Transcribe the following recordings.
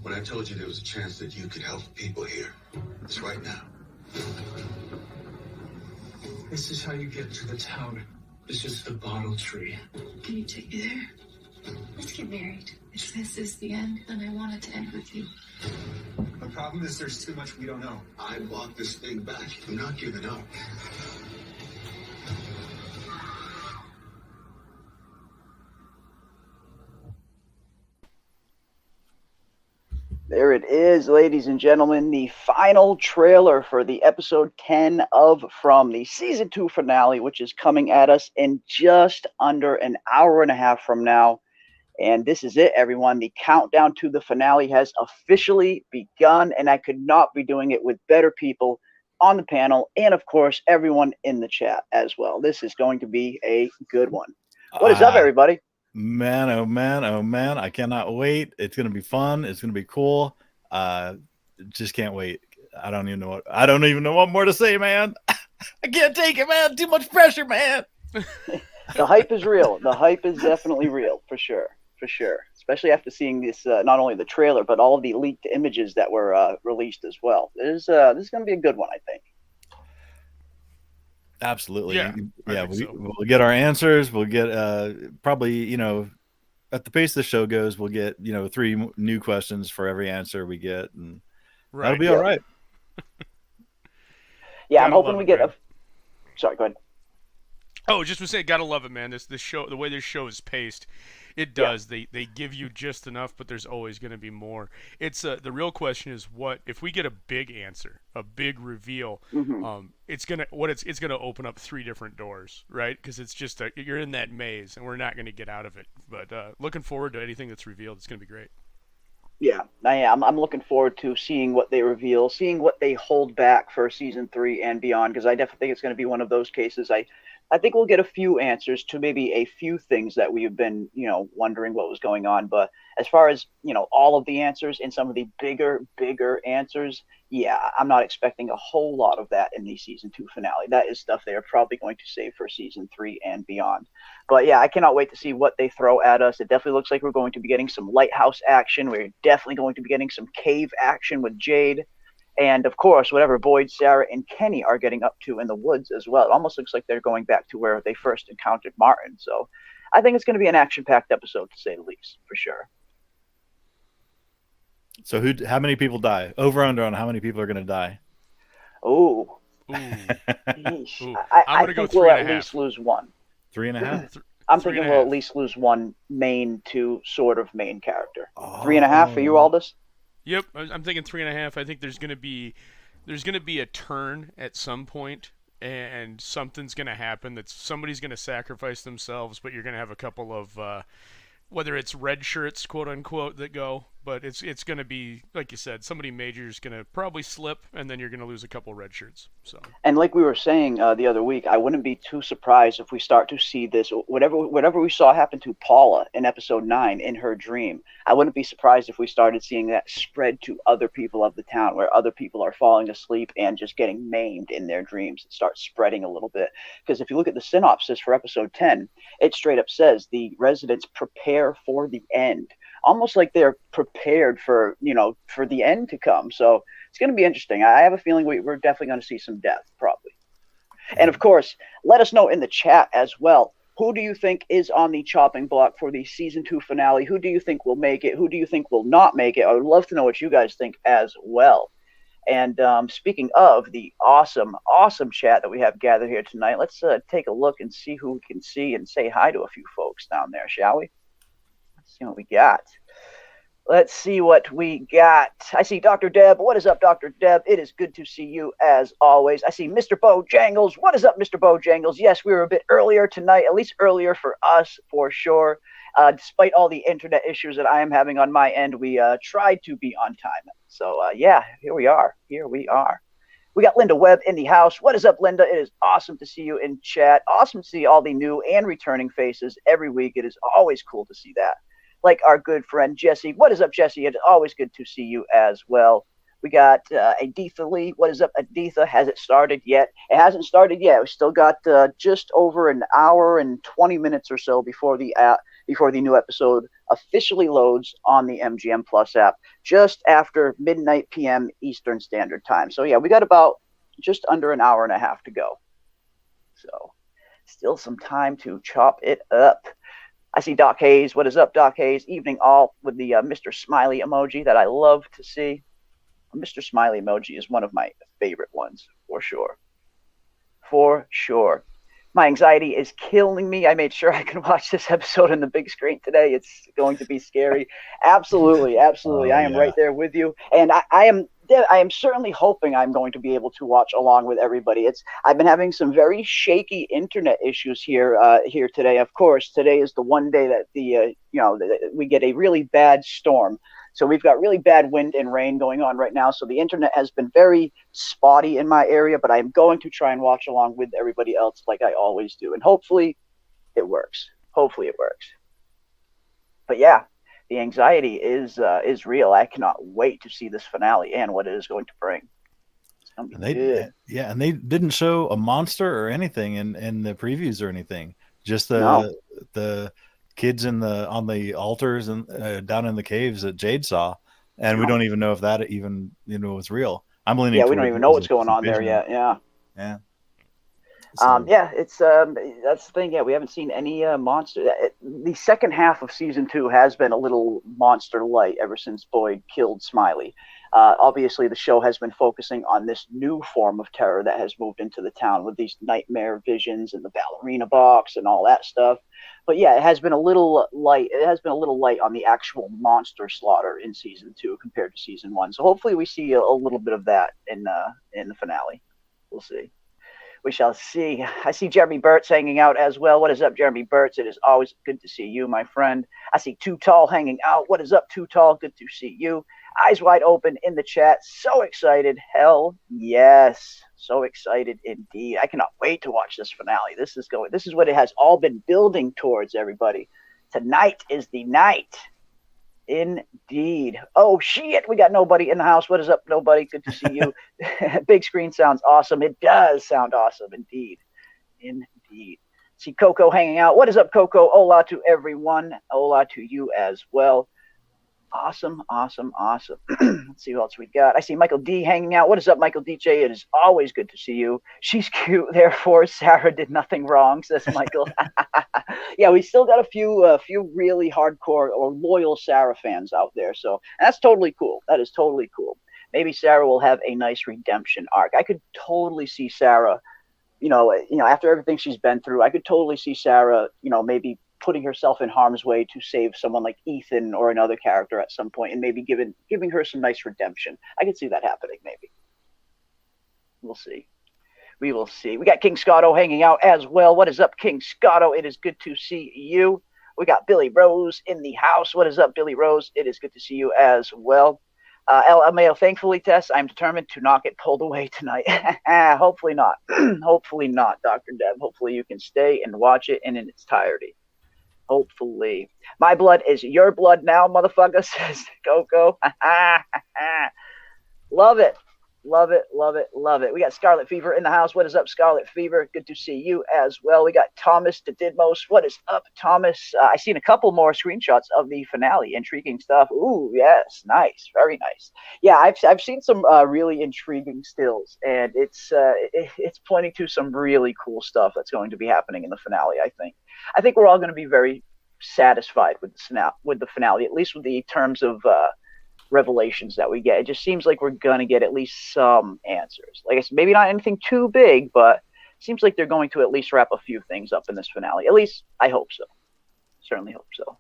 When I told you there was a chance that you could help people here, it's right now. This is how you get to the town. It's just the bottle tree. Can you take me there? Let's get married. If this is the end, then I want it to end with you. The problem is there's too much we don't know. I bought this thing back. I'm not giving up. There it is, ladies and gentlemen, the final trailer for the episode 10 of From, the season 2 finale, which is coming at us in just under an hour and a half from now. And this is it, everyone. The countdown to the finale has officially begun, and I could not be doing it with better people on the panel and, of course, everyone in the chat as well. This is going to be a good one. What is up, everybody? Man, oh man, oh man. I cannot wait. It's going to be fun. It's going to be cool. Just can't wait. I don't even know what more to say, man. I can't take it, man. Too much pressure, man. The hype is real. The hype is definitely real, for sure. For sure. Especially after seeing this, not only the trailer, but all of the leaked images that were released as well. This is going to be a good one, I think. Absolutely. Yeah, we'll get our answers. We'll get probably, at the pace the show goes, we'll get 3 new questions for every answer we get, and that'll be all right. Yeah, I'm hoping we get Sorry, go ahead. Oh, just to say, gotta love it, man. This show, the way this show is paced, it does. Yeah. They give you just enough, but there's always going to be more. It's the real question is, what if we get a big answer, a big reveal? Mm-hmm. It's gonna open up 3 different doors, right? Because it's just you're in that maze, and we're not going to get out of it. But looking forward to anything that's revealed. It's going to be great. Yeah, I am. I'm looking forward to seeing what they reveal, seeing what they hold back for season 3 and beyond, because I definitely think it's going to be one of those cases. I think we'll get a few answers to maybe a few things that we've been, wondering what was going on. But as far as, all of the answers and some of the bigger answers, yeah, I'm not expecting a whole lot of that in the season 2 finale. That is stuff they are probably going to save for season 3 and beyond. But yeah, I cannot wait to see what they throw at us. It definitely looks like we're going to be getting some lighthouse action. We're definitely going to be getting some cave action with Jade. And, of course, whatever Boyd, Sarah, and Kenny are getting up to in the woods as well. It almost looks like they're going back to where they first encountered Martin. So I think it's going to be an action-packed episode, to say the least, for sure. So how many people die? Over under on how many people are going to die? Oh. I think we'll at least lose one. 3.5? I'm thinking we'll at least lose one main to sort of main character. 3.5 for you, Aldous? Yep, I'm thinking 3.5. I think there's gonna be a turn at some point, and something's gonna happen. That somebody's gonna sacrifice themselves, but you're gonna have a couple of whether it's red shirts, quote unquote, that go. But it's gonna be, like you said, somebody major is gonna probably slip, and then you're gonna lose a couple red shirts. So. And like we were saying the other week, I wouldn't be too surprised if we start to see this. Whatever we saw happen to Paula in episode 9 in her dream, I wouldn't be surprised if we started seeing that spread to other people of the town, where other people are falling asleep and just getting maimed in their dreams. It starts spreading a little bit. Because if you look at the synopsis for episode 10, it straight up says the residents prepare for the end. Almost like they're prepared for the end to come. So it's going to be interesting. I have a feeling we're definitely going to see some death, probably. And of course, let us know in the chat as well. Who do you think is on the chopping block for the season 2 finale? Who do you think will make it? Who do you think will not make it? I would love to know what you guys think as well. And speaking of the awesome chat that we have gathered here tonight, let's take a look and see who we can see and say hi to a few folks down there, shall we? Let's see what we got. Let's see what we got. I see Dr. Deb. What is up, Dr. Deb? It is good to see you as always. I see Mr. Bojangles. What is up, Mr. Bojangles? Yes, we were a bit earlier tonight, at least earlier for us, for sure. Despite all the internet issues that I am having on my end, we tried to be on time. So, yeah, here we are. We got Linda Webb in the house. What is up, Linda? It is awesome to see you in chat. Awesome to see all the new and returning faces every week. It is always cool to see that. Like our good friend Jesse. What is up, Jesse? It's always good to see you as well. We got Aditha Lee. What is up, Aditha? Has it started yet? It hasn't started yet. We still got just over an hour and 20 minutes or so before the new episode officially loads on the MGM Plus app just after midnight p.m. Eastern Standard Time. So yeah, we got about just under an hour and a half to go. So still some time to chop it up. I see Doc Hayes. What is up, Doc Hayes? Evening all, with the Mr. Smiley emoji that I love to see. Mr. Smiley emoji is one of my favorite ones, for sure. For sure. My anxiety is killing me. I made sure I could watch this episode on the big screen today. It's going to be scary. Absolutely, absolutely. I am right there with you. And I am certainly hoping I'm going to be able to watch along with everybody. I've been having some very shaky internet issues here today. Of course, today is the one day that we get a really bad storm. So we've got really bad wind and rain going on right now. So the internet has been very spotty in my area, but I'm going to try and watch along with everybody else like I always do. And hopefully it works. Hopefully it works. But yeah, the anxiety is real. I cannot wait to see this finale and what it is going to bring. It's going to be good. Yeah, and they didn't show a monster or anything in the previews or anything. Just the kids on the altars and down in the caves that Jade saw, and we don't even know if that even was real. I'm leaning. Yeah, we don't even know what's going on there yet. Yeah. Yeah. So. It's that's the thing. Yeah, we haven't seen any monster. The second half of season 2 has been a little monster light ever since Boyd killed Smiley. Obviously, the show has been focusing on this new form of terror that has moved into the town with these nightmare visions and the ballerina box and all that stuff. But yeah, it has been a little light. It has been a little light on the actual monster slaughter in season 2 compared to season 1. So hopefully, we see a little bit of that in the finale. We'll see. We shall see. I see Jeremy Burtz hanging out as well. What is up, Jeremy Burtz? It is always good to see you, my friend. I see Too Tall hanging out. What is up, Too Tall? Good to see you. Eyes wide open in the chat. So excited. Hell yes. So excited indeed. I cannot wait to watch this finale. This is what it has all been building towards, everybody. Tonight is the night. Indeed. Oh shit, we got nobody in the house. What is up, nobody? Good to see you. Big screen sounds awesome. It does sound awesome indeed. See Coco hanging out. What is up, Coco? Hola to everyone. Hola to you as well. Awesome. Let's see who else we got. I see Michael D hanging out. What is up, Michael DJ? It is always good to see you. She's cute, therefore Sarah did nothing wrong, says Michael. Yeah, we still got a few really hardcore or loyal Sarah fans out there. So that's totally cool. That is totally cool. Maybe Sarah will have a nice redemption arc. I could totally see Sarah, after everything she's been through, I could totally see Sarah, maybe putting herself in harm's way to save someone like Ethan or another character at some point, and maybe giving her some nice redemption. I could see that happening, maybe. We'll see. We will see. We got King Scotto hanging out as well. What is up, King Scotto? It is good to see you. We got Billy Rose in the house. What is up, Billy Rose? It is good to see you as well. LMAO, thankfully, Tess, I'm determined to not get pulled away tonight. Hopefully not. Hopefully not, Dr. Deb. Hopefully you can stay and watch it in its entirety. Hopefully. My blood is your blood now, motherfucker, says Coco. Love it. Love it. We got Scarlet Fever in the house. What is up, Scarlet Fever? Good to see you as well. We got Thomas Didmos. What is up, Thomas? I've seen a couple more screenshots of the finale. Intriguing stuff. Ooh, yes. Nice. Very nice. Yeah, I've seen some really intriguing stills, and it's pointing to some really cool stuff that's going to be happening in the finale, I think. I think we're all going to be very satisfied with the finale, at least with the terms of revelations that we get. It just seems like we're going to get at least some answers. Like I said, maybe not anything too big, but it seems like they're going to at least wrap a few things up in this finale. At least I hope so. Certainly hope so.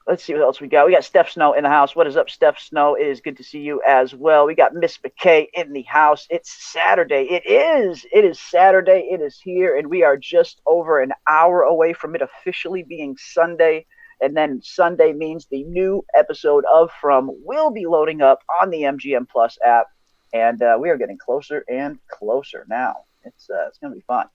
Let's see what else we got. We got Steph Snow in the house. What is up, Steph Snow? It is good to see you as well. We got Miss McKay in the house. It's Saturday. It is Saturday. It is here, and we are just over an hour away from it officially being Sunday. And then Sunday means the new episode of From will be loading up on the MGM Plus app, and we are getting closer and closer now. It's going to be fun.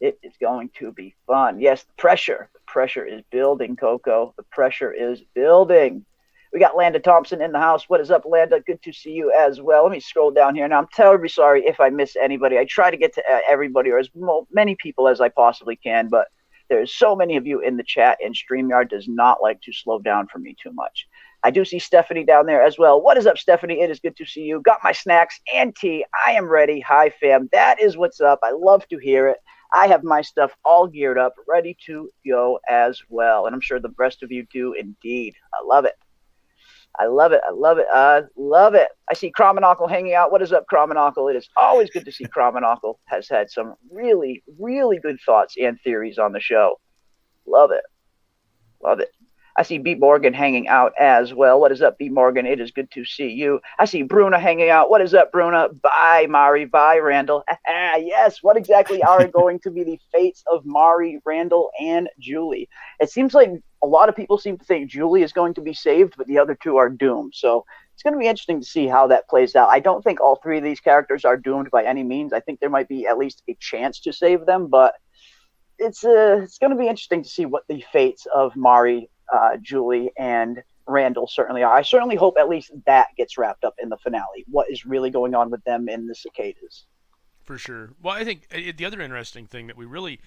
It is going to be fun. Yes, the pressure is building, Coco. The pressure is building. We got Landa Thompson in the house. What is up, Landa? Good to see you as well. Let me scroll down here. Now, I'm terribly sorry if I miss anybody. I try to get to everybody or as many people as I possibly can, but There's so many of you in the chat, and StreamYard does not like to slow down for me too much. I do see Stephanie down there as well. What is up, Stephanie? It is good to see you. Got my snacks and tea. I am ready. Hi, fam. That is what's up. I love to hear it. I have my stuff all geared up, ready to go as well. And I'm sure the rest of you do indeed. I love it. I love it. I love it. I love it. I see Cromonocle hanging out. What is up, Cromonocle? It is always good to see Cromonocle has had some really, really good thoughts and theories on the show. Love it. Love it. I see B. Morgan hanging out as well. What is up, B. Morgan? It is good to see you. I see Bruna hanging out. What is up, Bruna? Bye, Mari. Bye, Randall. Yes, what exactly are going to be the fates of Mari, Randall, and Julie? It seems like a lot of people seem to think Julie is going to be saved, but the other two are doomed. So it's going to be interesting to see how that plays out. I don't think all three of these characters are doomed by any means. I think there might be at least a chance to save them, but it's going to be interesting to see what the fates of Mari, Julie, and Randall certainly are. I certainly hope at least that gets wrapped up in the finale. What is really going on with them in the cicadas? For sure. Well, I think the other interesting thing that we really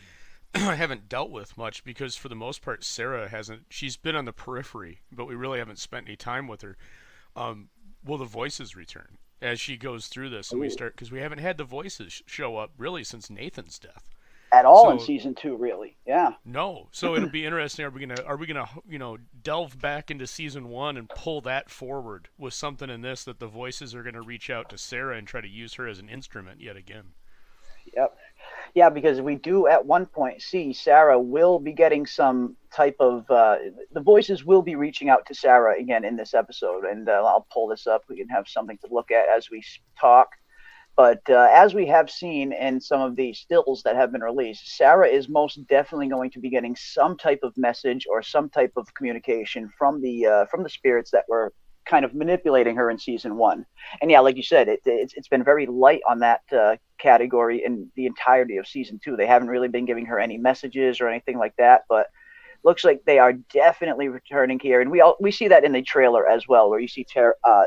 haven't dealt with much, because for the most part Sarah hasn't. She's been on the periphery, but we really haven't spent any time with her. Will the voices return as she goes through this, and we start, because we haven't had the voices show up really since Nathan's death. At all in season 2, really. Yeah. No. So it'll be interesting. Are we gonna delve back into season 1 and pull that forward with something in this that the voices are gonna reach out to Sarah and try to use her as an instrument yet again? Yep. Yeah, because we do at one point see Sarah will be getting some type of the voices will be reaching out to Sarah again in this episode, and I'll pull this up. We can have something to look at as we talk. But as we have seen in some of the stills that have been released, Sarah is most definitely going to be getting some type of message or some type of communication from the spirits that were kind of manipulating her in season 1. And yeah, like you said, it's been very light on that category in the entirety of season 2. They haven't really been giving her any messages or anything like that, but looks like they are definitely returning here. And we see that in the trailer as well, where you see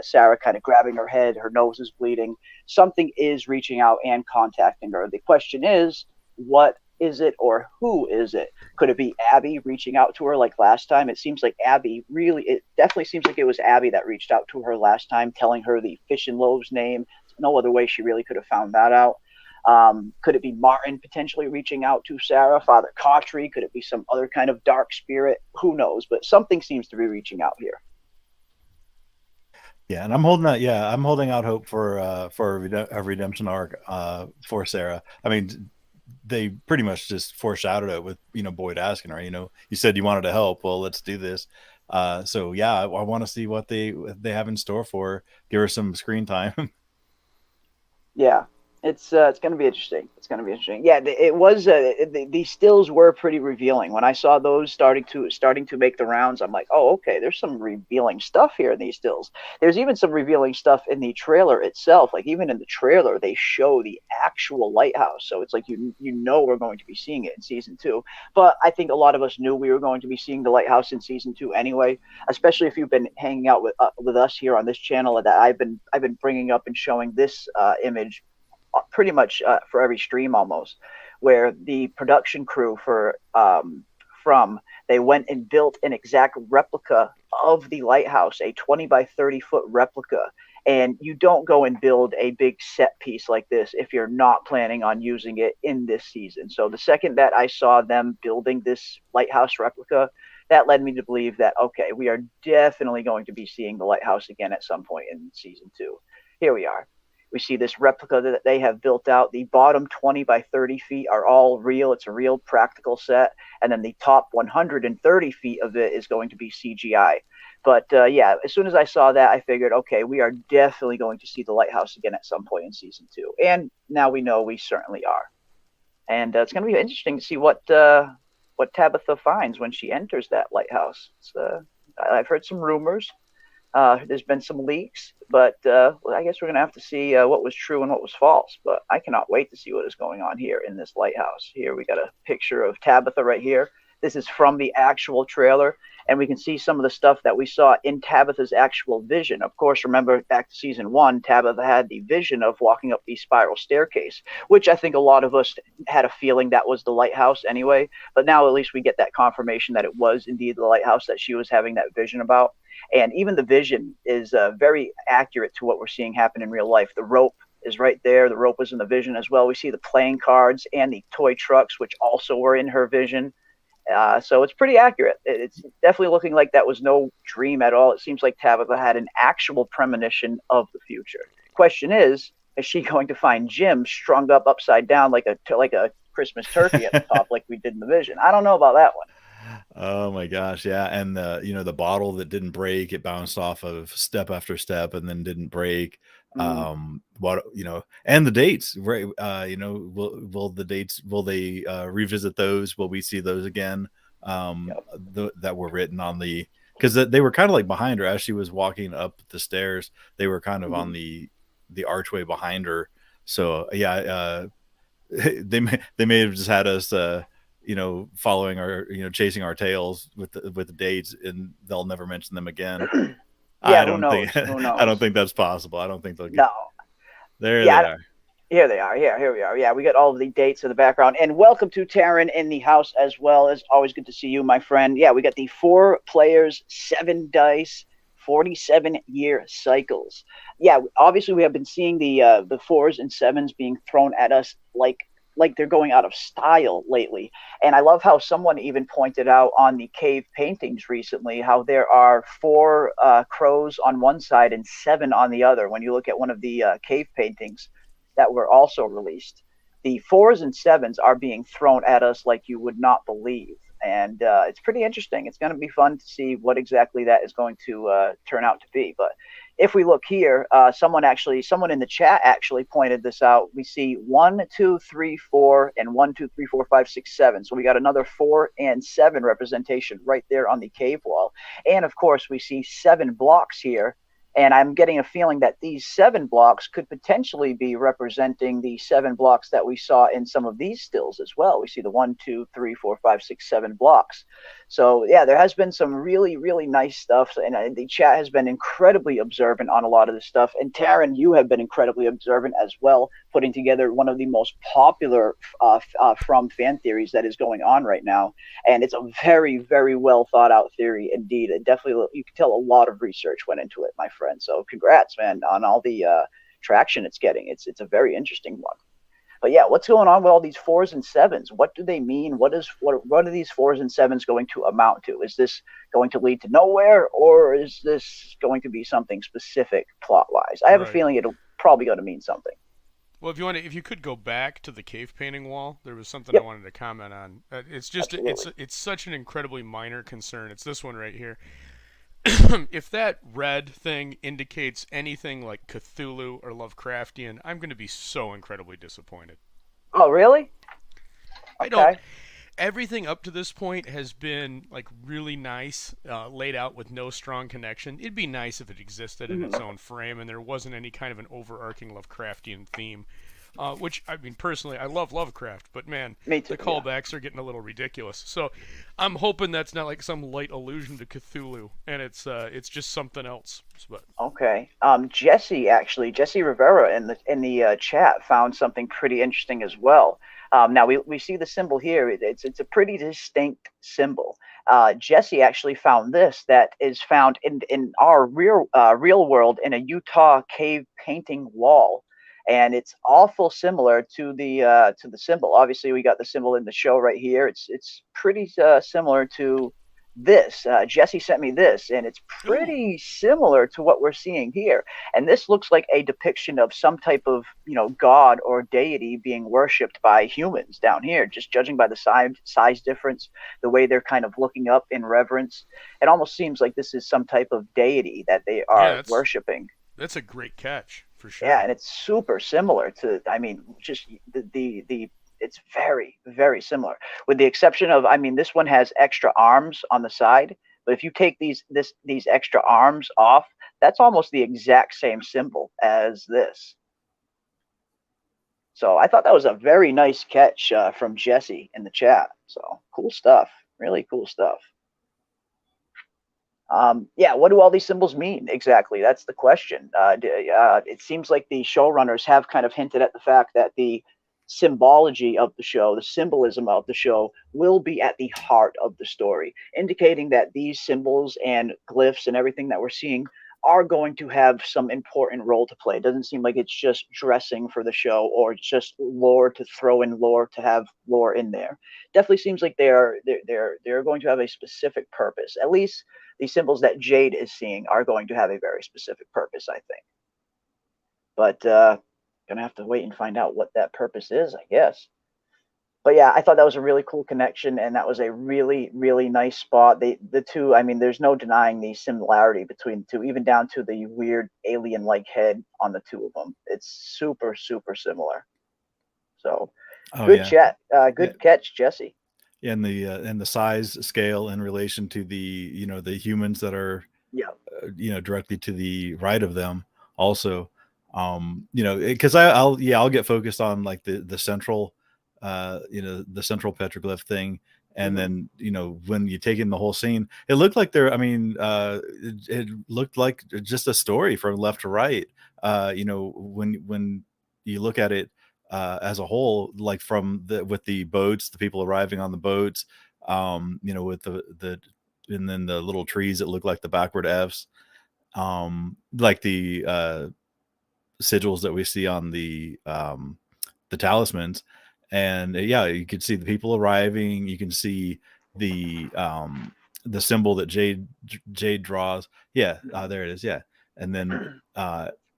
Sarah kind of grabbing her head, her nose is bleeding. Something is reaching out and contacting her. The question is, what is it, or who is it? Could it be Abby reaching out to her like last time? It seems like it definitely seems like it was Abby that reached out to her last time, telling her the Fish and Loaves name. No other way she really could have found that out. Could it be Martin potentially reaching out to Sarah? Father Cautry? Could it be some other kind of dark spirit? Who knows? But something seems to be reaching out here. Yeah, and I'm holding out hope for a redemption arc for Sarah. I mean, they pretty much just foreshadowed it with Boyd asking her. You said you wanted to help. Well, let's do this. So yeah, I want to see what they have in store for her. Give her some screen time. Yeah. It's going to be interesting. It's going to be interesting. Yeah, it was. The stills were pretty revealing. When I saw those starting to make the rounds, I'm like, oh, okay. There's some revealing stuff here in these stills. There's even some revealing stuff in the trailer itself. Like even in the trailer, they show the actual lighthouse. So it's like we're going to be seeing it in season 2. But I think a lot of us knew we were going to be seeing the lighthouse in season 2 anyway. Especially if you've been hanging out with us here on this channel, that I've been bringing up and showing this image pretty much for every stream almost, where the production crew for they went and built an exact replica of the lighthouse, a 20 by 30 foot replica. And you don't go and build a big set piece like this if you're not planning on using it in this season. So the second that I saw them building this lighthouse replica, that led me to believe that, okay, we are definitely going to be seeing the lighthouse again at some point in season 2. Here we are. We see this replica that they have built out. The bottom 20 by 30 feet are all real. It's a real practical set. And then the top 130 feet of it is going to be CGI. But yeah, as soon as I saw that, I figured, okay, we are definitely going to see the lighthouse again at some point in season 2. And now we know we certainly are. And it's going to be interesting to see what Tabitha finds when she enters that lighthouse. I've heard some rumors. There's been some leaks, but I guess we're going to have to see what was true and what was false. But I cannot wait to see what is going on here in this lighthouse. Here we got a picture of Tabitha right here. This is from the actual trailer. and we can see some of the stuff that we saw in Tabitha's actual vision. Of course, remember back to season 1, Tabitha had the vision of walking up the spiral staircase, which I think a lot of us had a feeling that was the lighthouse anyway. But now at least we get that confirmation that it was indeed the lighthouse that she was having that vision about. And even the vision is very accurate to what we're seeing happen in real life. The rope is right there. The rope was in the vision as well. We see the playing cards and the toy trucks, which also were in her vision. So it's pretty accurate. It's definitely looking like that was no dream at all. It seems like Tabitha had an actual premonition of the future. Question is she going to find Jim strung up upside down like a Christmas turkey at the top like we did in the vision? I don't know about that one. Oh my gosh, yeah. And the bottle that didn't break, it bounced off of step after step and then didn't break. And the dates, right? Will the dates, will they revisit those? Will we see those again? That were written on the, because they were kind of like behind her as she was walking up the stairs. They were kind of on the archway behind her. So they may have just had us following our, chasing our tails with the dates, and they'll never mention them again. Yeah, I don't think that's possible. I don't think they'll get. No. They are. Here they are. Here we are. Yeah, we got all of the dates in the background. And welcome to Taryn in the house as well. It's always good to see you, my friend. Yeah, we got the 4 players, 7 dice, 47-year cycles. Yeah, obviously we have been seeing the 4s and 7s being thrown at us like they're going out of style lately. And I love how someone even pointed out on the cave paintings recently how there are 4 crows on one side and 7 on the other. When you look at one of the cave paintings that were also released, the 4s and 7s are being thrown at us like you would not believe. And it's pretty interesting. It's going to be fun to see what exactly that is going to turn out to be. But if we look here, someone in the chat actually pointed this out. We see 1, 2, 3, 4, and 1, 2, 3, 4, 5, 6, 7. So we got another 4 and 7 representation right there on the cave wall. And of course, we see 7 blocks here. And I'm getting a feeling that these 7 blocks could potentially be representing the 7 blocks that we saw in some of these stills as well. We see the 1, 2, 3, 4, 5, 6, 7 blocks. So yeah, there has been some really, really nice stuff. And the chat has been incredibly observant on a lot of this stuff. And Taryn, you have been incredibly observant as well, putting together one of the most popular from fan theories that is going on right now. And it's a very, very well thought out theory indeed. It definitely, you can tell a lot of research went into it, my friend. So congrats, man, on all the traction it's getting. It's a very interesting one. But yeah, what's going on with all these 4s and 7s? What do they mean? What are these 4s and 7s going to amount to? Is this going to lead to nowhere, or is this going to be something specific plot wise? I have a feeling it'll probably going to mean something. Well, if you could go back to the cave painting wall, there was something I wanted to comment on. It's just it's such an incredibly minor concern. It's this one right here. If that red thing indicates anything like Cthulhu or Lovecraftian, I'm going to be so incredibly disappointed. Oh, really? I don't. Everything up to this point has been like really nice, laid out with no strong connection. It'd be nice if it existed in its own frame and there wasn't any kind of an overarching Lovecraftian theme. Which, I mean, personally, I love Lovecraft, but man, the callbacks are getting a little ridiculous. So I'm hoping that's not like some light allusion to Cthulhu, and it's just something else. But okay, Jesse Rivera in the chat found something pretty interesting as well. Now we see the symbol here. It's a pretty distinct symbol. Jesse actually found this that is found in our real world in a Utah cave painting wall. And it's awful similar to the symbol. Obviously, we got the symbol in the show right here. It's pretty similar to this. Jesse sent me this, and it's pretty similar to what we're seeing here. And this looks like a depiction of some type of god or deity being worshipped by humans down here. Just judging by the size difference, the way they're kind of looking up in reverence, it almost seems like this is some type of deity that they are worshiping. That's a great catch. For sure. Yeah, and it's super similar to, I mean, just the it's very, very similar, with the exception of, I mean, this one has extra arms on the side, but if you take these extra arms off, that's almost the exact same symbol as this. So I thought that was a very nice catch from Jesse in the chat. So cool stuff, really cool stuff. Yeah, what do all these symbols mean exactly? That's the question. It seems like the showrunners have kind of hinted at the fact that the symbology of the show, the symbolism of the show, will be at the heart of the story, indicating that these symbols and glyphs and everything that we're seeing are going to have some important role to play. It doesn't seem like it's just dressing for the show or just lore to throw in lore to have lore in there. Definitely seems like they're going to have a specific purpose. At least the symbols that Jade is seeing are going to have a very specific purpose, I think. But gonna have to wait and find out what that purpose is, I guess. But yeah, I thought that was a really cool connection, and that was a really, really nice spot. The two, I mean, there's no denying the similarity between the two, even down to the weird alien-like head on the two of them. It's super, super similar. So, good chat, good catch, Jesse. Yeah, and the size scale in relation to the the humans that are directly to the right of them also, because I'll get focused on like the central the central petroglyph thing, and then when you take in the whole scene, it looked like it looked like just a story from left to right. When you look at it as a whole, like with the boats, the people arriving on the boats, with the and then the little trees that look like the backward Fs, like the sigils that we see on the talismans. And you can see the people arriving. You can see the symbol that Jade draws. There it is. Yeah. And then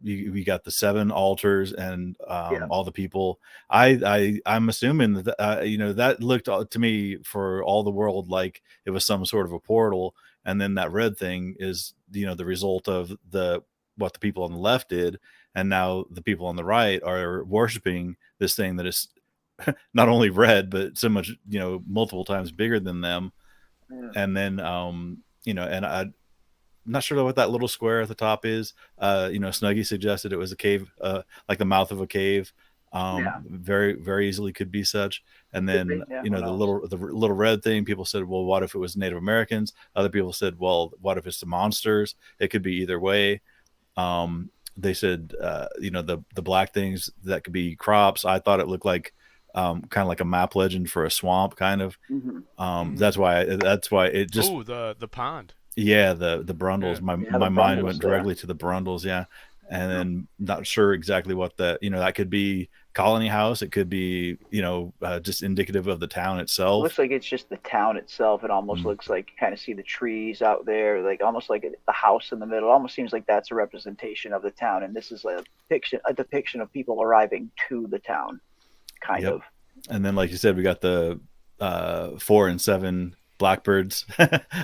we got the 7 altars and all the people. I'm assuming that that looked to me for all the world like it was some sort of a portal, and then that red thing is the result of what the people on the left did, and now the people on the right are worshiping this thing that is not only red but so much multiple times bigger than them. And then and I'm not sure what that little square at the top is. Snuggie suggested it was a cave, like the mouth of a cave. Very, very easily could be such. And then the little red thing, people said, well, what if it was Native Americans? Other people said, well, what if it's the monsters? It could be either way. They said the black things, that could be crops. I thought it looked like kind of like a map legend for a swamp, kind of. That's why it just the pond. Yeah, the Brundles. My mind went directly to the Brundles. Yeah. And then not sure exactly what that could be colony house. It could be, just indicative of the town itself. It looks like it's just the town itself. It almost looks like you kind of see the trees out there, like almost like the house in the middle. It almost seems like that's a representation of the town. And this is a depiction of people arriving to the town, kind of. And then, like you said, we got the 4 and 7 blackbirds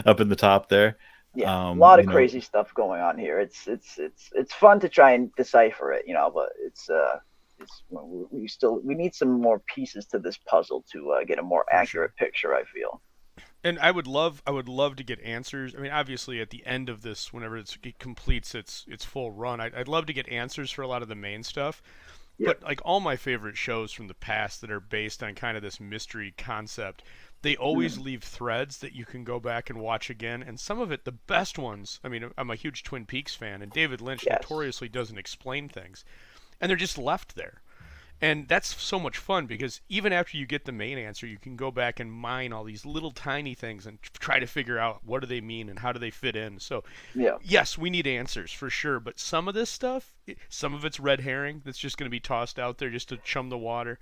up in the top there. Yeah, a lot of crazy stuff going on here. It's fun to try and decipher it, but we need some more pieces to this puzzle to get a more accurate picture, I feel. And I would love to get answers. I mean, obviously, at the end of this, whenever it completes its full run, I'd love to get answers for a lot of the main stuff. But like all my favorite shows from the past that are based on kind of this mystery concept, they always leave threads that you can go back and watch again. And some of it, the best ones, I mean, I'm a huge Twin Peaks fan, and David Lynch notoriously doesn't explain things. And they're just left there. And that's so much fun because even after you get the main answer, you can go back and mine all these little tiny things and try to figure out what do they mean and how do they fit in. So, yes, we need answers for sure. But some of this stuff, some of it's red herring that's just going to be tossed out there just to chum the water.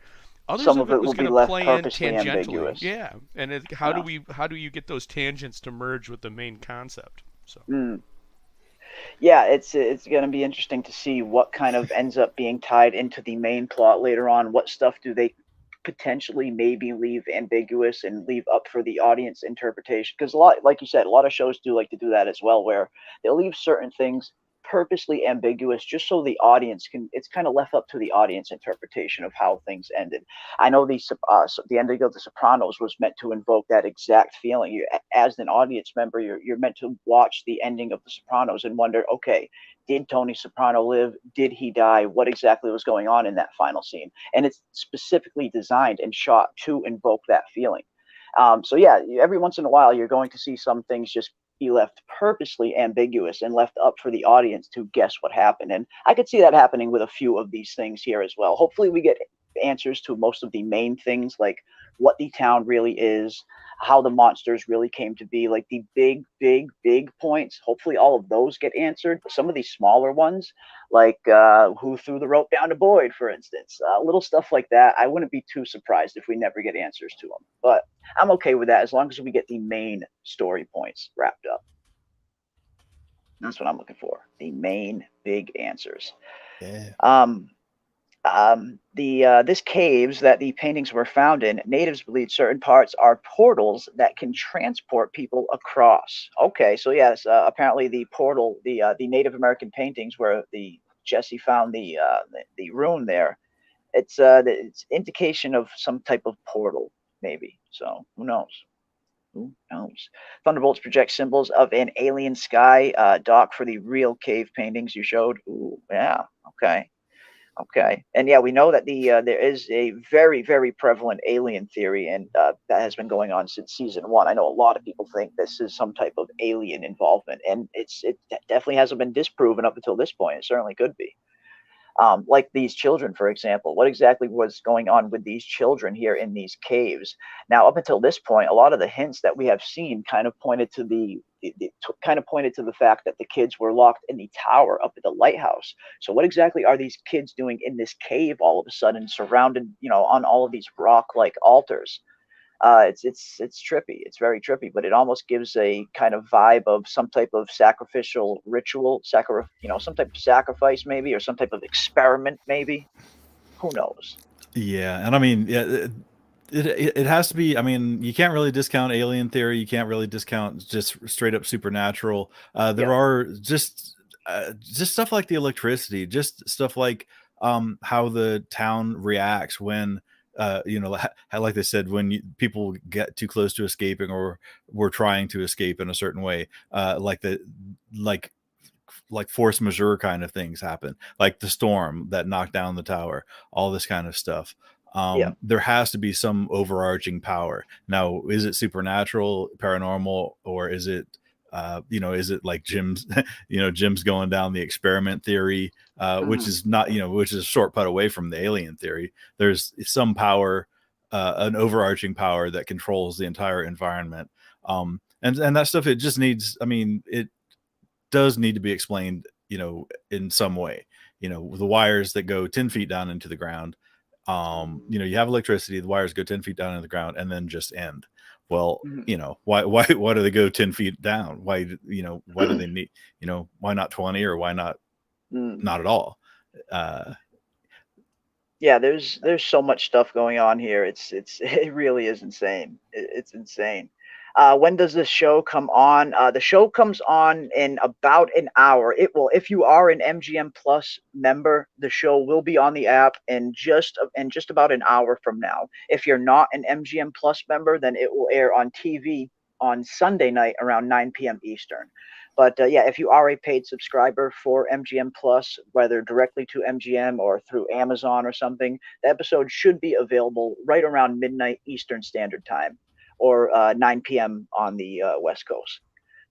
Others some of it was will be left play purposely in tangentially. ambiguous. Yeah, and how do you get those tangents to merge with the main concept? So. Yeah, it's going to be interesting to see what kind of ends up being tied into the main plot later on. What stuff do they potentially maybe leave ambiguous and leave up for the audience interpretation? Because a lot, like you said, a lot of shows do like to do that as well, where they'll leave certain things purposely ambiguous just so the audience can, it's kind of left up to the audience interpretation of how things ended. I know the ending of The Sopranos was meant to invoke that exact feeling. You, as an audience member, you're meant to watch the ending of The Sopranos and wonder, okay, did Tony Soprano live? Did he die? What exactly was going on in that final scene? And it's specifically designed and shot to invoke that feeling. So yeah, every once in a while, you're going to see some things just be left purposely ambiguous and left up for the audience to guess what happened. And I could see that happening with a few of these things here as well. Hopefully we get answers to most of the main things, like what the town really is, how the monsters really came to be, like the big points. Hopefully all of those get answered. Some of these smaller ones, like who threw the rope down to Boyd, for instance, little stuff like that, I wouldn't be too surprised if we never get answers to them. But I'm okay with that as long as we get the main story points wrapped up. That's what I'm looking for, the main big answers. This caves that the paintings were found in, natives believe certain parts are portals that can transport people across. Okay, so yes, apparently the portal, the Native American paintings where Jesse found the rune there, it's indication of some type of portal, maybe. So who knows? Who knows? Thunderbolts project symbols of an alien sky. Doc, for the real cave paintings you showed. Ooh, yeah, okay. Okay, and yeah, we know that there is a very prevalent alien theory, and that has been going on since season 1. I know a lot of people think this is some type of alien involvement, and it definitely hasn't been disproven up until this point. It certainly could be. Like these children, for example. What exactly was going on with these children here in these caves? Now, up until this point, a lot of the hints that we have seen kind of pointed to the fact that the kids were locked in the tower up at the lighthouse. So what exactly are these kids doing in this cave all of a sudden, surrounded, on all of these rock-like altars? It's trippy. It's very trippy, but it almost gives a kind of vibe of some type of sacrificial ritual, some type of sacrifice maybe, or some type of experiment maybe. Who knows? Yeah, and I mean, yeah, it has to be. I mean, you can't really discount alien theory. You can't really discount just straight up supernatural. There are just stuff like the electricity, just stuff like how the town reacts when like they said, when people get too close to escaping or were trying to escape in a certain way, like force majeure kind of things happen, like the storm that knocked down the tower, all this kind of stuff. There has to be some overarching power. Now, is it supernatural, paranormal, or is it is it like Jim's Jim's going down the experiment theory, which is not, which is a short put away from the alien theory. There's some power, an overarching power that controls the entire environment. And that stuff, it just needs, I mean, it does need to be explained, in some way. The wires that go 10 feet down into the ground, you have electricity, the wires go 10 feet down into the ground and then just end. Well, why do they go 10 feet down? Why do they need, why not 20, or why not at all? Yeah, there's so much stuff going on here. It really is insane. It's insane. When does this show come on? The show comes on in about an hour. It will, if you are an MGM Plus member, the show will be on the app in just about an hour from now. If you're not an MGM Plus member, then it will air on TV on Sunday night around 9 p.m. Eastern. But yeah, if you are a paid subscriber for MGM Plus, whether directly to MGM or through Amazon or something, the episode should be available right around midnight Eastern Standard Time, or 9 p.m. on the West Coast.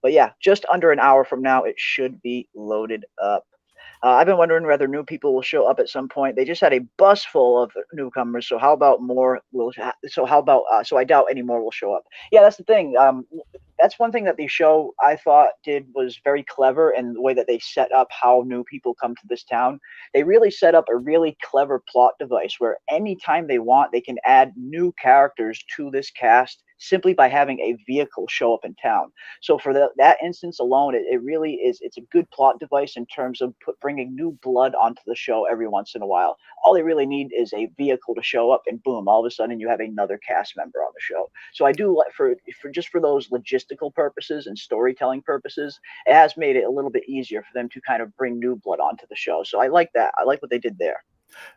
But yeah, just under an hour from now, it should be loaded up. I've been wondering whether new people will show up at some point. They just had a bus full of newcomers, so how about more will? So I doubt any more will show up. Yeah, that's the thing. That's one thing that the show, I thought, did was very clever, in the way that they set up how new people come to this town. They really set up a really clever plot device where anytime they want, they can add new characters to this cast simply by having a vehicle show up in town. So for that instance alone, it really is, it's a good plot device in terms of bringing new blood onto the show every once in a while. All they really need is a vehicle to show up, and boom, all of a sudden you have another cast member on the show. So I do like, for those logistical purposes and storytelling purposes, it has made it a little bit easier for them to kind of bring new blood onto the show. So I like that. I like what they did there.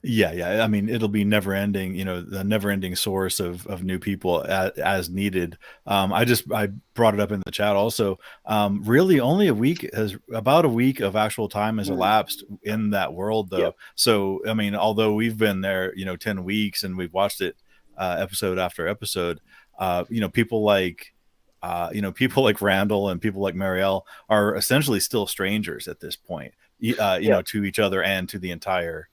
Yeah. I mean, it'll be never ending, the never ending source of new people as needed. I brought it up in the chat also. Really only about a week of actual time has elapsed in that world though. Yep. So, I mean, although we've been there, 10 weeks and we've watched it, episode after episode, people like, people like Randall and people like Marielle are essentially still strangers at this point, to each other and to the entire,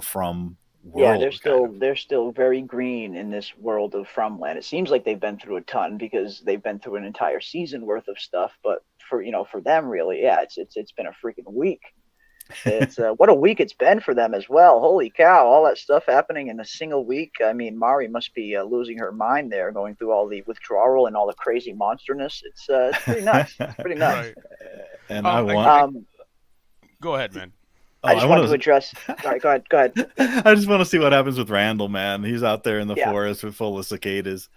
from Yeah, world. they're still very green in this world of Fromland. It seems like they've been through a ton because they've been through an entire season worth of stuff. But for them, really, yeah, it's been a freaking week. It's what a week it's been for them as well. Holy cow, all that stuff happening in a single week. I mean, Mari must be losing her mind there, going through all the withdrawal and all the crazy monsterness. It's pretty nuts. It's pretty nuts. Right. And I want. Go ahead, man. I just wanted to address. Sorry, go ahead. I just want to see what happens with Randall, man. He's out there in the forest with full of cicadas.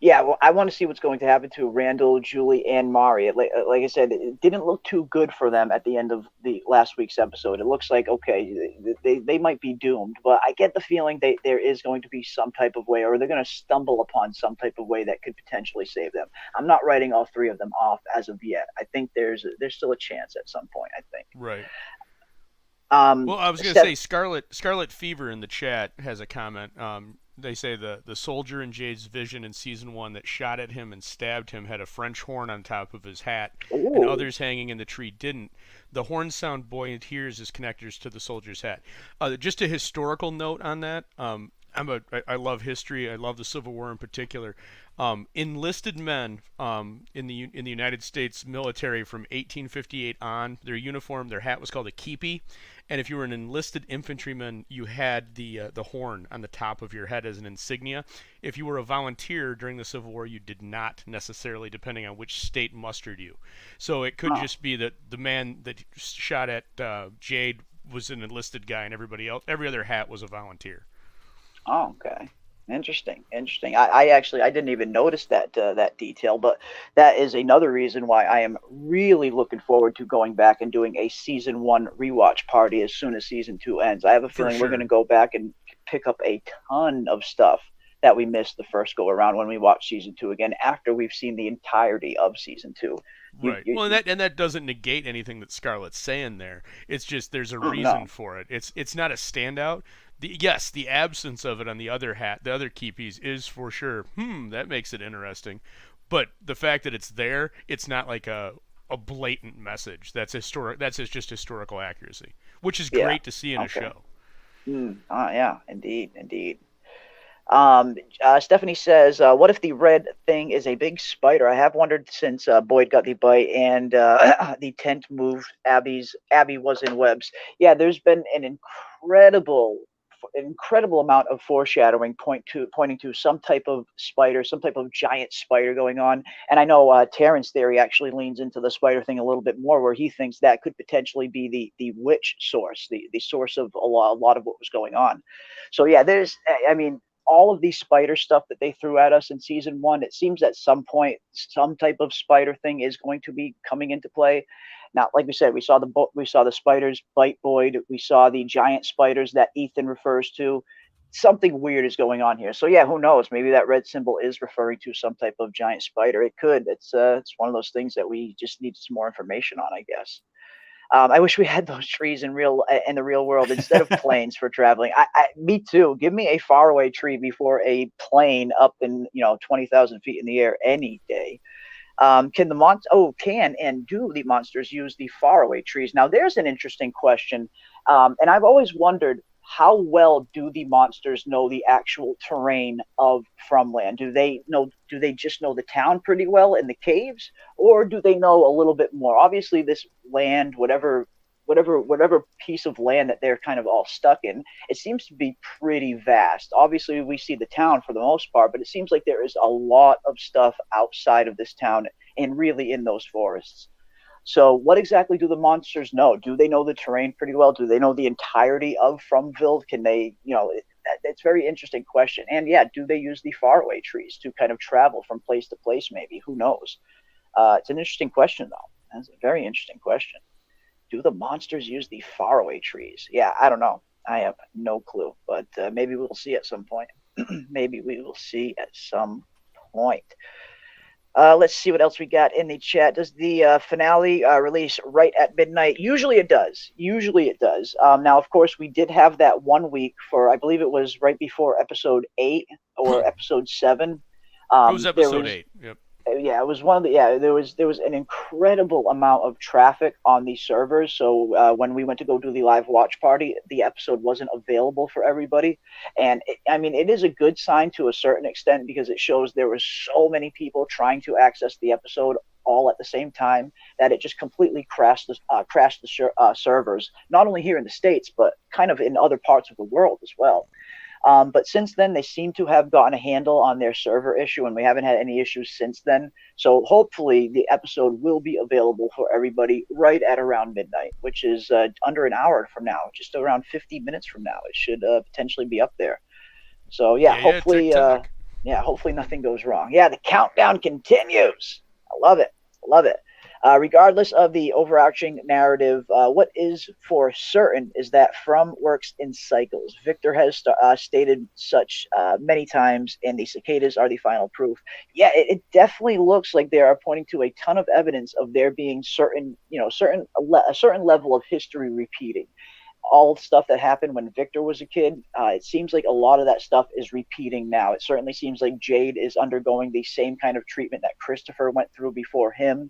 Yeah, well, I want to see what's going to happen to Randall, Julie, and Mari. Like I said, it didn't look too good for them at the end of the last week's episode. It looks like, okay, they might be doomed, but I get the feeling there is going to be some type of way, or they're going to stumble upon some type of way that could potentially save them. I'm not writing all three of them off as of yet. I think there's still a chance at some point, I think. Right. Well, I was going to say Scarlet Fever in the chat has a comment. They say the soldier in Jade's vision in season 1 that shot at him and stabbed him had a French horn on top of his hat, and others hanging in the tree didn't. The horn sound Boy hears as connectors to the soldier's hat. Just a historical note on that. I love history. I love the Civil War in particular. Enlisted men in the United States military from 1858 on, their uniform, their hat was called a keepie, and if you were an enlisted infantryman, you had the horn on the top of your head as an insignia. If you were a volunteer during the Civil War, you did not necessarily, depending on which state mustered you. So it could just be that the man that shot at Jade was an enlisted guy, and every other hat was a volunteer. Oh, okay. Interesting. I didn't even notice that detail, but that is another reason why I am really looking forward to going back and doing a season 1 rewatch party as soon as season 2 ends. I have a feeling we're going to go back and pick up a ton of stuff that we missed the first go around when we watch season 2 again after we've seen the entirety of season 2. Right. Well, and that doesn't negate anything that Scarlett's saying there. It's just there's a reason for it. It's not a standout. The absence of it on the other hat, the other keepies, is for sure. That makes it interesting. But the fact that it's there, it's not like a blatant message. That's historic. That's just historical accuracy, which is great to see in a show. Yeah, indeed. Stephanie says, what if the red thing is a big spider? I have wondered since Boyd got the bite and the tent moved. Abby was in webs. Yeah, there's been an incredible amount of foreshadowing pointing to some type of spider, some type of giant spider going on. And I know Terran's theory actually leans into the spider thing a little bit more, where he thinks that could potentially be the witch source, the source of a lot of what was going on. So yeah, all of the spider stuff that they threw at us in season 1, it seems at some point some type of spider thing is going to be coming into play. Now, like we said, we saw the spiders bite Boyd. We saw the giant spiders that Ethan refers to. Something weird is going on here. So yeah, who knows? Maybe that red symbol is referring to some type of giant spider. It could. It's one of those things that we just need some more information on, I guess. I wish we had those trees in the real world instead of planes for traveling. Me too. Give me a faraway tree before a plane up in 20,000 feet in the air any day. Can the monsters use the faraway trees? Now there's an interesting question, and I've always wondered, how well do the monsters know the actual terrain of Fromland? Do they just know the town pretty well in the caves, or do they know a little bit more? Obviously, this land, whatever piece of land that they're kind of all stuck in, it seems to be pretty vast. Obviously, we see the town for the most part, but it seems like there is a lot of stuff outside of this town and really in those forests. So what exactly do the monsters know? Do they know the terrain pretty well? Do they know the entirety of Fromville? Can they, it's a very interesting question. And yeah, do they use the faraway trees to kind of travel from place to place maybe? Who knows? It's an interesting question, though. That's a very interesting question. Do the monsters use the faraway trees? Yeah, I don't know. I have no clue, but maybe we'll see at some point. Let's see what else we got in the chat. Does the finale release right at midnight? Usually it does. Now, of course, we did have that 1 week for, I believe it was right before episode 8 or episode 7. It was episode 8. Yep. yeah, it was one of the yeah. There was an incredible amount of traffic on these servers. So when we went to go do the live watch party, the episode wasn't available for everybody, and I mean it is a good sign to a certain extent because it shows there were so many people trying to access the episode all at the same time that it just completely crashed the servers, not only here in the States but kind of in other parts of the world as well. But since then, they seem to have gotten a handle on their server issue, and we haven't had any issues since then. So hopefully, the episode will be available for everybody right at around midnight, which is under an hour from now, just around 50 minutes from now. It should potentially be up there. So yeah, hopefully, hopefully nothing goes wrong. Yeah, the countdown continues. I love it. I love it. Regardless of the overarching narrative, what is for certain is that From works in cycles. Victor has stated such many times, and the cicadas are the final proof. Yeah, it definitely looks like they are pointing to a ton of evidence of there being a certain level of history repeating. All stuff that happened when Victor was a kid, it seems like a lot of that stuff is repeating now. It certainly seems like Jade is undergoing the same kind of treatment that Christopher went through before him.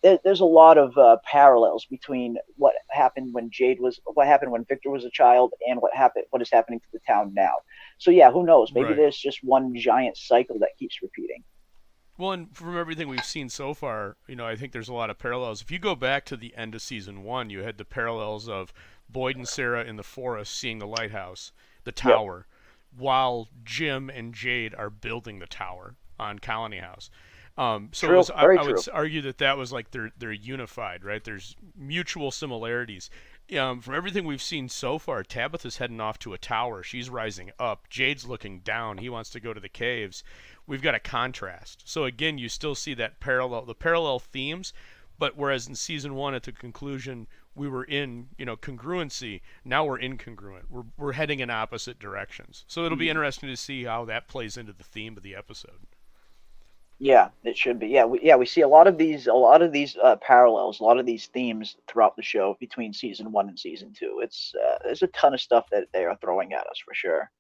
There's a lot of parallels between what happened when Victor was a child, and what is happening to the town now. So yeah, who knows? Maybe there's just one giant cycle that keeps repeating. Well, and from everything we've seen so far, I think there's a lot of parallels. If you go back to the end of season 1, you had the parallels of Boyd and Sarah in the forest seeing the lighthouse, the tower, while Jim and Jade are building the tower on Colony House. So I would argue that was like they're unified, right? There's mutual similarities. From everything we've seen so far, Tabitha's heading off to a tower. She's rising up. Jade's looking down. He wants to go to the caves. We've got a contrast. So again, you still see the parallel themes, but whereas in season 1 at the conclusion we were in congruency, now we're incongruent. We're heading in opposite directions. So it'll be interesting to see how that plays into the theme of the episode. Yeah, it should be. We see a lot of these parallels, a lot of these themes throughout the show between season 1 and season 2. There's a ton of stuff that they are throwing at us for sure.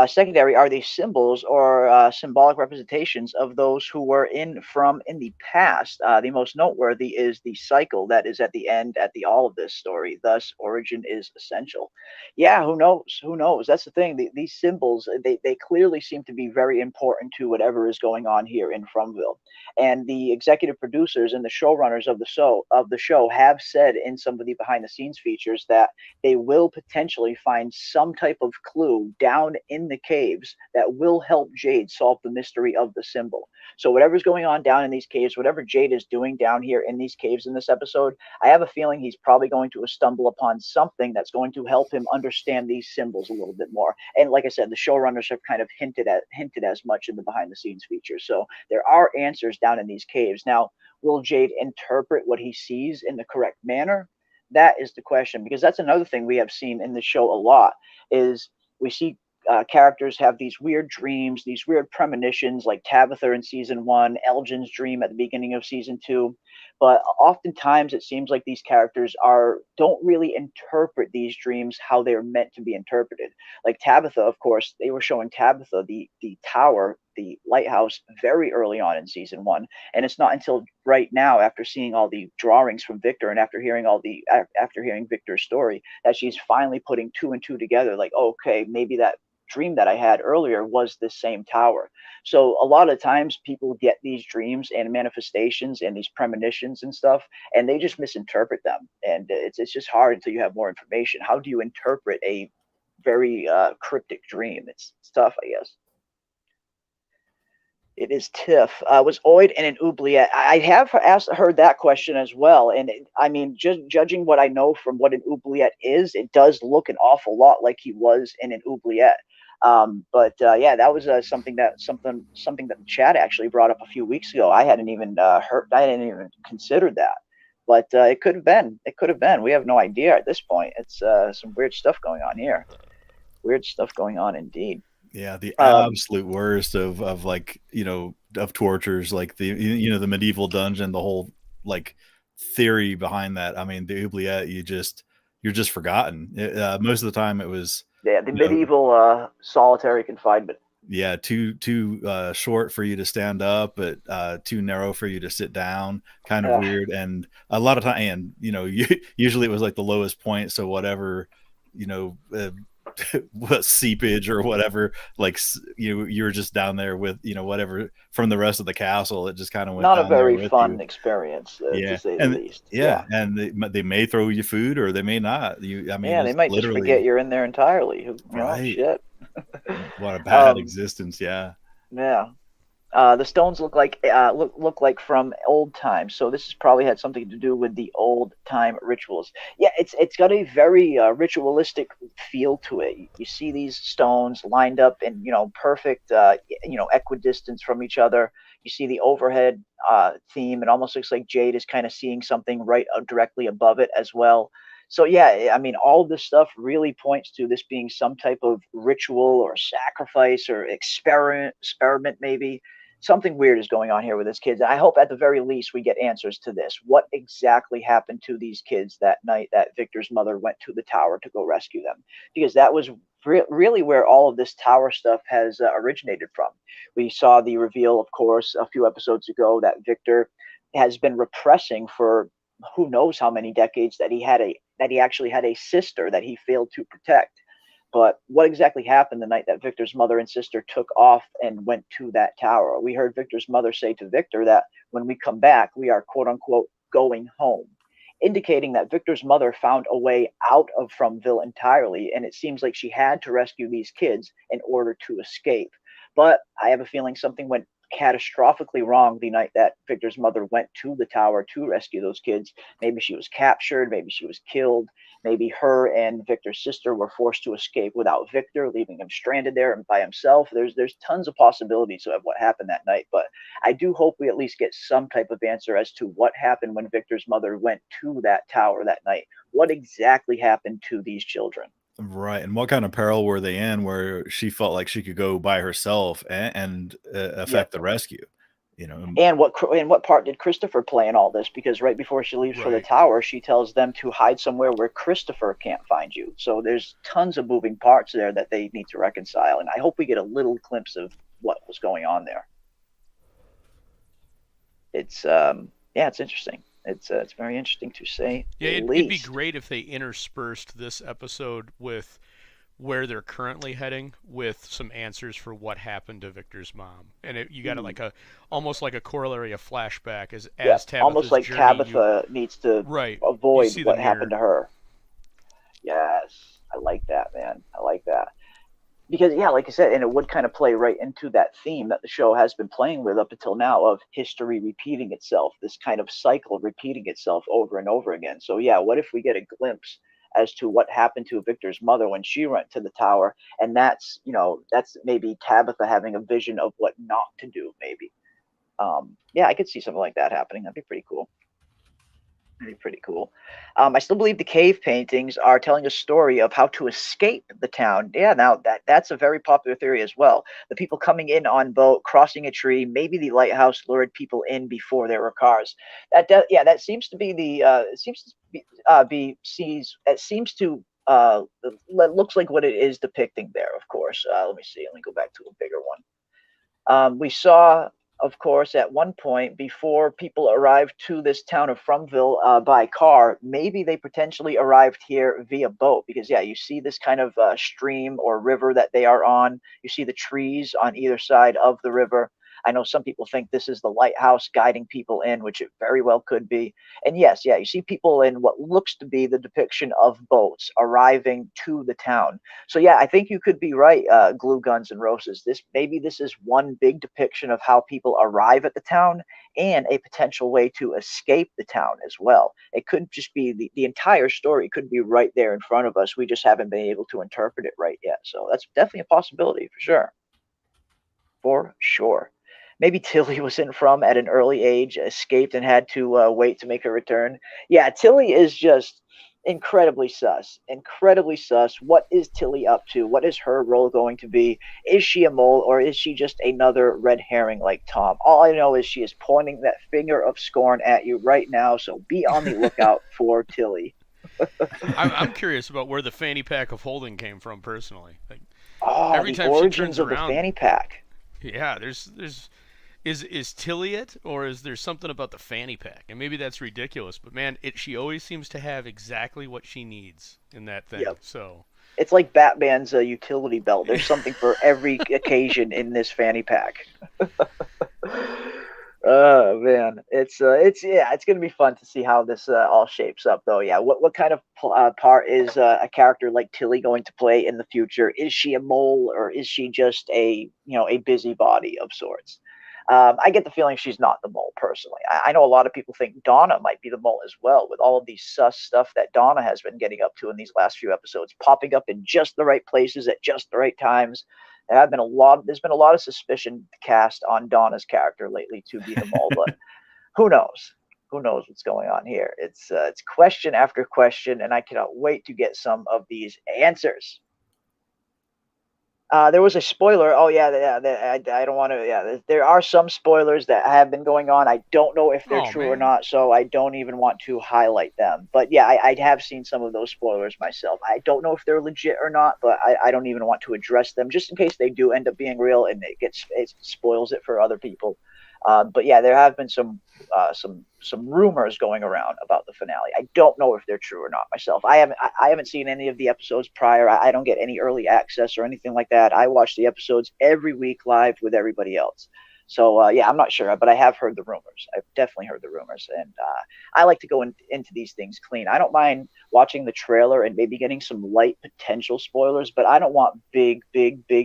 Secondary are the symbols or symbolic representations of those who were in the past. The most noteworthy is the cycle that is at the end at the all of this story. Thus, origin is essential. Yeah, who knows? Who knows? That's the thing. These symbols, they clearly seem to be very important to whatever is going on here in Fromville. And the executive producers and the showrunners of the show have said in some of the behind the scenes features that they will potentially find some type of clue down in the caves that will help Jade solve the mystery of the symbol. So whatever's going on down in these caves, whatever Jade is doing down here in these caves in this episode, I have a feeling he's probably going to stumble upon something that's going to help him understand these symbols a little bit more. And like I said, the showrunners have kind of hinted as much in the behind the scenes feature. So there are answers down in these caves. Now, will Jade interpret what he sees in the correct manner? That is the question, because that's another thing we have seen in the show a lot is we see characters have these weird dreams, these weird premonitions, like Tabitha in season 1, Elgin's dream at the beginning of season 2. But oftentimes it seems like these characters don't really interpret these dreams how they're meant to be interpreted. Like Tabitha, of course, they were showing Tabitha the tower, the lighthouse, very early on in season 1, and it's not until right now, after seeing all the drawings from Victor and after hearing Victor's story, that she's finally putting 2 and 2 together. Like, okay, maybe that dream that I had earlier was this same tower. So a lot of times people get these dreams and manifestations and these premonitions and stuff, and they just misinterpret them. And it's just hard until you have more information. How do you interpret a very cryptic dream? It's tough, I guess. It is Tiff. Was Oid in an oubliette? I have heard that question as well. And I mean, just judging what I know from what an oubliette is, it does look an awful lot like he was in an oubliette. Yeah, that was something that the chat actually brought up a few weeks ago. I hadn't even considered that, but it could have been. It could have been. We have no idea at this point. It's some weird stuff going on here. Weird stuff going on indeed. Yeah, the absolute worst of like, of tortures, like the medieval dungeon, the whole like theory behind that. I mean, the oubliette, you're just forgotten. Most of the time it was the medieval solitary confinement Yeah, too short for you to stand up, but too narrow for you to sit down. Kind of weird, and a lot of time, and usually it was like the lowest point. So whatever, what seepage or whatever, like you're just down there with whatever from the rest of the castle. It just kind of went Not a down there very with fun you. experience, to Yeah, say the and least. yeah, and they may throw you food or they may not. I mean, Yeah, they it's might just forget literally you're in there entirely. right. Shit. What a bad Um, existence. Yeah. yeah. The stones look like from old times, so this has probably had something to do with the old time rituals. Yeah, it's got a very ritualistic feel to it. You see these stones lined up in perfect equidistance from each other. You see the overhead theme. It almost looks like Jade is kind of seeing something right directly above it as well. So yeah, I mean, all of this stuff really points to this being some type of ritual or sacrifice or experiment maybe. Something weird is going on here with these kids. I hope at the very least we get answers to this. What exactly happened to these kids that night that Victor's mother went to the tower to go rescue them? Because that was really where all of this tower stuff has originated from. We saw the reveal, of course, a few episodes ago that Victor has been repressing for who knows how many decades that he actually had a sister that he failed to protect. But what exactly happened the night that Victor's mother and sister took off and went to that tower? We heard Victor's mother say to Victor that when we come back, we are quote unquote going home, indicating that Victor's mother found a way out of Fromville entirely, and it seems like she had to rescue these kids in order to escape. But I have a feeling something went catastrophically wrong the night that Victor's mother went to the tower to rescue those kids. Maybe she was captured, maybe she was killed, maybe her and Victor's sister were forced to escape without Victor, leaving him stranded there and by himself. There's tons of possibilities of what happened that night, but I do hope we at least get some type of answer as to what happened when Victor's mother went to that tower that night. What exactly happened to these children? Right. And what kind of peril were they in where she felt like she could go by herself and Yep. affect the rescue? You know, And what part did Christopher play in all this? Because right before she leaves for the Right. tower, she tells them to hide somewhere where Christopher can't find you. So there's tons of moving parts there that they need to reconcile, and I hope we get a little glimpse of what was going on there. It's yeah, it's interesting. It's very interesting to say Yeah, the it'd be least. great if they interspersed this episode with where they're currently heading with some answers for what happened to Victor's mom. And you got Hmm. like a almost like a corollary, a flashback Yeah, as almost Tabitha's like journey. You Tabitha needs to right. You avoid see the what happened mirror. to her. Yes, I like that, man. I like that. Because yeah, like I said, and it would kind of play right into that theme that the show has been playing with up until now of history repeating itself, this kind of cycle repeating itself over and over again. So yeah, what if we get a glimpse as to what happened to Victor's mother when she went to the tower, and that's maybe Tabitha having a vision of what not to do, maybe. Yeah, I could see something like that happening. That'd be pretty cool. That'd be pretty cool. I still believe the cave paintings are telling a story of how to escape the town. Yeah, now that's a very popular theory as well. The people coming in on boat, crossing a tree, maybe the lighthouse lured people in before there were cars. Yeah, that seems to be the it seems to be sees it seems to looks like what it is depicting there. Of course, let me see. Let me go back to a bigger one. We saw, of course, at one point before people arrived to this town of Fromville by car, maybe they potentially arrived here via boat. Because, yeah, you see this kind of stream or river that they are on. You see the trees on either side of the river. I know some people think this is the lighthouse guiding people in, which it very well could be. And yes, yeah, you see people in what looks to be the depiction of boats arriving to the town. So yeah, I think you could be right, Glue Guns and Roses. This is one big depiction of how people arrive at the town and a potential way to escape the town as well. It could just be the entire story could be right there in front of us. We just haven't been able to interpret it right yet. So that's definitely a possibility for sure. For sure. Maybe Tilly was in from at an early age, escaped, and had to wait to make her return. Yeah, Tilly is just incredibly sus. Incredibly sus. What is Tilly up to? What is her role going to be? Is she a mole or is she just another red herring like Tom? All I know is she is pointing that finger of scorn at you right now, so be on the lookout for Tilly. I'm curious about where the fanny pack of holding came from personally. Like, Oh, Every the time she origins turns of the around, fanny pack. yeah, there's is Tilly it, or is there something about the fanny pack? And maybe that's ridiculous, but man, she always seems to have exactly what she needs in that thing. Yep. So It's like Batman's utility belt. There's something for every occasion in this fanny pack. Oh man, it's gonna be fun to see how this all shapes up, though. Yeah, what kind of part is a character like Tilly going to play in the future? Is she a mole, or is she just a busybody of sorts? I get the feeling she's not the mole personally. I know a lot of people think Donna might be the mole as well, with all of these sus stuff that Donna has been getting up to in these last few episodes, popping up in just the right places at just the right times. There's been a lot of suspicion cast on Donna's character lately to be the mole, but who knows? Who knows what's going on here? It's question after question, and I cannot wait to get some of these answers. There was a spoiler. Oh yeah, I don't want to. Yeah, there are some spoilers that have been going on. I don't know if they're true or not, so I don't even want to highlight them. But yeah, I have seen some of those spoilers myself. I don't know if they're legit or not, but I don't even want to address them just in case they do end up being real and it spoils it for other people. But yeah, there have been some rumors going around about the finale. I don't know if they're true or not myself. I haven't seen any of the episodes prior. I don't get any early access or anything like that. I watch the episodes every week live with everybody else. So yeah, I'm not sure, but I have heard the rumors. I've definitely heard the rumors, and I like to go into these things clean. I don't mind watching the trailer and maybe getting some light potential spoilers, but I don't want big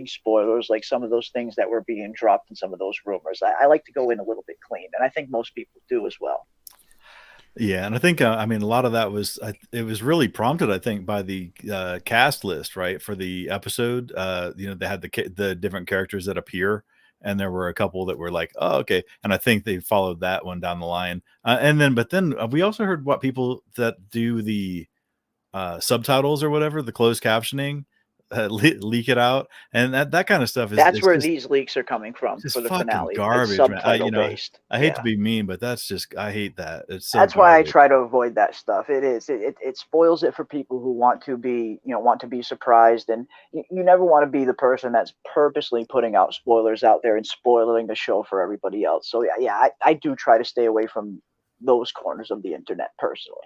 spoilers like some of those things that were being dropped in some of those rumors. I like to go in a little bit clean, and I think most people do as well. Yeah, and I think I mean a lot of that was it was really prompted, I think, by the cast list, right, for the episode. They had the different characters that appear, and there were a couple that were like, oh, okay, and I think they followed that one down the line. But then we also heard what people that do the subtitles or whatever, the closed captioning, leak it out, and that kind of stuff That's is where just these leaks are coming from just for the fucking finale. It's garbage, man. subtitle based. I hate to be mean, but that's just I hate that. It's so That's why I garbage. try to avoid that stuff. It spoils it for people who want to be surprised, and you never want to be the person that's purposely putting out spoilers out there and spoiling the show for everybody else. So yeah, I do try to stay away from those corners of the internet personally.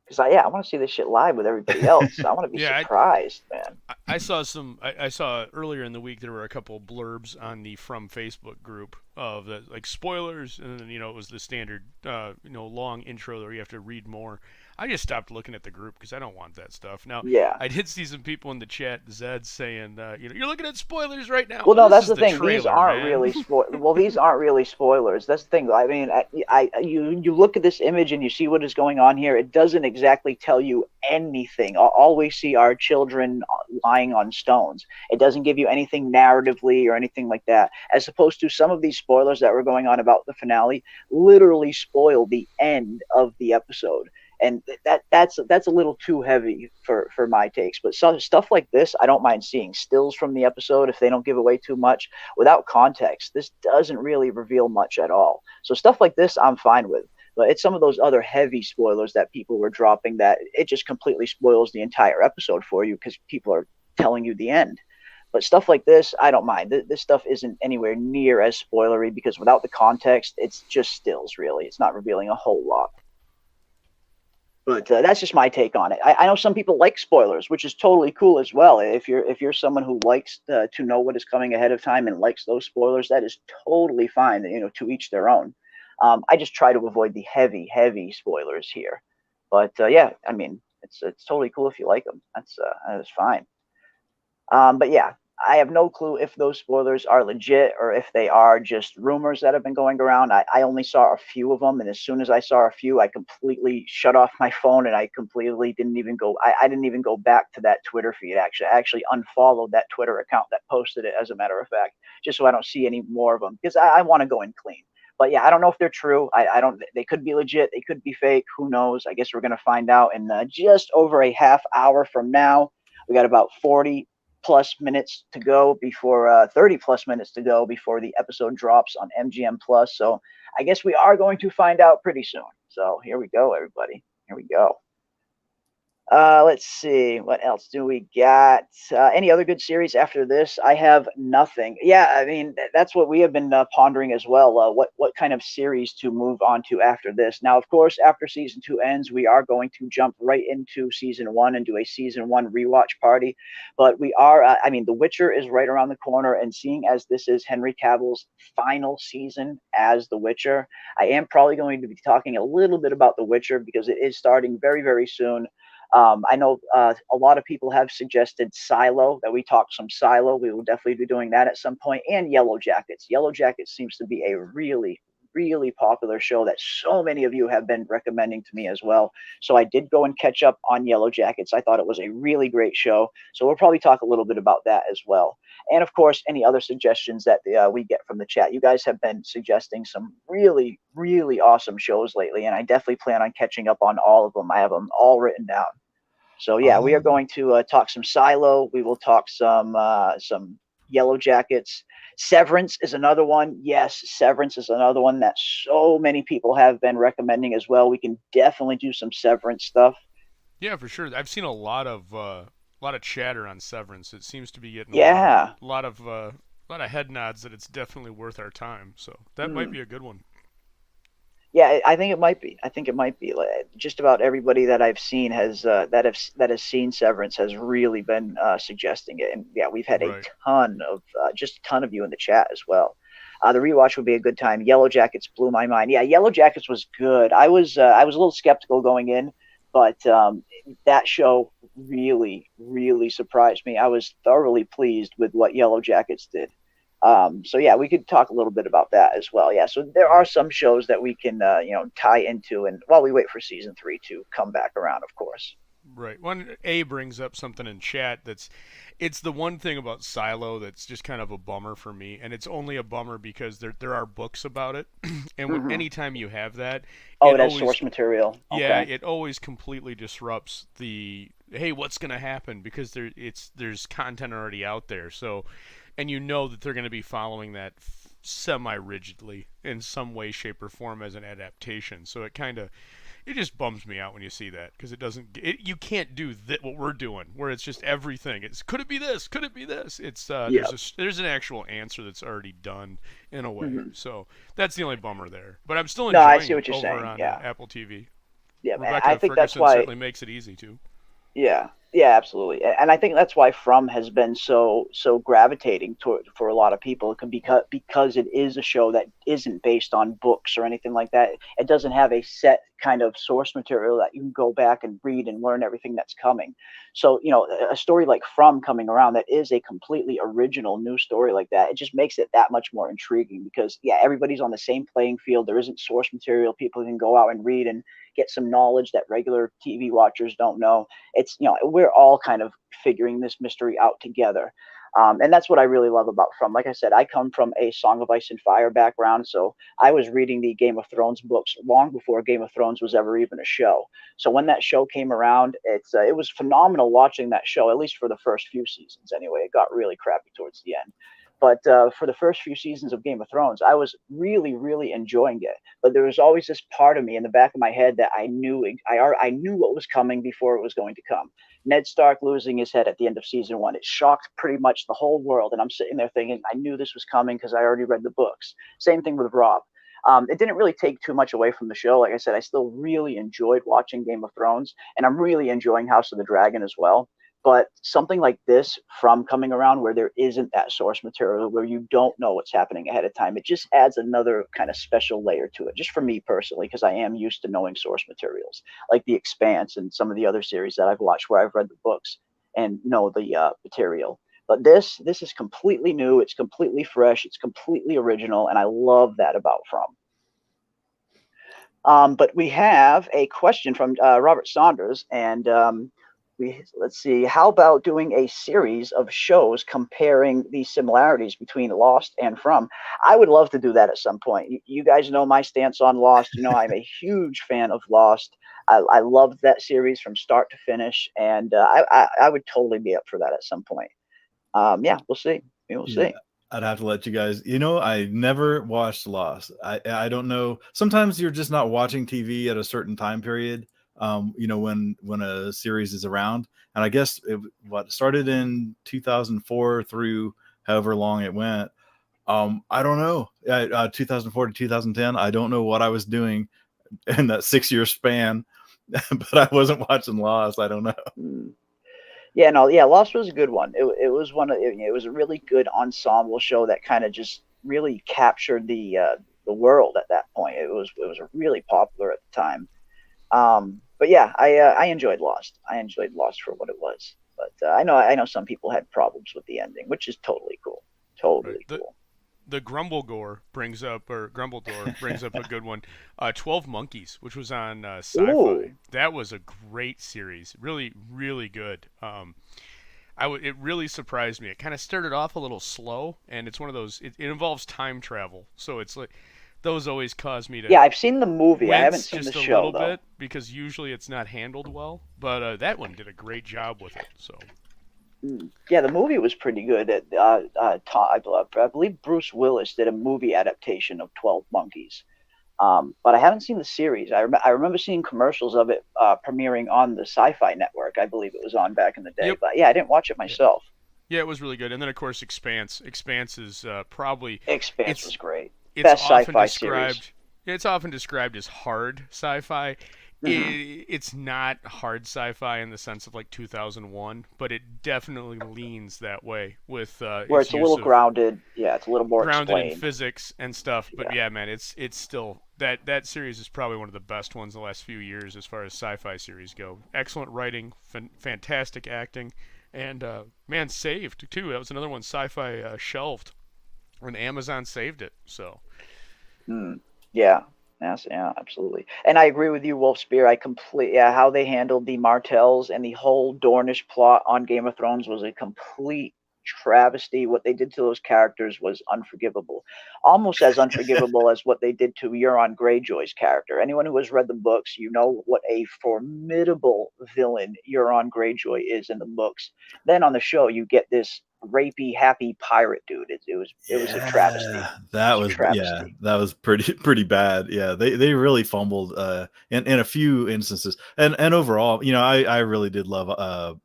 Because I want to see this shit live with everybody else. I want to be surprised, man. I saw earlier in the week there were a couple blurbs on the From Facebook group of the like spoilers, and then it was the standard long intro where you have to read more. I just stopped looking at the group because I don't want that stuff. Now, yeah, I did see some people in the chat, Zed, saying, you're looking at spoilers right now. Well, no, that's the thing. These aren't really these aren't really spoilers. That's the thing. I mean, you look at this image and you see what is going on here. It doesn't exactly tell you anything. All we see are children lying on stones. It doesn't give you anything narratively or anything like that. As opposed to some of these spoilers that were going on about the finale, literally spoil the end of the episode. And that's a little too heavy for my takes. But stuff like this, I don't mind seeing stills from the episode if they don't give away too much. Without context, this doesn't really reveal much at all. So stuff like this, I'm fine with. But it's some of those other heavy spoilers that people were dropping that it just completely spoils the entire episode for you because people are telling you the end. But stuff like this, I don't mind. This stuff isn't anywhere near as spoilery because without the context, it's just stills, really. It's not revealing a whole lot. But that's just my take on it. I know some people like spoilers, which is totally cool as well. If you're someone who likes to know what is coming ahead of time and likes those spoilers, that is totally fine. To each their own. I just try to avoid the heavy spoilers here. But yeah, I mean, it's totally cool if you like them. That's fine. But yeah, I have no clue if those spoilers are legit or if they are just rumors that have been going around. I only saw a few of them, and as soon as I saw a few, I completely shut off my phone, and I completely didn't even go. I didn't even go back to that Twitter feed. I actually unfollowed that Twitter account that posted it, as a matter of fact, just so I don't see any more of them because I want to go in clean. But yeah, I don't know if they're true. I don't. They could be legit. They could be fake. Who knows? I guess we're gonna find out in just over a half hour from now. We got about 40 plus minutes to go before 30 plus minutes to go before the episode drops on MGM Plus. So I guess we are going to find out pretty soon. So here we go, everybody. Here we go. Let's see. What else do we got? Any other good series after this? I have nothing. Yeah, I mean that's what we have been pondering as well. What kind of series to move on to after this? Now, of course, after season 2 ends, we are going to jump right into season 1 and do a season 1 rewatch party. But we are. I mean, The Witcher is right around the corner, and seeing as this is Henry Cavill's final season as The Witcher, I am probably going to be talking a little bit about The Witcher because it is starting very, very soon. I know a lot of people have suggested Silo, that we talk some Silo. We will definitely be doing that at some point. And Yellowjackets. Yellowjackets seems to be a really, really popular show that so many of you have been recommending to me as well. So I did go and catch up on Yellowjackets. I thought it was a really great show. So we'll probably talk a little bit about that as well. And of course, any other suggestions that we get from the chat. You guys have been suggesting some really, really awesome shows lately, and I definitely plan on catching up on all of them. I have them all written down. So yeah, we are going to talk some Silo. We will talk some Yellowjackets. Severance is another one. Yes, Severance is another one that so many people have been recommending as well. We can definitely do some Severance stuff. Yeah, for sure. I've seen a lot of chatter on Severance. It seems to be getting Yeah. a lot of head nods that it's definitely worth our time. So that might be a good one. Yeah, I think it might be. I think it might be. Just about everybody that I've seen has that has seen Severance has really been suggesting it, and yeah, we've had a ton of just a ton of you in the chat as well. The rewatch would be a good time. Yellowjackets blew my mind. Yeah, Yellowjackets was good. I was a little skeptical going in, but that show really, really surprised me. I was thoroughly pleased with what Yellowjackets did. So yeah, we could talk a little bit about that as well. Yeah, so there are some shows that we can tie into, and while we wait for season 3 to come back around, of course. Right. When A brings up something in chat it's the one thing about Silo that's just kind of a bummer for me, and it's only a bummer because there are books about it, and anytime you have that, that's source material. Okay. Yeah, it always completely disrupts the hey, what's going to happen, because there's content already out there, so. And you know that they're going to be following that semi-rigidly in some way, shape, or form as an adaptation. So it just bums me out when you see that, because you can't do what we're doing, where it's just everything. Could it be this? Could it be this? It's there's an actual answer that's already done in a way. So that's the only bummer there. But I'm still enjoying I see what you're over saying. on Apple TV. Yeah, Rebecca I think Ferguson that's why certainly makes it easy too. Yeah, absolutely, and I think that's why From has been so gravitating for a lot of people. It can because it is a show that isn't based on books or anything like that. It doesn't have a set kind of source material that you can go back and read and learn everything that's coming. So a story like From coming around that is a completely original new story like that, it just makes it that much more intriguing, because everybody's on the same playing field. There isn't source material people can go out and read and get some knowledge that regular TV watchers don't know. It's we're all kind of figuring this mystery out together, and that's what I really love about From. Like I said, I come from a Song of Ice and Fire background, so I was reading the Game of Thrones books long before Game of Thrones was ever even a show. So when that show came around, it was phenomenal watching that show, at least for the first few seasons. Anyway, it got really crappy towards the end. But for the first few seasons of Game of Thrones, I was really, really enjoying it. But there was always this part of me in the back of my head that I knew what was coming before it was going to come. Ned Stark losing his head at the end of season 1. It shocked pretty much the whole world. And I'm sitting there thinking, I knew this was coming because I already read the books. Same thing with Robb. It didn't really take too much away from the show. Like I said, I still really enjoyed watching Game of Thrones, and I'm really enjoying House of the Dragon as well. But something like this From coming around, where there isn't that source material, where you don't know what's happening ahead of time, it just adds another kind of special layer to it, just for me personally, because I am used to knowing source materials like The Expanse and some of the other series that I've watched where I've read the books and know the material. But this is completely new. It's completely fresh. It's completely original, and I love that about From. But we have a question from Robert Saunders, and let's see, how about doing a series of shows comparing the similarities between Lost and From? I would love to do that at some point. You guys know my stance on Lost. I'm a huge fan of Lost. I loved that series from start to finish, and I would totally be up for that at some point. We'll see. We'll see. I'd have to let you guys, I never watched Lost. I don't know. Sometimes you're just not watching TV at a certain time period. when a series is around. And I guess it started in 2004 through however long it went. I don't know. 2004 to 2010. I don't know what I was doing in that 6-year span, but I wasn't watching Lost. I don't know. Yeah, no, yeah, Lost was a good one. It was it was a really good ensemble show that kind of just really captured the world at that point. It was really popular at the time. But yeah, I enjoyed Lost. I enjoyed Lost for what it was. But I know some people had problems with the ending, which is totally cool. Totally cool. The Grumbledore brings up a good one. 12 Monkeys, which was on Sci-Fi. Ooh. That was a great series. Really, really good. It really surprised me. It kind of started off a little slow, and it's one of those. It involves time travel, so it's like those always cause me to. Yeah, I've seen the movie. I haven't seen the just a show little though. bit because usually it's not handled well. But that one did a great job with it. So. Yeah, the movie was pretty good. I believe Bruce Willis did a movie adaptation of 12 Monkeys. But I haven't seen the series. I remember seeing commercials of it premiering on the Sci-Fi Network. I believe it was on back in the day. Yep. But yeah, I didn't watch it myself. Yeah, it was really good. And then, of course, Expanse. Expanse is probably... Expanse was great. It's Best often sci-fi described, series. It's often described as hard sci-fi. It's not hard sci-fi in the sense of like 2001, but it definitely leans that way with Where it's a little grounded. Yeah, it's a little more grounded explained. in physics and stuff. But yeah, man, it's still that series is probably one of the best ones in the last few years as far as sci-fi series go. Excellent writing, fantastic acting, and man, saved too. That was another one Sci-Fi shelved, and Amazon saved it. So. Yeah. Yes, yeah, absolutely. And I agree with you, Wolf Spear. How they handled the Martells and the whole Dornish plot on Game of Thrones was a complete travesty. What they did to those characters was unforgivable. Almost as unforgivable as what they did to Euron Greyjoy's character. Anyone who has read the books, you know what a formidable villain Euron Greyjoy is in the books. Then on the show, you get this rapey, happy pirate dude. It was a travesty. That was pretty bad. Yeah, they really fumbled in a few instances, and overall, I really did love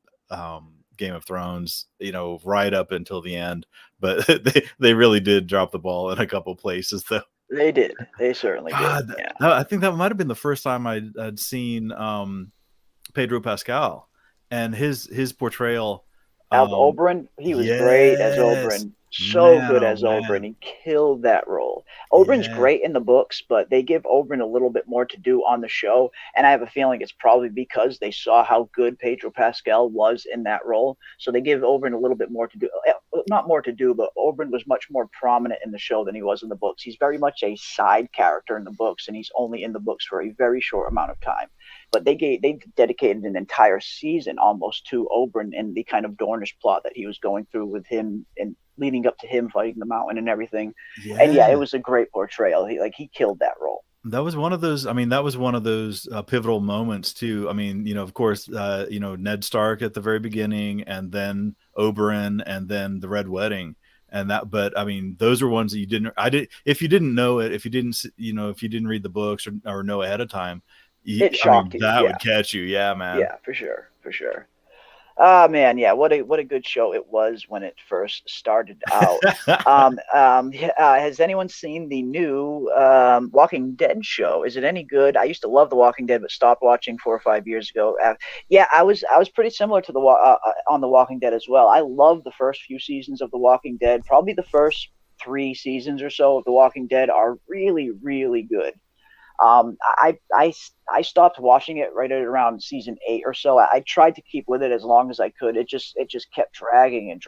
Game of Thrones, right up until the end, but they really did drop the ball in a couple places though. They did. They certainly did. Yeah. I think that might have been the first time I'd seen Pedro Pascal and his portrayal. Oberyn, he was great as Oberyn. Good as Oberyn. He killed that role. Oberyn's great in the books, but they give Oberyn a little bit more to do on the show. And I have a feeling it's probably because they saw how good Pedro Pascal was in that role. So they give Oberyn a little bit more to do. Not more to do, but Oberyn was much more prominent in the show than he was in the books. He's very much a side character in the books, and he's only in the books for a very short amount of time. But they dedicated an entire season almost to Oberyn and the kind of Dornish plot that he was going through with him and leading up to him fighting the Mountain and everything. Yeah. And yeah, it was a great portrayal. He killed that role. That was one of those. I mean, that was one of those pivotal moments too. I mean, of course, Ned Stark at the very beginning, and then Oberyn, and then the Red Wedding. And that, but I mean, those are ones that you didn't. If you didn't know it, if you didn't read the books or know ahead of time. It shocked you. That would catch you, yeah, man. Yeah, for sure. Oh man, yeah, what a good show it was when it first started out. Has anyone seen the new Walking Dead show? Is it any good? I used to love The Walking Dead, but stopped watching 4 or 5 years ago. I was pretty similar to on The Walking Dead as well. I loved the first few seasons of The Walking Dead. Probably the first 3 seasons or so of The Walking Dead are really, really good. I stopped watching it right at around season 8 or so. I tried to keep with it as long as I could. It just kept dragging. It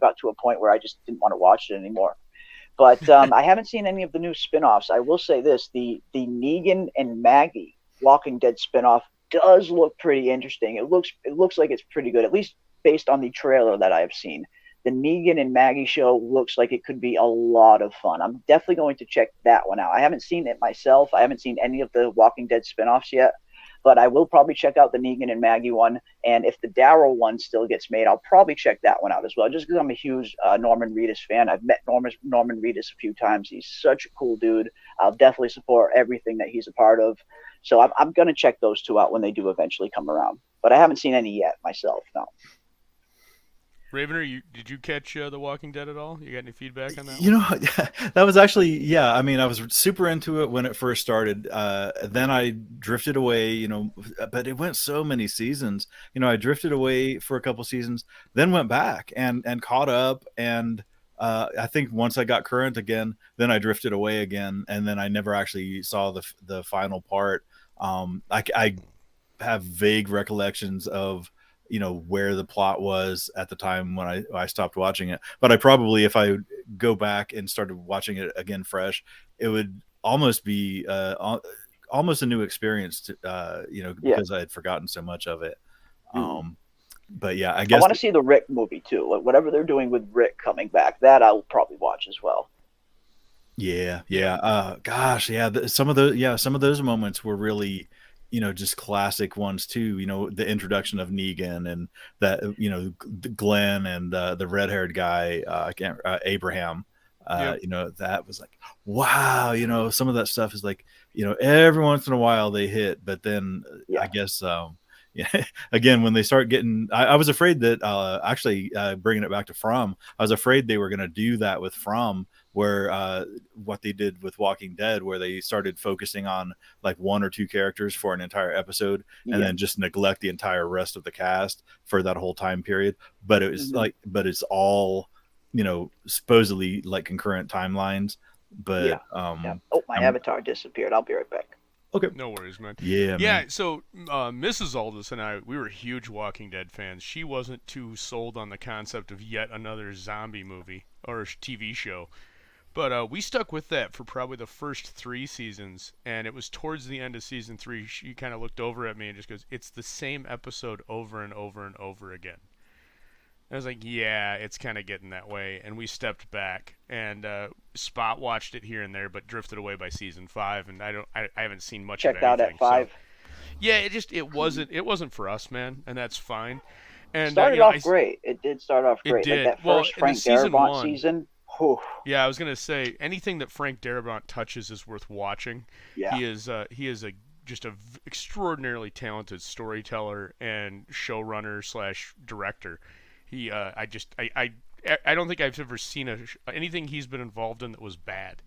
got to a point where I just didn't want to watch it anymore. But I haven't seen any of the new spinoffs. I will say this: the Negan and Maggie Walking Dead spinoff does look pretty interesting. It looks like it's pretty good, at least based on the trailer that I have seen. The Negan and Maggie show looks like it could be a lot of fun. I'm definitely going to check that one out. I haven't seen it myself. I haven't seen any of the Walking Dead spinoffs yet. But I will probably check out the Negan and Maggie one, and if the Daryl one still gets made, I'll probably check that one out as well, just because I'm a huge Norman Reedus fan. I've met Norman Reedus a few times. He's such a cool dude. I'll definitely support everything that he's a part of. So I'm going to check those two out when they do eventually come around. But I haven't seen any yet myself, no. Ravener, did you catch The Walking Dead at all? You got any feedback on that? You know, that was actually, yeah. I mean, I was super into it when it first started. Then I drifted away, you know, but it went so many seasons. You know, I drifted away for a couple seasons, then went back and caught up. And I think once I got current again, then I drifted away again, and then I never actually saw the final part. I have vague recollections of, you know, where the plot was at the time when I stopped watching it. But I probably, if I go back and started watching it again fresh, it would almost be almost a new experience to, you know, because I had forgotten so much of it. But yeah, I guess I want to see the Rick movie too. Whatever they're doing with Rick coming back, that I'll probably watch as well. Yeah. Gosh, yeah. Some of those moments were really, you know, just classic ones too. You know, the introduction of Negan and that, you know, Glenn and the red-haired guy, Abraham. You know, that was like, wow. You know, some of that stuff is like, you know, every once in a while they hit, but then I guess, yeah, again, when they start getting, I was afraid that actually bringing it back to From, I was afraid they were going to do that with From, where what they did with Walking Dead, where they started focusing on like one or two characters for an entire episode and then just neglect the entire rest of the cast for that whole time period. But it was but it's all, you know, supposedly like concurrent timelines. But oh, my avatar disappeared. I'll be right back. Okay. No worries, man. Yeah, man. So Mrs. Aldous and I, we were huge Walking Dead fans. She wasn't too sold on the concept of yet another zombie movie or TV show. But we stuck with that for probably the first 3 seasons, and it was towards the end of season 3, she kind of looked over at me and just goes, "It's the same episode over and over and over again." I was like, yeah, it's kind of getting that way, and we stepped back and spot watched it here and there, but drifted away by season 5, and I haven't seen much of anything. Checked out at 5. So, yeah, it wasn't for us, man, and that's fine. And started off great. It did start off great. It did. Like that first Frank Darabont season. Whew. Yeah, I was gonna say anything that Frank Darabont touches is worth watching. Yeah. He is just a extraordinarily talented storyteller and showrunner / director. He I don't think I've ever seen anything he's been involved in that was bad.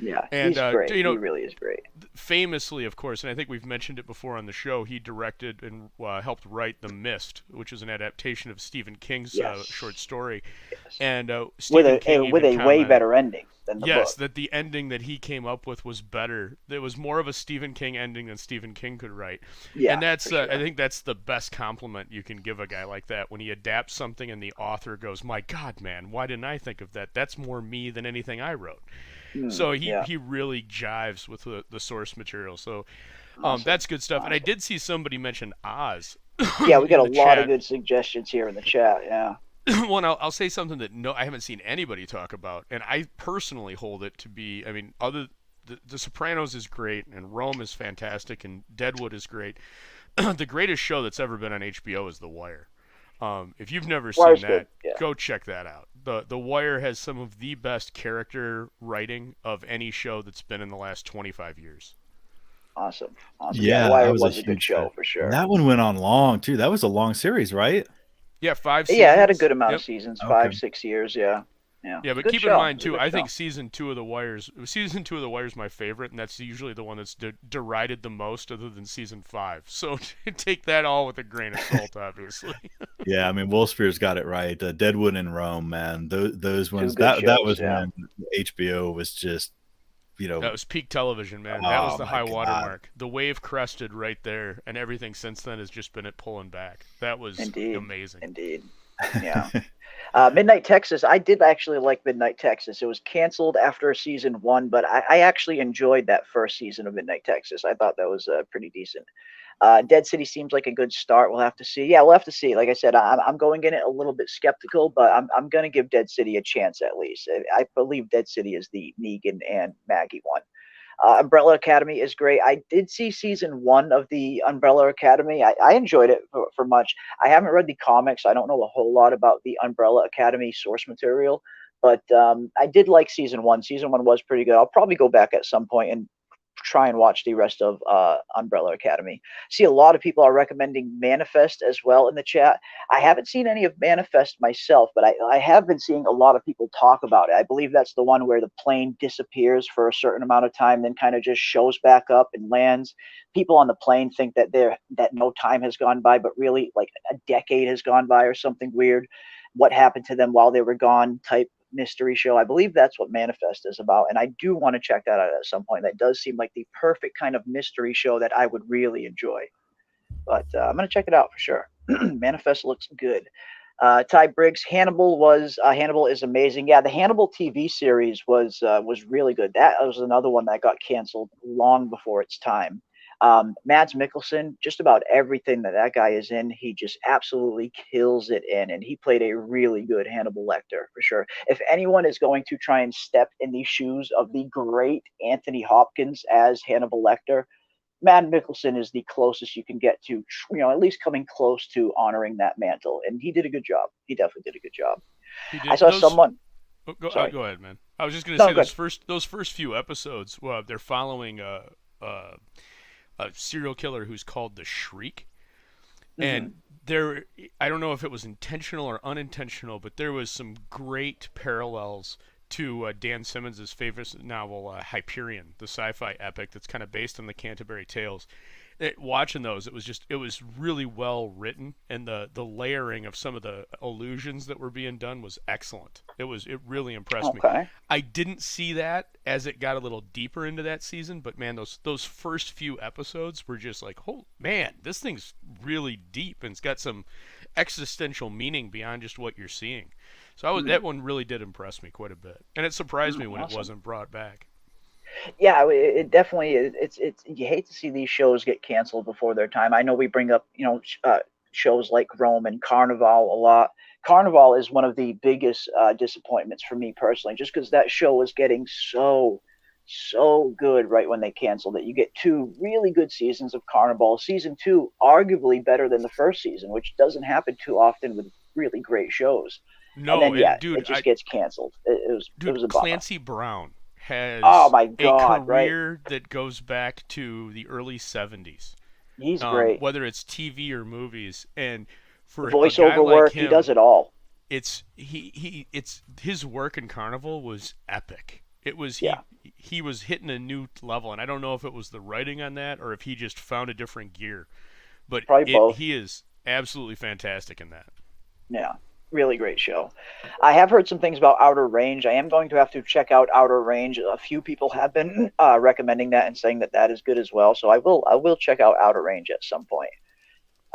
Yeah, and he's great. You know, he really is great. Famously, of course, and I think we've mentioned it before on the show, he directed and helped write The Mist, which is an adaptation of Stephen King's short story. Yes. And Stephen King with a way better ending than the book. Yes, that the ending that he came up with was better. It was more of a Stephen King ending than Stephen King could write. Yeah, and that's sure. I think that's the best compliment you can give a guy like that, when he adapts something and the author goes, "My God, man, why didn't I think of that? That's more me than anything I wrote." So he really jives with the source material. So Awesome. That's good stuff. And I did see somebody mention Oz. Yeah, we got a lot chat. of good suggestions here in the chat. Yeah. Well, I'll say something that I haven't seen anybody talk about, and I personally hold it to be. I mean, The Sopranos is great, and Rome is fantastic, and Deadwood is great. The greatest show that's ever been on HBO is The Wire. If you've never seen that, go check that out. The Wire has some of the best character writing of any show that's been in the last 25 years. Awesome. Yeah, The Wire was was a good show for sure. That one went on long too. That was a long series, right? Yeah, 5 seasons. Yeah, it had a good amount of seasons, 5-6 years. Yeah. Yeah, but keep in mind too, I think season 2 of The Wire is my favorite, and that's usually the one that's derided the most, other than season 5. So take that all with a grain of salt, obviously. Yeah, I mean, Wolfspear's got it right. Deadwood and Rome, man, those ones. That was when HBO was just, you know, that was peak television, man. That was the high watermark. The wave crested right there, and everything since then has just been pulling back. That was amazing. Indeed. Yeah. Midnight Texas. I did actually like Midnight Texas. It was canceled after season 1, but I actually enjoyed that first season of Midnight Texas. I thought that was pretty decent. Dead City seems like a good start. We'll have to see. Yeah, we'll have to see. Like I said, I'm going in it a little bit skeptical, but I'm going to give Dead City a chance at least. I believe Dead City is the Negan and Maggie one. Umbrella Academy is great. I did see season 1 of the Umbrella Academy. I enjoyed it for much. I haven't read the comics. I don't know a whole lot about the Umbrella Academy source material, but I did like season 1. Season 1 was pretty good. I'll probably go back at some point and try and watch the rest of Umbrella Academy. See, a lot of people are recommending Manifest as well in the chat. I haven't seen any of Manifest myself, but I have been seeing a lot of people talk about it. I believe that's the one where the plane disappears for a certain amount of time, then kind of just shows back up and lands. People on the plane think that no time has gone by, but really like a decade has gone by or something weird. What happened to them while they were gone type mystery show. I believe that's what Manifest is about, and I do want to check that out at some point. That does seem like the perfect kind of mystery show that I would really enjoy. But I'm going to check it out for sure. Manifest looks good. Ty Briggs, Hannibal is amazing. Yeah, the Hannibal TV series was really good. That was another one that got canceled long before its time. Mads Mikkelsen, just about everything that guy is in, he just absolutely kills it in, and he played a really good Hannibal Lecter for sure. If anyone is going to try and step in the shoes of the great Anthony Hopkins as Hannibal Lecter, Mads Mikkelsen is the closest you can get to, at least coming close to honoring that mantle, and he did a good job. He definitely did a good job. He did. I saw someone. Go ahead, man. I was just going to say those first few episodes. They're following a serial killer who's called the Shriek, and I don't know if it was intentional or unintentional, but there was some great parallels to Dan Simmons' favorite novel, Hyperion, the sci-fi epic that's kind of based on the Canterbury Tales. Watching those, it was really well written, and the layering of some of the allusions that were being done was excellent. It really impressed me. I didn't see that as it got a little deeper into that season, but man, those first few episodes were just like, oh man, this thing's really deep and it's got some existential meaning beyond just what you're seeing. So that one really did impress me quite a bit, and it surprised me when it wasn't brought back. Yeah, it definitely is. It's you hate to see these shows get canceled before their time. I know we bring up shows like Rome and Carnival a lot. Carnival is one of the biggest disappointments for me personally, just because that show was getting so good right when they canceled it. You get 2 really good seasons of Carnival. Season 2 arguably better than the first season, which doesn't happen too often with really great shows. No, and then, dude, it just gets canceled. It was a bummer. Clancy Brown has a career that goes back to the early 70s. He's great. Whether it's TV or movies, and for voiceover work, he does it all. It's his work in Carnival was epic. It was he was hitting a new level, and I don't know if it was the writing on that or if he just found a different gear. But both. He is absolutely fantastic in that. Yeah. Really great show. I have heard some things about Outer Range. I am going to have to check out Outer Range. A few people have been recommending that and saying that is good as well. So I will check out Outer Range at some point.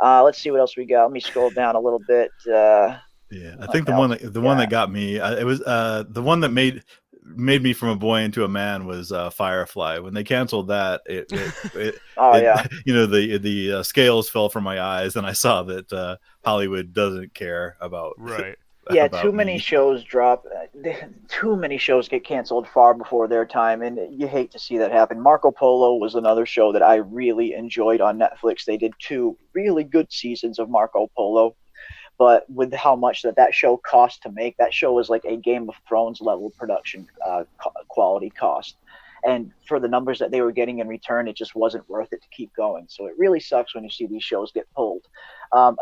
Let's see what else we got. Let me scroll down a little bit. I think the one that got me, it was the one that made me from a boy into a man was Firefly. When they canceled that, the scales fell from my eyes, and I saw that Hollywood doesn't care about too many shows drop. Too many shows get canceled far before their time, and you hate to see that happen. Marco Polo was another show that I really enjoyed on Netflix. They did 2 really good seasons of Marco Polo. But with how much that show cost to make, that show was like a Game of Thrones level production quality cost. And for the numbers that they were getting in return, it just wasn't worth it to keep going. So it really sucks when you see these shows get pulled.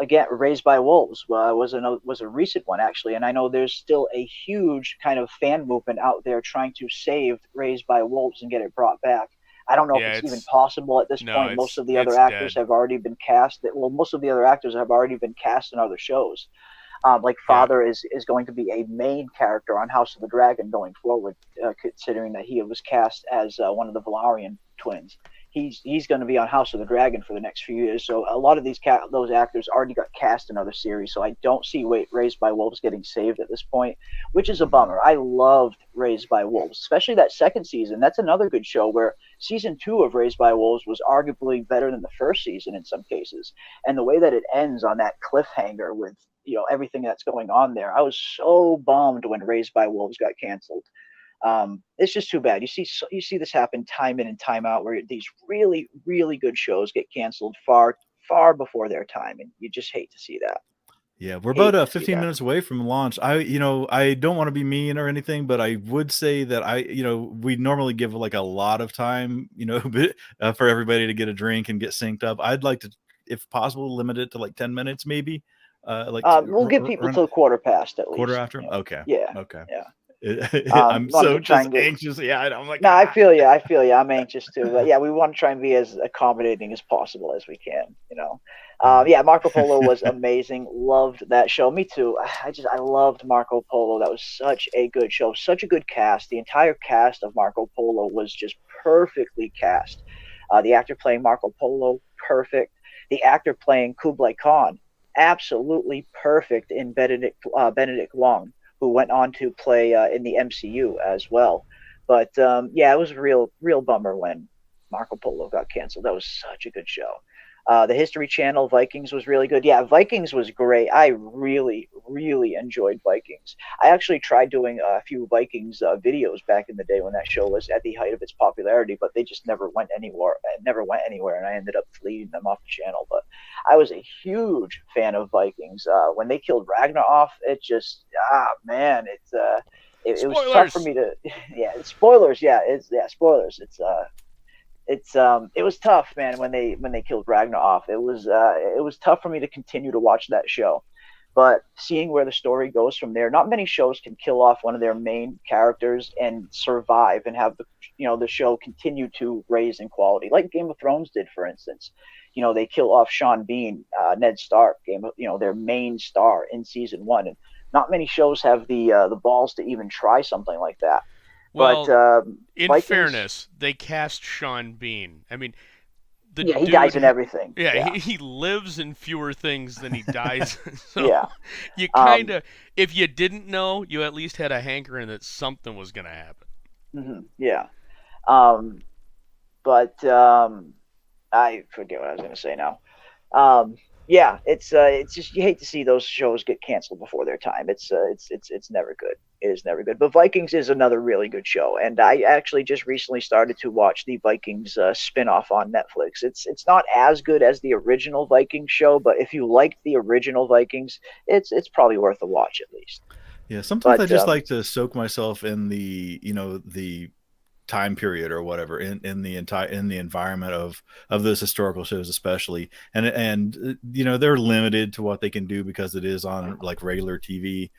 Again, Raised by Wolves was a recent one, actually. And I know there's still a huge kind of fan movement out there trying to save Raised by Wolves and get it brought back. I don't know if it's even possible at this point. Most of the other actors have already been cast. Most of the other actors have already been cast in other shows. Father is going to be a main character on House of the Dragon going forward, considering that he was cast as one of the Velaryon twins. He's going to be on House of the Dragon for the next few years. So a lot of those actors already got cast in other series. So I don't see Raised by Wolves getting saved at this point, which is a bummer. I loved Raised by Wolves, especially that second season. That's another good show where season 2 of Raised by Wolves was arguably better than the first season in some cases. And the way that it ends on that cliffhanger with everything that's going on there, I was so bummed when Raised by Wolves got canceled. It's just too bad. You see this happen time in and time out, where these really really good shows get canceled far before their time, and you just hate to see that. Yeah, we're Hate about to see 15 that. minutes away from launch. I don't want to be mean or anything, but I would say that we normally give like a lot of time, for everybody to get a drink and get synced up. I'd like to, if possible, limit it to like 10 minutes, maybe. We'll give people till quarter past at quarter least. after. Okay, Yeah, okay. yeah. I'm Wanted so to try just and get. anxious. Yeah, I'm like, No, I feel you. I feel you. I'm anxious too. But yeah, we want to try and be as accommodating as possible as we can. Yeah, Marco Polo was amazing. Loved that show. Me too. I loved Marco Polo. That was such a good show. Such a good cast. The entire cast of Marco Polo was just perfectly cast. The actor playing Marco Polo, perfect. The actor playing Kublai Khan, absolutely perfect in Benedict Wong, who went on to play in the MCU as well. But yeah, it was a real bummer when Marco Polo got canceled. That was such a good show. The History Channel Vikings was really good. Yeah, Vikings was great. I really enjoyed Vikings. I actually tried doing a few Vikings videos back in the day when that show was at the height of its popularity, but they just never went anywhere. And I ended up deleting them off the channel. But I was a huge fan of Vikings. When they killed Ragnar off, it just man, it was tough for me to yeah. Spoilers, spoilers. It was tough, man, when they killed Ragnar off. It was tough for me to continue to watch that show. But seeing where the story goes from there, not many shows can kill off one of their main characters and survive and have the show continue to raise in quality, like Game of Thrones did, for instance. They kill off Sean Bean, Ned Stark, their main star in season 1, and not many shows have the balls to even try something like that. Well, but in Vikings, fairness, they cast Sean Bean. I mean, he dies in everything. Yeah, he lives in fewer things than he dies. So Yeah. you kind of, if you didn't know, you at least had a hankering that something was going to happen. Mm-hmm, yeah. But I forget what I was going to say now. Yeah, it's just, you hate to see those shows get canceled before their time. It's never good. It is never good. But Vikings is another really good show, and I actually just recently started to watch the Vikings spinoff on Netflix. It's not as good as the original Vikings show, but if you liked the original Vikings, it's probably worth a watch at least. Yeah, sometimes But I just like to soak myself in the time period or whatever in the environment of those historical shows, especially, and they're limited to what they can do because it is on like regular TV,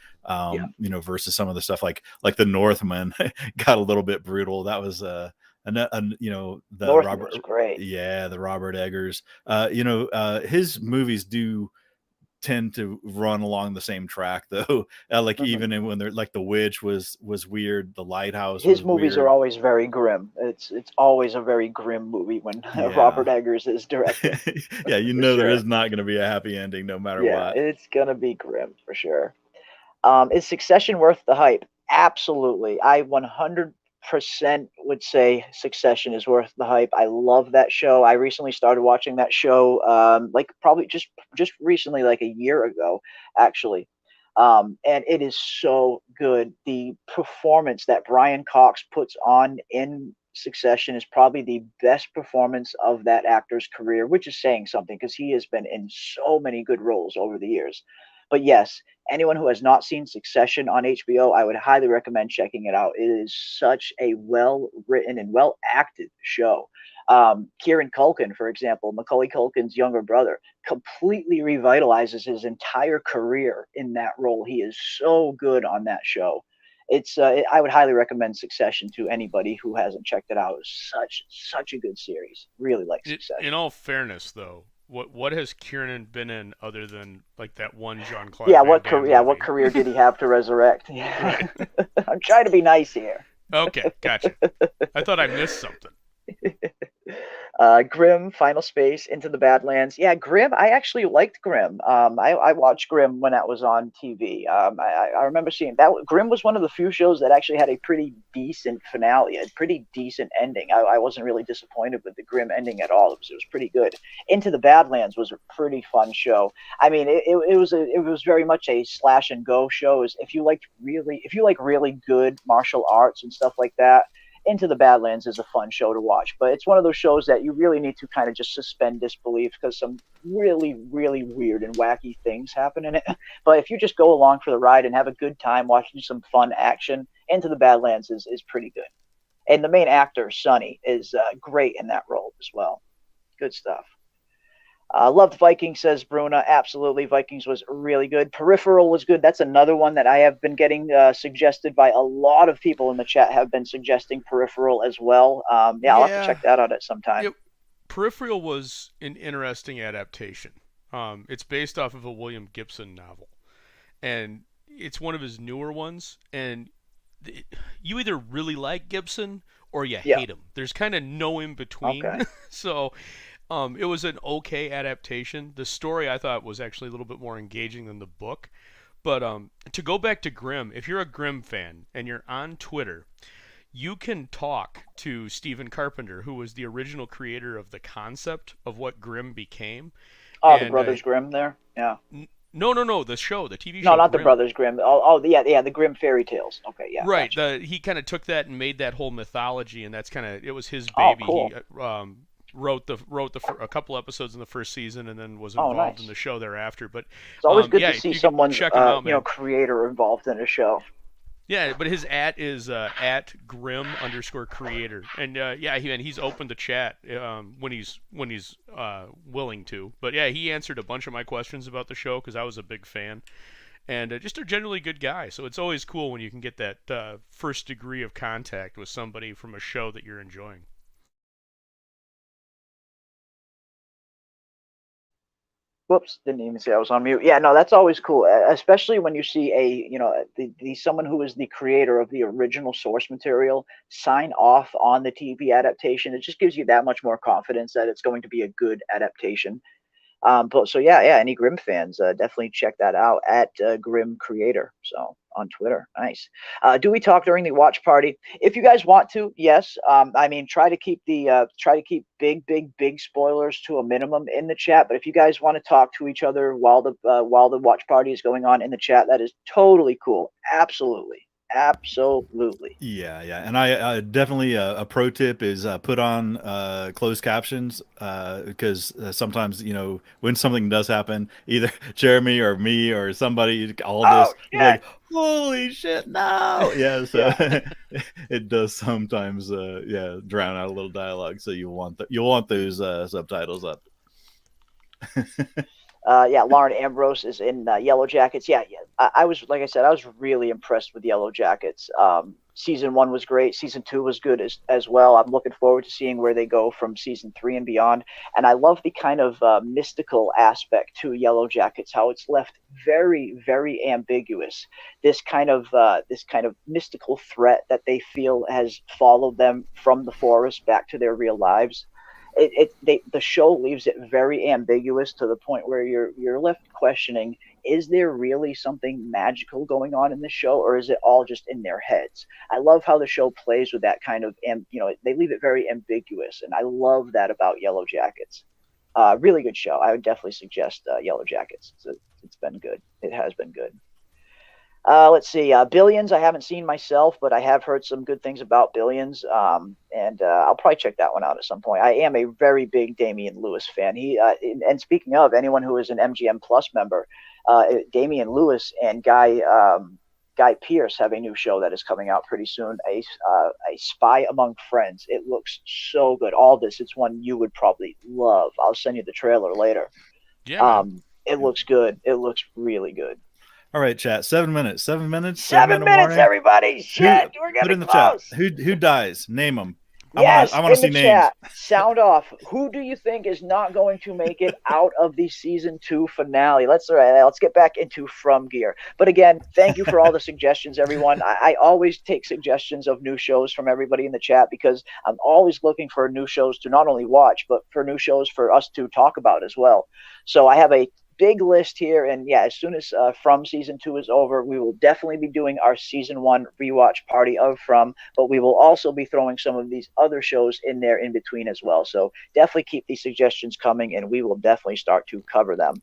versus some of the stuff like the Northman got a little bit brutal. That was the Northman was great. the Robert Eggers, his movies do tend to run along the same track though. Even when they're like The Witch was weird, The Lighthouse, his movies are always very grim. It's always a very grim movie when Robert Eggers is directing. Yeah, there is not going to be a happy ending no matter what. It's gonna be grim for sure. Is Succession worth the hype? Absolutely. I 100% would say Succession is worth the hype. I love that show. I recently started watching that show, like probably just recently, like a year ago, actually. And it is so good. The performance that Brian Cox puts on in Succession is probably the best performance of that actor's career, which is saying something because he has been in so many good roles over the years. But yes, anyone who has not seen Succession on HBO, I would highly recommend checking it out. It is such a well written and well acted show. Kieran Culkin, for example, Macaulay Culkin's younger brother, completely revitalizes his entire career in that role. He is so good on that show. I would highly recommend Succession to anybody who hasn't checked it out. It's such a good series. Really like Succession. In all fairness, though, what has Kieran been in other than like that one Jean-Claude? What career did he have to resurrect? Right. I'm trying to be nice here. Okay, gotcha. I thought I missed something. Grimm, Final Space, Into the Badlands. Yeah, Grimm. I actually liked Grimm. I watched Grimm when that was on TV. I remember seeing that. Grimm was one of the few shows that actually had a pretty decent finale, a pretty decent ending. I wasn't really disappointed with the Grimm ending at all. It was pretty good. Into the Badlands was a pretty fun show. I mean, it was very much a slash and go show. If you like really good martial arts and stuff like that, Into the Badlands is a fun show to watch, but it's one of those shows that you really need to kind of just suspend disbelief because some really, really weird and wacky things happen in it. But if you just go along for the ride and have a good time watching some fun action, Into the Badlands is pretty good. And the main actor, Sonny, is great in that role as well. Good stuff. Loved Vikings, says Bruna. Absolutely. Vikings was really good. Peripheral was good. That's another one that I have been getting suggested by a lot of people in the chat have been suggesting Peripheral as well. Yeah, I'll have to check that out at some time. Peripheral was an interesting adaptation. It's based off of a William Gibson novel. And it's one of his newer ones. And you either really like Gibson or you hate him. There's kind of no in between. Okay. So... it was an okay adaptation. The story I thought was actually a little bit more engaging than the book. But to go back to Grimm, if you're a Grimm fan and you're on Twitter, you can talk to Stephen Carpenter, who was the original creator of the concept of what Grimm became. Oh, the Brothers Grimm there? Yeah. No, the show, the TV show. No, not Grimm. The Brothers Grimm. Oh, yeah, the Grimm fairy tales. Okay, yeah. Right. Gotcha. He kind of took that and made that whole mythology, and that's it was his baby. Oh, cool. He wrote a couple episodes in the first season and then was involved in the show thereafter. But it's always good to see someone creator involved in a show. Yeah, but his is at Grimm_creator, and he's open to chat when he's willing to. But yeah, he answered a bunch of my questions about the show because I was a big fan, and just a generally good guy. So it's always cool when you can get that first degree of contact with somebody from a show that you're enjoying. Whoops, didn't even say I was on mute. Yeah, no, that's always cool, especially when you see someone who is the creator of the original source material sign off on the TV adaptation. It just gives you that much more confidence that it's going to be a good adaptation. Any Grimm fans, definitely check that out at Grimm Creator. So on Twitter, nice. Do we talk during the watch party? If you guys want to, yes. Try to keep big spoilers to a minimum in the chat. But if you guys want to talk to each other while the watch party is going on in the chat, that is totally cool. Absolutely. Yeah, and I definitely a pro tip is put on closed captions because sometimes when something does happen, either Jeremy or me or somebody, like, holy shit, no, yeah. So it does sometimes drown out a little dialogue. So you'll want those subtitles up. Lauren Ambrose is in Yellowjackets. Yeah. I was really impressed with Yellowjackets. Season 1 was great. Season 2 was good as well. I'm looking forward to seeing where they go from season 3 and beyond. And I love the kind of mystical aspect to Yellowjackets, how it's left very, very ambiguous. This kind of mystical threat that they feel has followed them from the forest back to their real lives. The show leaves it very ambiguous to the point where you're left questioning, is there really something magical going on in this show, or is it all just in their heads? I love how the show plays with that kind of, they leave it very ambiguous, and I love that about Yellowjackets. Really good show. I would definitely suggest Yellowjackets. It's been good. It has been good. Let's see. Billions, I haven't seen myself, but I have heard some good things about Billions. And I'll probably check that one out at some point. I am a very big Damian Lewis fan. And speaking of anyone who is an MGM Plus member, Damian Lewis and Guy Pearce have a new show that is coming out pretty soon. A Spy Among Friends. It looks so good. Aldous, it's one you would probably love. I'll send you the trailer later. Yeah. It looks good. It looks really good. All right, chat. 7 minutes. 7 minutes. 7 minutes, everybody. Shit, we're getting put in the close. chat. Who dies? Name them. Yes, I want in to the see names. chat, sound off. Who do you think is not going to make it out of the season 2 finale? Let's get back into From Gear. But again, thank you for all the suggestions, everyone. I always take suggestions of new shows from everybody in the chat because I'm always looking for new shows to not only watch, but for new shows for us to talk about as well. So I have a big list here, and yeah, as soon as From season 2 is over, we will definitely be doing our season 1 rewatch party of From, but we will also be throwing some of these other shows in there in between as well. So definitely keep these suggestions coming, and we will definitely start to cover them.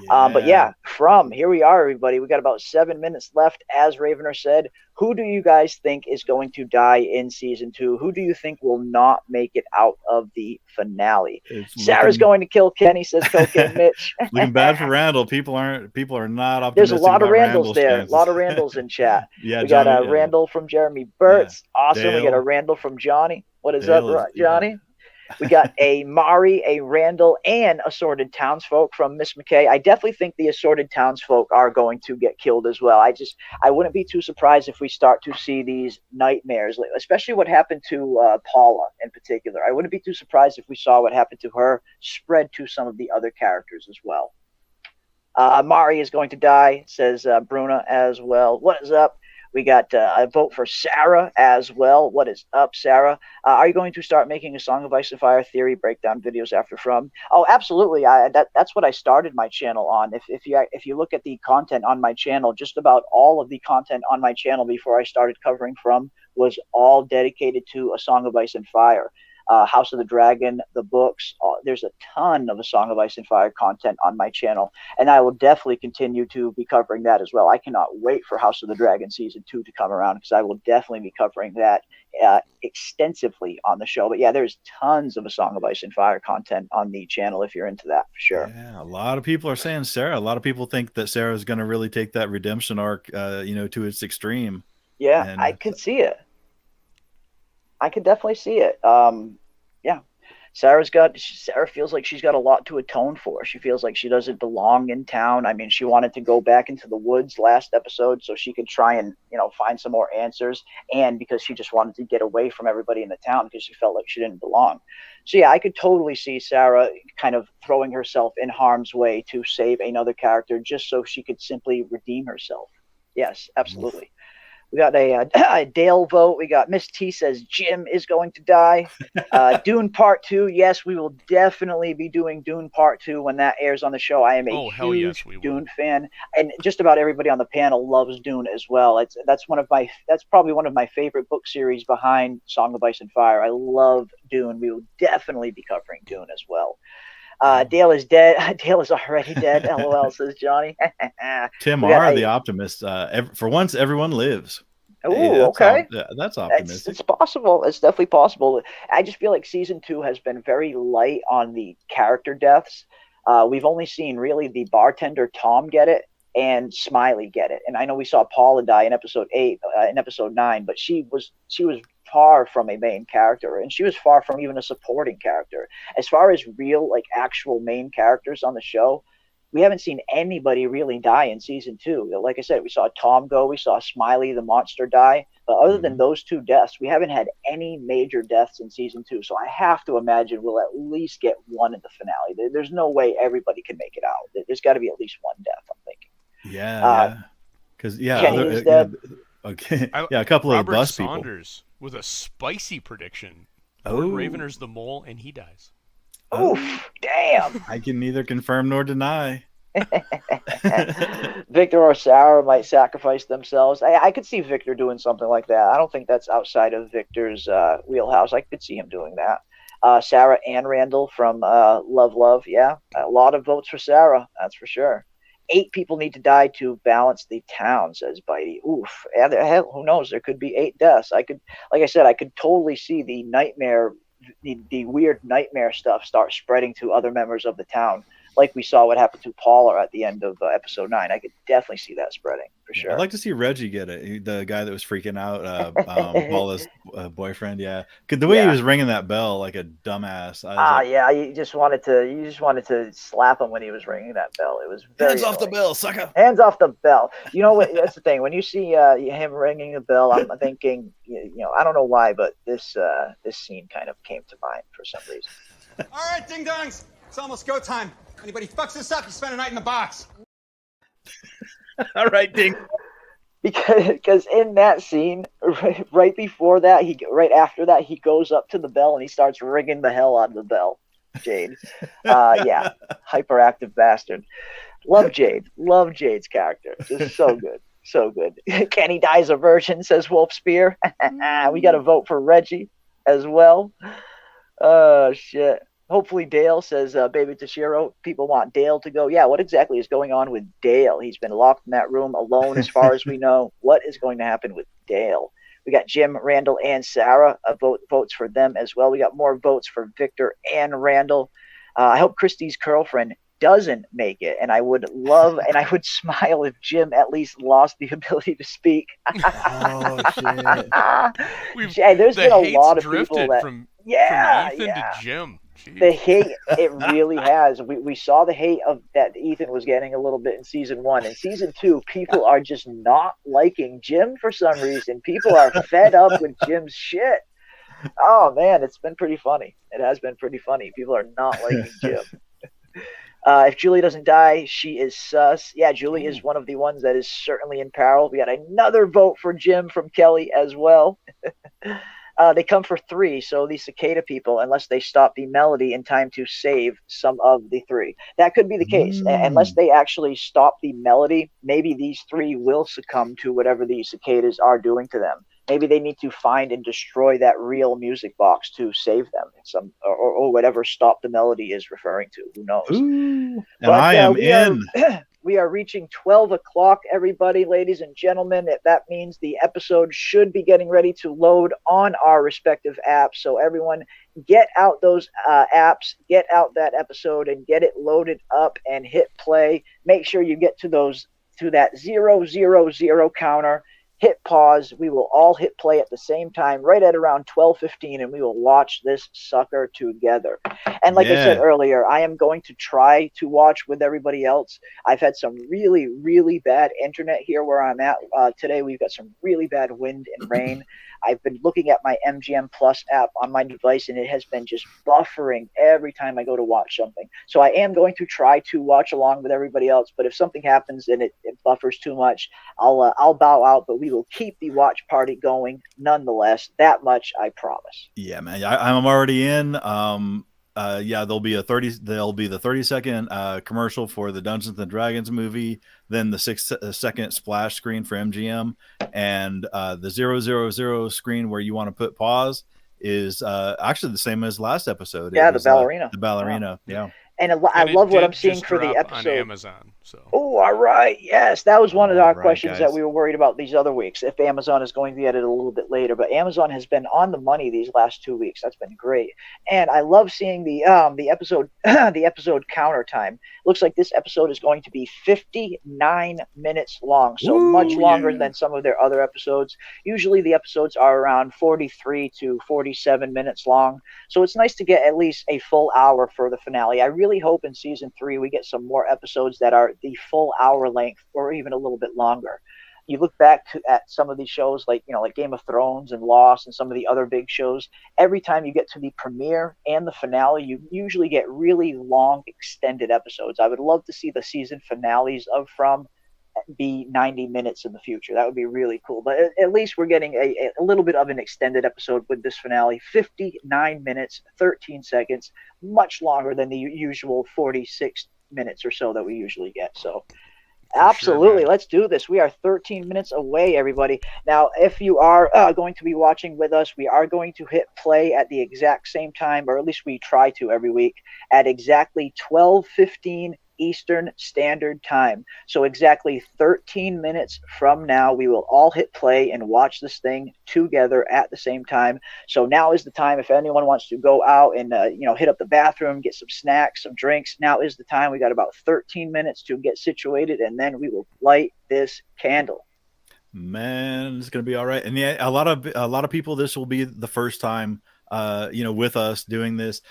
But yeah, From, here we are, everybody. We got about 7 minutes left. As Ravener said, who do you guys think is going to die in season 2? Who do you think will not make it out of the finale? Sarah's going to kill Kenny, says Cocaine Mitch. Looking bad for Randall. People are not optimistic. There's a lot of about Randalls there. chances. A lot of Randalls in chat. Yeah, we Johnny, got a Randall from Jeremy Burtz. Yeah. Awesome. Dale. We got a Randall from Johnny. What is Dale up, Johnny? Yeah. We got a Mari, a Randall, and assorted townsfolk from Miss McKay. I definitely think the assorted townsfolk are going to get killed as well. I wouldn't be too surprised if we start to see these nightmares, especially what happened to Paula in particular. I wouldn't be too surprised if we saw what happened to her spread to some of the other characters as well. Mari is going to die, says Bruna as well. What is up? We got a vote for Sarah as well. What is up, Sarah? Are you going to start making a Song of Ice and Fire theory breakdown videos after From? Oh, absolutely. That's what I started my channel on. If you look at the content on my channel, just about all of the content on my channel before I started covering From was all dedicated to a Song of Ice and Fire. House of the Dragon, the books. There's a ton of A Song of Ice and Fire content on my channel, and I will definitely continue to be covering that as well. I cannot wait for House of the Dragon Season 2 to come around because I will definitely be covering that extensively on the show. But yeah, there's tons of A Song of Ice and Fire content on the channel if you're into that for sure. Yeah, a lot of people are saying Sarah. A lot of people think that Sarah is going to really take that redemption arc, to its extreme. Yeah, and I could see it. I could definitely see it. Yeah. Sarah feels like she's got a lot to atone for. She feels like she doesn't belong in town. I mean, she wanted to go back into the woods last episode so she could try and, find some more answers. And because she just wanted to get away from everybody in the town because she felt like she didn't belong. So yeah, I could totally see Sarah kind of throwing herself in harm's way to save another character just so she could simply redeem herself. Yes, absolutely. We got a Dale vote. We got Miss T says Jim is going to die. Dune Part 2. Yes, we will definitely be doing Dune Part 2 when that airs on the show. I am a huge Dune fan, and just about everybody on the panel loves Dune as well. That's probably one of my favorite book series behind Song of Ice and Fire. I love Dune. We will definitely be covering Dune as well. Dale is dead. Dale is already dead. LOL, says Johnny. Tim R, the optimist. For once, everyone lives. Oh, hey, okay. That's optimistic. It's possible. It's definitely possible. I just feel like season 2 has been very light on the character deaths. We've only seen really the bartender Tom get it and Smiley get it. And I know we saw Paula die in episode 8, in episode 9, but she was far from a main character, and she was far from even a supporting character. As far as real, actual main characters on the show, we haven't seen anybody really die in season 2. Like I said, we saw Tom go, we saw Smiley the monster die, but other than those 2 deaths, we haven't had any major deaths in season 2. So I have to imagine we'll at least get one in the finale. There's no way everybody can make it out. There's got to be at least one death, I'm thinking. Yeah, because Kenny's dead. Okay, yeah, a couple Robert of bus Saunders with a spicy prediction. Oh, Ravener's the mole, and he dies. Oof, damn. I can neither confirm nor deny. Victor or Sarah might sacrifice themselves. I could see Victor doing something like that. I don't think that's outside of Victor's wheelhouse. I could see him doing that. Sarah and Randall from Love. Yeah, a lot of votes for Sarah. That's for sure. 8 people need to die to balance the town, says Bitey. Oof. Hell, who knows? There could be 8 deaths. Like I said, I could totally see the nightmare, the weird nightmare stuff start spreading to other members of the town. like we saw what happened to Paula at the end of episode 9. I could definitely see that spreading for sure. I'd like to see Reggie get it. The guy that was freaking out, Paula's boyfriend. Yeah, the way he was ringing that bell like a dumbass. Yeah, you just wanted to slap him when he was ringing that bell. It was very hands off the bell, sucker. Hands off the bell. You know what? That's the thing. When you see him ringing the bell, I'm thinking, I don't know why, but this scene kind of came to mind for some reason. All right, ding dongs. It's almost go time. Anybody fucks this up, you spend a night in the box. All right, ding. Because in that scene, right before that, right after that, he goes up to the bell and he starts ringing the hell out of the bell. Jade. Yeah, hyperactive bastard. Love Jade. Love Jade's character. Just so good. So good. Kenny dies a virgin, says Wolf Spear. We got to vote for Reggie as well. Oh, shit. Hopefully Dale, says Baby Toshiro. People want Dale to go. Yeah, what exactly is going on with Dale? He's been locked in that room alone as far as we know. What is going to happen with Dale? We got Jim, Randall, and Sarah. Votes for them as well. We got more votes for Victor and Randall. I hope Christie's girlfriend doesn't make it, and I would smile if Jim at least lost the ability to speak. Oh, shit. There's been a lot of people that from Ethan to Jim. Jeez. The hate, it really has. We saw the hate that Ethan was getting a little bit in season 1. In season 2, people are just not liking Jim for some reason. People are fed up with Jim's shit. Oh man, it's been pretty funny. It has been pretty funny. People are not liking Jim. If Julie doesn't die, she is sus. Yeah, Julie is one of the ones that is certainly in peril. We got another vote for Jim from Kelly as well. They come for 3, so these cicada people, unless they stop the melody in time to save some of the 3. That could be the case. Unless they actually stop the melody, maybe these 3 will succumb to whatever these cicadas are doing to them. Maybe they need to find and destroy that real music box to save them, or whatever stop the melody is referring to. Who knows? Ooh, and I am in. We are reaching 12 o'clock, everybody, ladies and gentlemen. That means the episode should be getting ready to load on our respective apps. So everyone, get out those apps, get out that episode, and get it loaded up and hit play. Make sure you get to that 000 counter. Hit pause. We will all hit play at the same time, right at around 12:15, and we will watch this sucker together. And like I said earlier, I am going to try to watch with everybody else. I've had some really, really bad internet here where I'm at. Today we've got some really bad wind and rain. I've been looking at my MGM Plus app on my device, and it has been just buffering every time I go to watch something. So I am going to try to watch along with everybody else, but if something happens and it buffers too much, I'll bow out, but we will keep the watch party going nonetheless. That much I promise. Yeah, man. I'm already in. There'll be the 30-second commercial for the Dungeons and Dragons movie, then the 6-second splash screen for MGM, and the 000 screen where you want to put pause is actually the same as last episode. Yeah, the ballerina. The ballerina, yeah. And I love what I'm seeing for the episode. On Amazon, so. Oh, all right. Yes, that was one of our questions that we were worried about these other weeks, if Amazon is going to get it a little bit later. But Amazon has been on the money these last 2 weeks. That's been great. And I love seeing the episode the episode counter time. Looks like this episode is going to be 59 minutes long, so much longer than some of their other episodes. Usually the episodes are around 43 to 47 minutes long. So it's nice to get at least a full hour for the finale. I really hope in season 3 we get some more episodes that are the full hour length or even a little bit longer. You look back at some of these shows like Game of Thrones and Lost and some of the other big shows, every time you get to the premiere and the finale, you usually get really long extended episodes. I would love to see the season finales of From be 90 minutes in the future. That would be really cool. But at least we're getting a little bit of an extended episode with this finale. 59 minutes, 13 seconds, much longer than the usual 46 minutes or so that we usually get. So absolutely, sure, let's do this. We are 13 minutes away, everybody. Now, if you are going to be watching with us, we are going to hit play at the exact same time, or at least we try to every week, at exactly 12:15 Eastern Standard Time. So exactly 13 minutes from now, we will all hit play and watch this thing together at the same time. So now is the time. If anyone wants to go out and hit up the bathroom, get some snacks, some drinks, now is the time. We got about 13 minutes to get situated, and then we will light this candle. Man, it's gonna be all right. And yeah, a lot of people, this will be the first time with us doing this.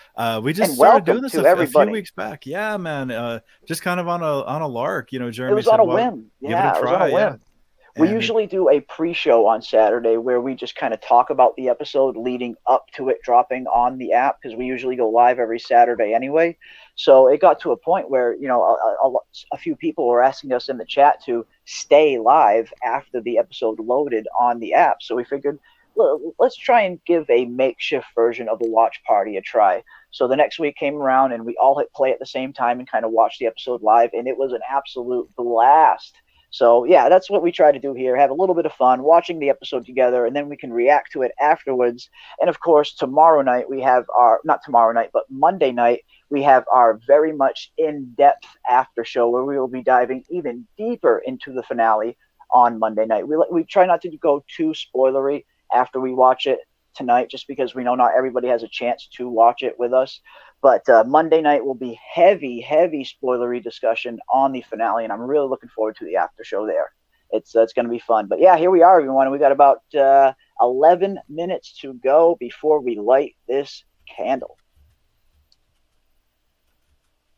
We just And started welcome doing this to a few everybody. weeks back. Yeah, man. Just kind of on a lark. Jeremy It was said, on a well, whim. give Yeah, it a it was on a try. Yeah. whim. We And usually do a pre-show on Saturday where we just kind of talk about the episode leading up to it dropping on the app, because we usually go live every Saturday anyway. So it got to a point where a few people were asking us in the chat to stay live after the episode loaded on the app. So we figured, let's try and give a makeshift version of the watch party a try. So the next week came around and we all hit play at the same time and kind of watched the episode live, and it was an absolute blast. So yeah, that's what we try to do here. Have a little bit of fun watching the episode together, and then we can react to it afterwards. And of course, tomorrow night we have not tomorrow night, but Monday night, we have our very much in-depth after show where we will be diving even deeper into the finale on Monday night. We try not to go too spoilery after we watch it tonight, just because we know not everybody has a chance to watch it with us. But Monday night will be heavy spoilery discussion on the finale, and I'm really looking forward to the after show there. It's going to be fun. But yeah, here we are, everyone. We got about 11 minutes to go before we light this candle.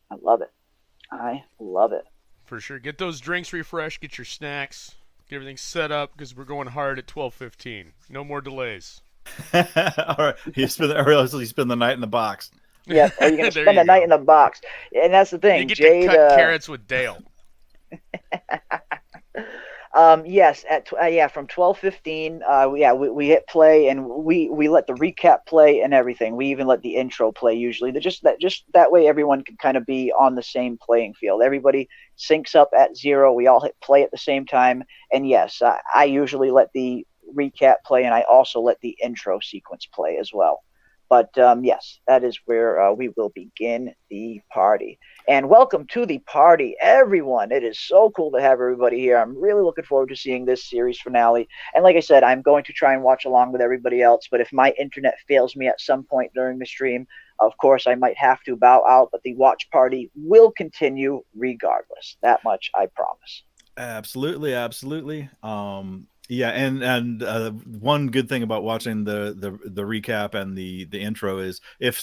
I love it. For sure. Get those drinks refreshed. Get your snacks. Get everything set up, because we're going hard at 12:15. No more delays. all right, you spend the night in the box. Yeah, or you're going to spend the night in the box. And that's the thing. You get Jade, to cut carrots with Dale. Yes, from 12:15, we hit play, and we let the recap play and everything. We even let the intro play usually. Just that way everyone can kind of be on the same playing field. Everybody syncs up at 0. We all hit play at the same time. And yes, I usually let the recap play, and I also let the intro sequence play as well. But yes, that is where we will begin the party. And welcome to the party, everyone. It is so cool to have everybody here. I'm really looking forward to seeing this series finale. And like I said, I'm going to try and watch along with everybody else. But if my internet fails me at some point during the stream, of course, I might have to bow out. But the watch party will continue regardless. That much I promise. Absolutely. Yeah, and one good thing about watching the recap and the intro is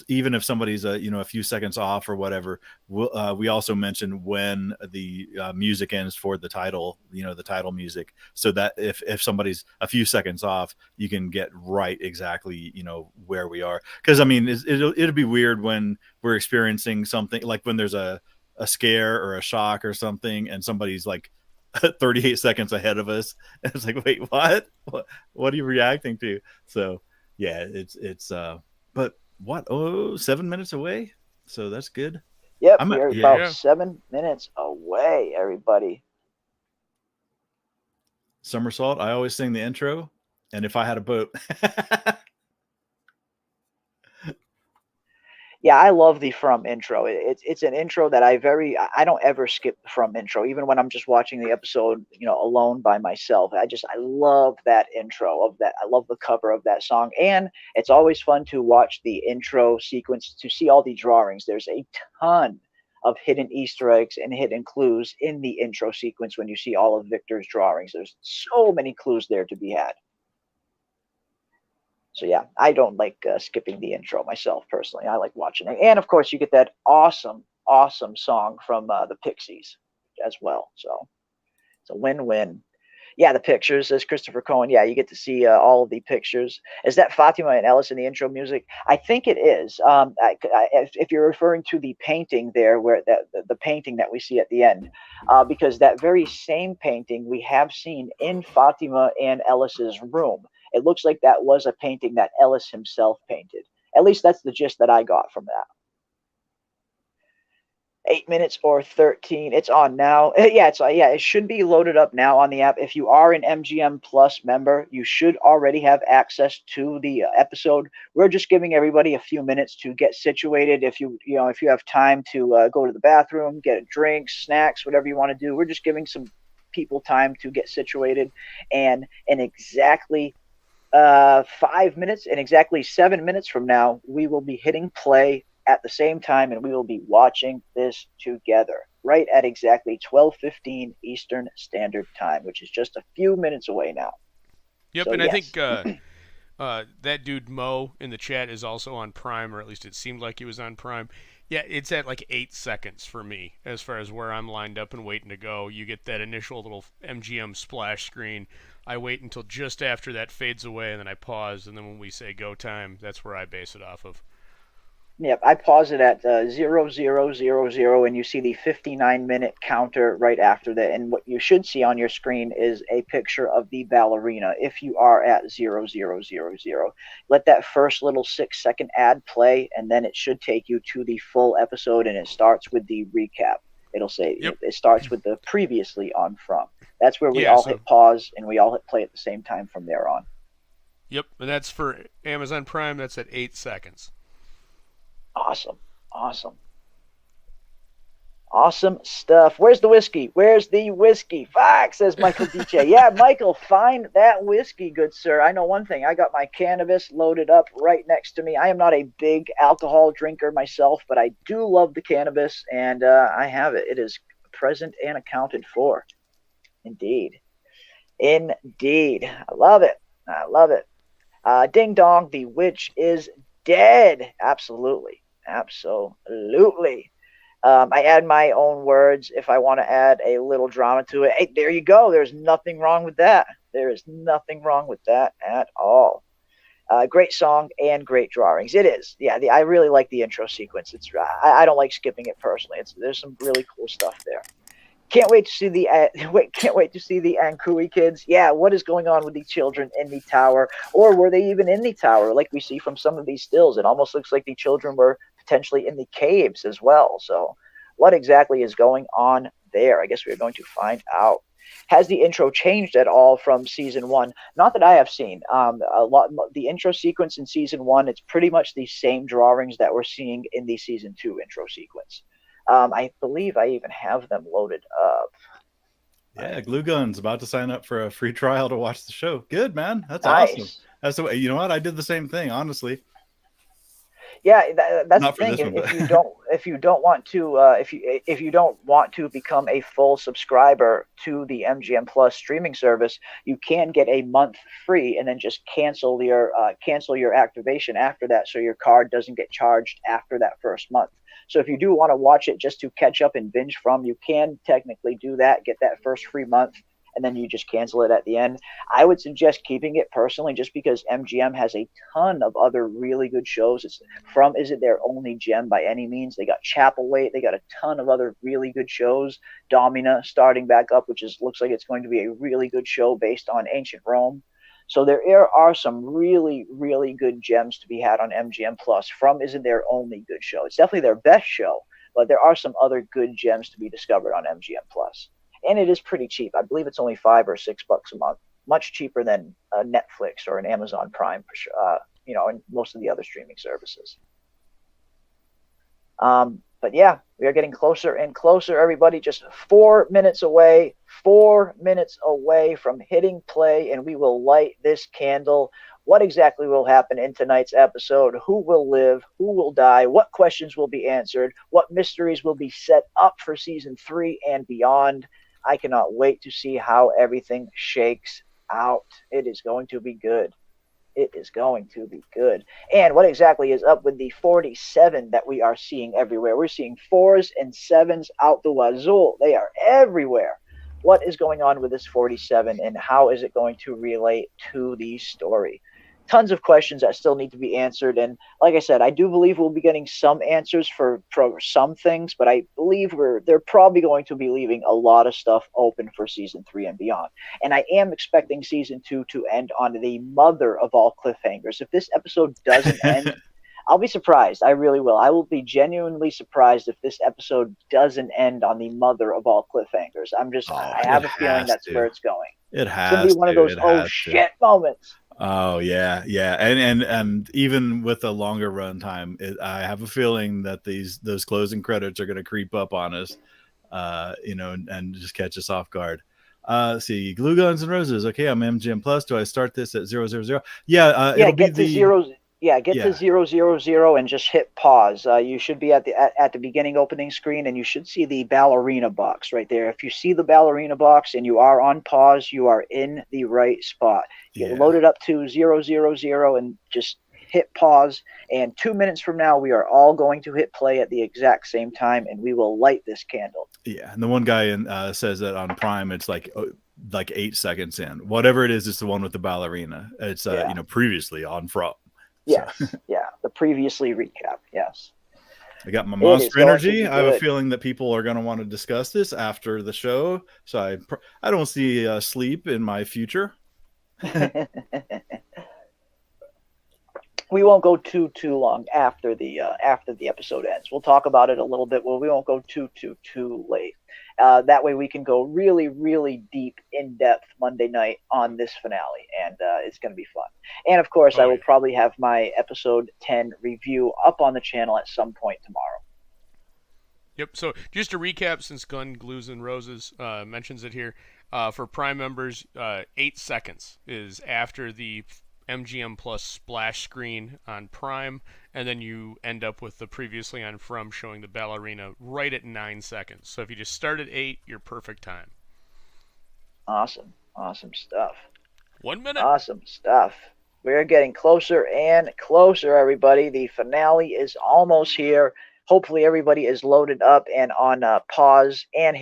even if somebody's a few seconds off or whatever, we also mention when the music ends for the title, the title music, so that if somebody's a few seconds off, you can get right exactly where we are. Because I mean, it'll be weird when we're experiencing something like when there's a scare or a shock or something, and somebody's like 38 seconds ahead of us. It's like, wait, what are you reacting to? So yeah, it's but what, 7 minutes away, so that's good. Yep, we're about 7 minutes away, everybody. Somersault, I always sing the intro, and if I had a boat. Yeah, I love the From intro. It's an intro that I don't ever skip the From intro, even when I'm just watching the episode, alone by myself. I love that intro of that. I love the cover of that song, and it's always fun to watch the intro sequence to see all the drawings. There's a ton of hidden Easter eggs and hidden clues in the intro sequence when you see all of Victor's drawings. There's so many clues there to be had. So yeah, I don't like skipping the intro myself personally. I like watching it, and of course you get that awesome song from the Pixies as well. So it's a win-win. Yeah, the pictures, as Christopher Cohen. Yeah, you get to see all of the pictures. Is that Fatima and Ellis in the intro music? I think it is. If you're referring to the painting there, where the painting that we see at the end, because that very same painting we have seen in Fatima and Ellis's room. It looks like that was a painting that Ellis himself painted. At least that's the gist that I got from that. 8 minutes or 13. It's on now. Yeah, it should be loaded up now on the app. If you are an MGM Plus member, you should already have access to the episode. We're just giving everybody a few minutes to get situated. If if you have time to go to the bathroom, get a drink, snacks, whatever you want to do, we're just giving some people time to get situated. And in exactly 5 minutes and exactly 7 minutes from now, we will be hitting play at the same time, and we will be watching this together right at exactly 12:15 Eastern Standard Time, which is just a few minutes away now. Yep, So, and yes. I think that dude Mo in the chat is also on Prime, or at least it seemed like he was on Prime. Yeah, it's at like 8 seconds for me as far as where I'm lined up and waiting to go. You get that initial little MGM splash screen. I wait until just after that fades away, and then I pause, and then when we say go time, that's where I base it off of. Yep, I pause it at 0000, and you see the 59-minute counter right after that. And what you should see on your screen is a picture of the ballerina if you are at 0000. Let that first little 6-second ad play, and then it should take you to the full episode, and it starts with the recap. It'll say It starts with the previously on From. That's where we hit pause, and we all hit play at the same time from there on. Yep, and that's for Amazon Prime. That's at 8 seconds. Awesome stuff. Where's the whiskey? Fuck, says Michael DJ. Yeah, Michael, find that whiskey, good sir. I know one thing. I got my cannabis loaded up right next to me. I am not a big alcohol drinker myself, but I do love the cannabis, and I have it. It is present and accounted for. Indeed. I love it. Ding dong, the witch is dead. Absolutely. I add my own words if I want to add a little drama to it. Hey, there you go. There's nothing wrong with that. There is nothing wrong with that at all. Great song and great drawings. It is. Yeah, I really like the intro sequence. I don't like skipping it personally. There's some really cool stuff there. Can't wait to see the Ankui kids. Yeah, what is going on with the children in the tower? Or were they even in the tower? Like we see from some of these stills, it almost looks like the children were potentially in the caves as well. So what exactly is going on there? I guess we're going to find out. Has the intro changed at all from season 1? Not that I have seen. The intro sequence in season 1, it's pretty much the same drawings that we're seeing in the season 2 intro sequence. I believe I even have them loaded up. Yeah, Glue Gun's about to sign up for a free trial to watch the show. Good, man. That's nice. Awesome. That's the way. You know what? I did the same thing, honestly. Yeah, that's Not the thing. For this one, If you don't want to become a full subscriber to the MGM Plus streaming service, you can get a month free and then just cancel your activation after that, so your card doesn't get charged after that first month. So if you do want to watch it just to catch up and binge from, you can technically do that, get that first free month, and then you just cancel it at the end. I would suggest keeping it personally, just because MGM has a ton of other really good shows. From isn't their only gem by any means. They got Chapelwaite. They got a ton of other really good shows. Domina starting back up, which looks like it's going to be a really good show based on ancient Rome. So there are some really, really good gems to be had on MGM Plus. From isn't their only good show. It's definitely their best show, but there are some other good gems to be discovered on MGM Plus. And it is pretty cheap. I believe it's only $5 or $6 a month. Much cheaper than Netflix or an Amazon Prime, for sure. And most of the other streaming services. But yeah, we are getting closer and closer, everybody. Just 4 minutes away. 4 minutes away from hitting play, and we will light this candle. What exactly will happen in tonight's episode? Who will live? Who will die? What questions will be answered? What mysteries will be set up for season 3 and beyond? I cannot wait to see how everything shakes out. It is going to be good. It is going to be good. And what exactly is up with the 47 that we are seeing everywhere? We're seeing 4s and 7s out the wazoo. They are everywhere. What is going on with this 47, and how is it going to relate to the story? Tons of questions that still need to be answered. And like I said, I do believe we'll be getting some answers for some things, but I believe they're probably going to be leaving a lot of stuff open for season 3 and beyond. And I am expecting season 2 to end on the mother of all cliffhangers. If this episode doesn't end I'll be surprised. I really will. I will be genuinely surprised if this episode doesn't end on the mother of all cliffhangers. I it have a feeling has that's to. where it's going. It It's going to be has one of to. those It oh has to. shit moments. Oh yeah, yeah, and even with a longer run time, I have a feeling that those closing credits are going to creep up on us, and just catch us off guard. Let's see, Glue Guns and Roses. Okay, I'm MGM Plus. Do I start this at 000? Yeah, Yeah, it'll be get to zero. Yeah, get to 000 and just hit pause. You should be at the beginning opening screen, and you should see the ballerina box right there. If you see the ballerina box and you are on pause, you are in the right spot. Get loaded up to 000 and just hit pause. And 2 minutes from now, we are all going to hit play at the exact same time, and we will light this candle. Yeah, and the one guy says that on Prime, it's like 8 seconds in. Whatever it is, it's the one with the ballerina. It's previously on From. Yes, yeah, the previously recap. Yes. I got my Monster Energy. I have a feeling that people are going to want to discuss this after the show, so I don't see sleep in my future. We won't go too long after the episode ends. We'll talk about it a little bit. Well, we won't go too late. That way we can go really, really deep, in depth Monday night on this finale, and it's going to be fun. And of course, I will probably have my episode 10 review up on the channel at some point tomorrow. Yep. So just to recap, since Glenn Glues and Roses mentions it here, for Prime members, 8 seconds is after the MGM Plus splash screen on Prime, and then you end up with the previously on From showing the ballerina right at 9 seconds. So if you just start at 8, you're perfect time. Awesome stuff. 1 minute. Awesome stuff. We're getting closer and closer, everybody. The finale is almost here. Hopefully everybody is loaded up and on pause and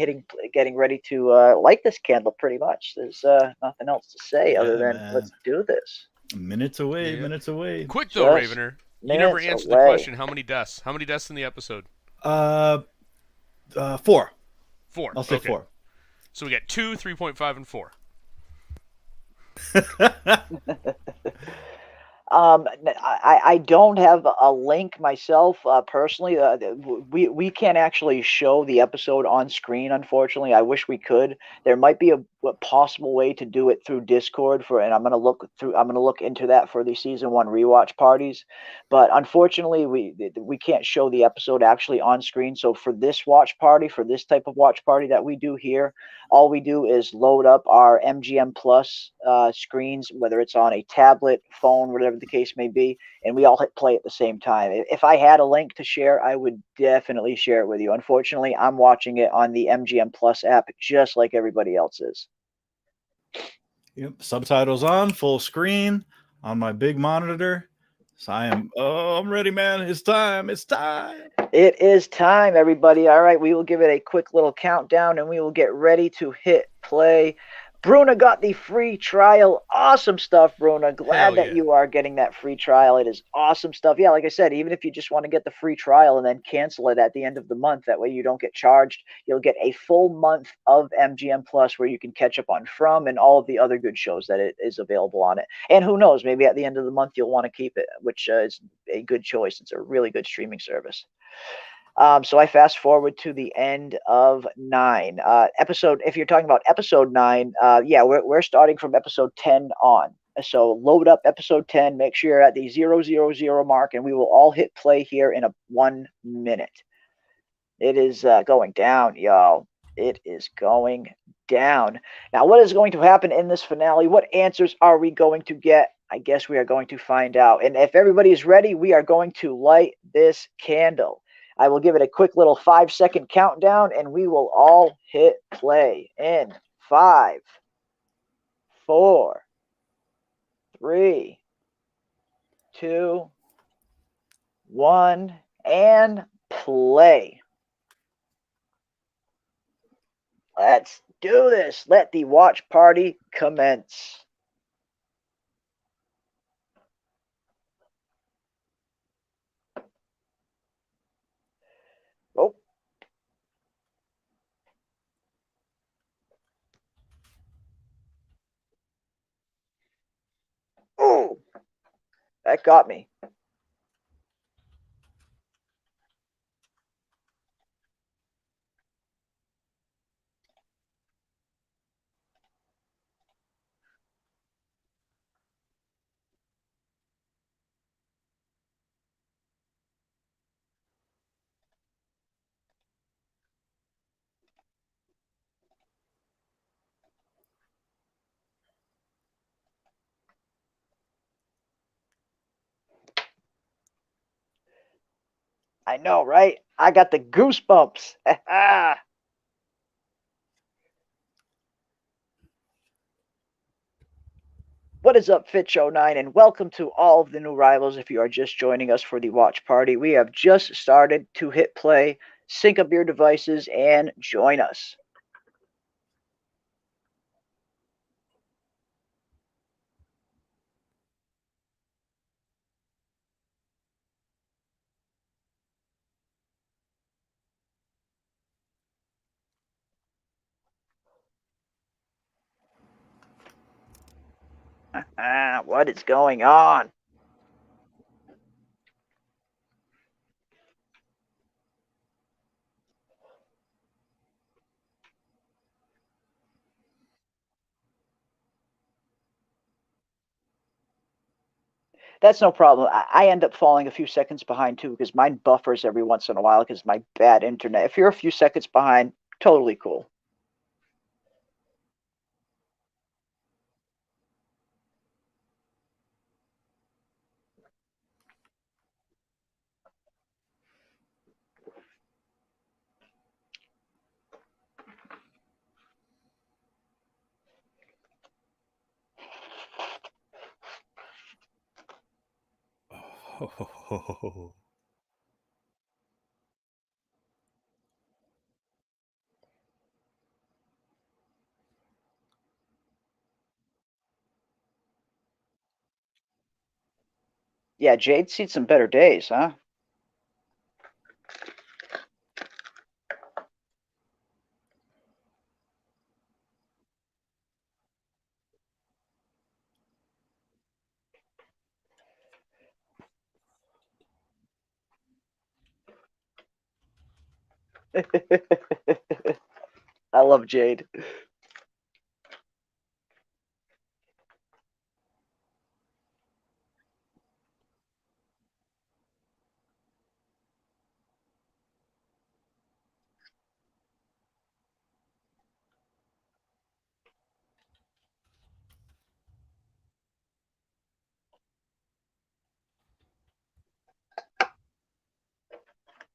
getting ready to light this candle pretty much. There's nothing else to say other than let's do this. Minutes away. Quick though, Ravener. You never answered the question. How many deaths? How many deaths in the episode? 4. 4. I'll say 4. So we got 2, 3.5, and 4. I don't have a link myself personally. We can't actually show the episode on screen, unfortunately. I wish we could. There might be a possible way to do it through Discord and I'm gonna look into that for the season 1 rewatch parties. But unfortunately, we can't show the episode actually on screen. So for this watch party, for this type of watch party that we do here, all we do is load up our MGM Plus screens, whether it's on a tablet, phone, whatever the case may be, and we all hit play at the same time. If I had a link to share, I would definitely share it with you. Unfortunately, I'm watching it on the MGM Plus app just like everybody else is. Yep, subtitles on, full screen on my big monitor. So I'm ready, man. It's time. It is time, everybody. All right, we will give it a quick little countdown and we will get ready to hit play. Bruna got the free trial. Awesome stuff, Bruna. Glad that you are getting that free trial. It is awesome stuff. Yeah, like I said, even if you just want to get the free trial and then cancel it at the end of the month, that way you don't get charged. You'll get a full month of MGM Plus where you can catch up on From and all of the other good shows that it is available on it. And who knows, maybe at the end of the month you'll want to keep it, which is a good choice. It's a really good streaming service. So I fast forward to the end of 9 episode. If you're talking about episode 9, we're starting from episode 10 on. So load up episode 10. Make sure you're at the 000 mark, and we will all hit play here in 1 minute. It is going down, y'all. It is going down. Now, what is going to happen in this finale? What answers are we going to get? I guess we are going to find out. And if everybody is ready, we are going to light this candle. I will give it a quick little 5-second countdown, and we will all hit play in 5, 4, 3, 2, 1, and play. Let's do this. Let the watch party commence. Oh. Oh. That got me. I know, right? I got the goosebumps. What is up, Fitch09, and welcome to all of the new rivals. If you are just joining us for the watch party, we have just started to hit play. Sync up your devices and join us. What is going on? That's no problem. I end up falling a few seconds behind too because mine buffers every once in a while because my bad internet. If you're a few seconds behind, totally cool. Oh. Yeah, Jade's seen some better days, huh? I love Jade.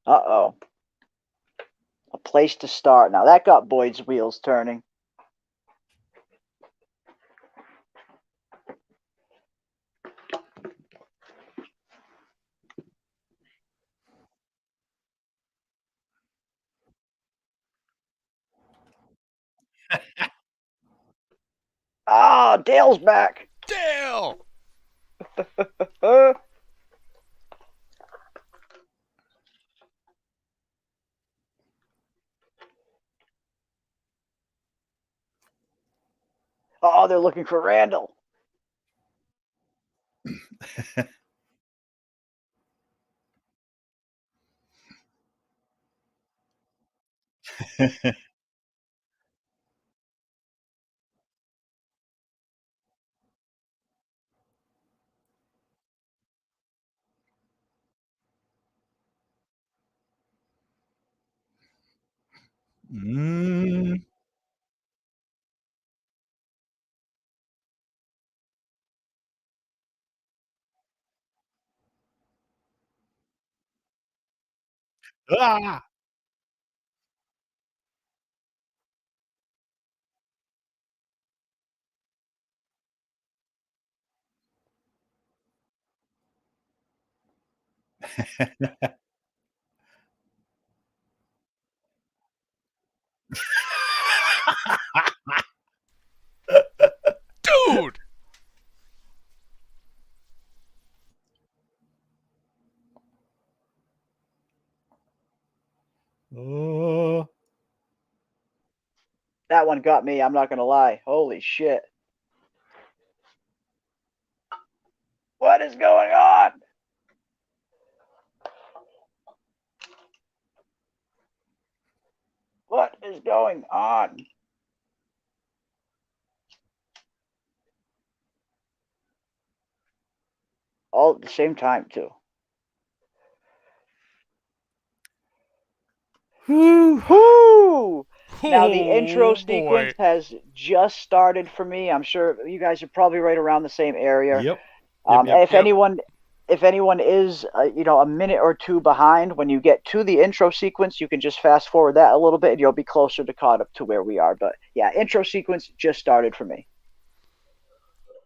Uh-oh. A place to start. Now that got Boyd's wheels turning. Ah, Dale's back. Dale! Oh, they're looking for Randall. Mm. Ah! Dude! Oh. That one got me, I'm not gonna lie. Holy shit. What is going on? What is going on? All at the same time, too. Whew. Whoo! Now the intro Oh sequence boy. has just started for me. I'm sure you guys are probably right around the same area. Yep. Yep. Yep. If Yep. anyone if anyone is, a minute or two behind, when you get to the intro sequence, you can just fast forward that a little bit, and you'll be closer to caught up to where we are. But yeah, intro sequence just started for me.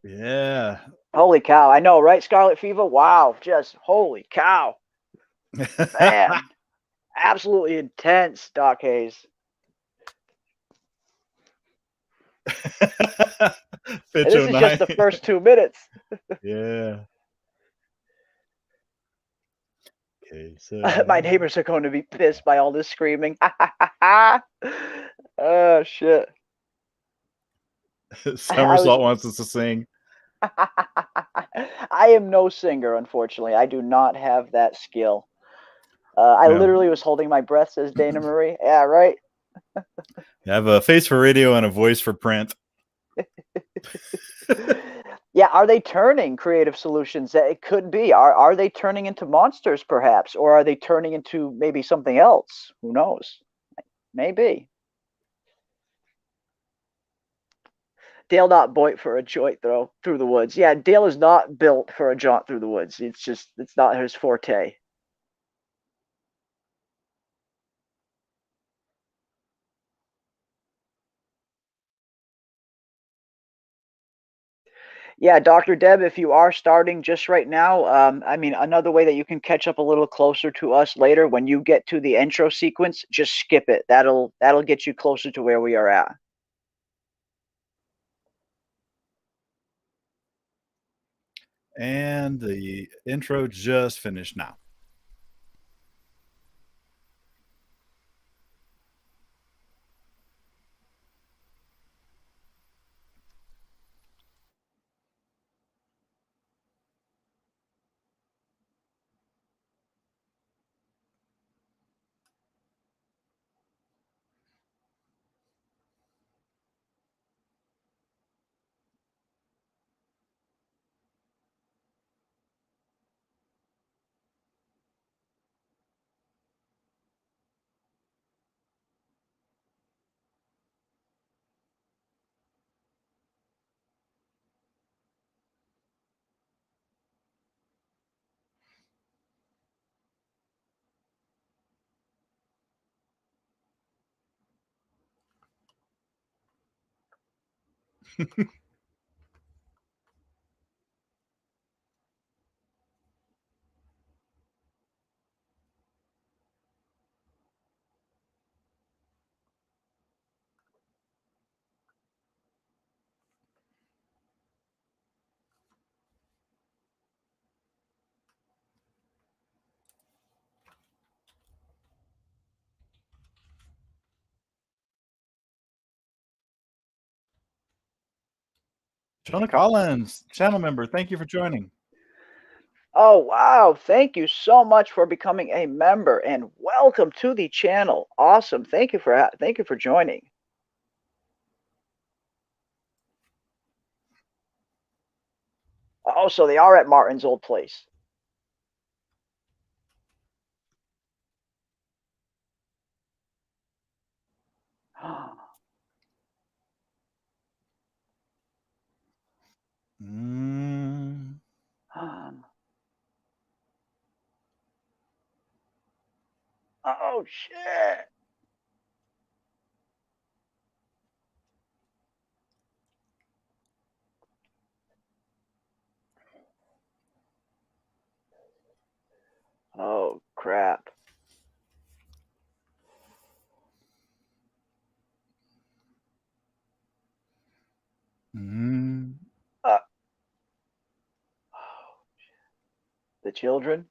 Yeah. Holy cow! I know, right? Scarlet Fever. Wow, just holy cow, man! Absolutely intense, Doc Hayes. Pitch And this is just the 09. first 2 minutes. Yeah. Okay, so My neighbors are going to be pissed by all this screaming. Oh shit! I was. Somersault wants us to sing. I am no singer, unfortunately. I do not have that skill. I No. literally was holding my breath, says Dana Marie. Yeah, right. You have a face for radio and a voice for print. Yeah, are they turning creative solutions? It could be. Are they turning into monsters, perhaps, or are they turning into maybe something else? Who knows? Maybe. Dale not built for a joint though through the woods. Yeah, Dale is not built for a jaunt through the woods. It's not his forte. Yeah, Dr. Deb, if you are starting just right now, I mean, another way that you can catch up a little closer to us later, when you get to the intro sequence, just skip it. That'll get you closer to where we are at. And the intro just finished now. Jonah Collins, channel member, thank you for joining. Oh, wow. Thank you so much for becoming a member and welcome to the channel. Awesome. Thank you for joining. Oh, so they are at Martin's old place. Mm. Oh shit. Oh crap. Mm. Uh, the children?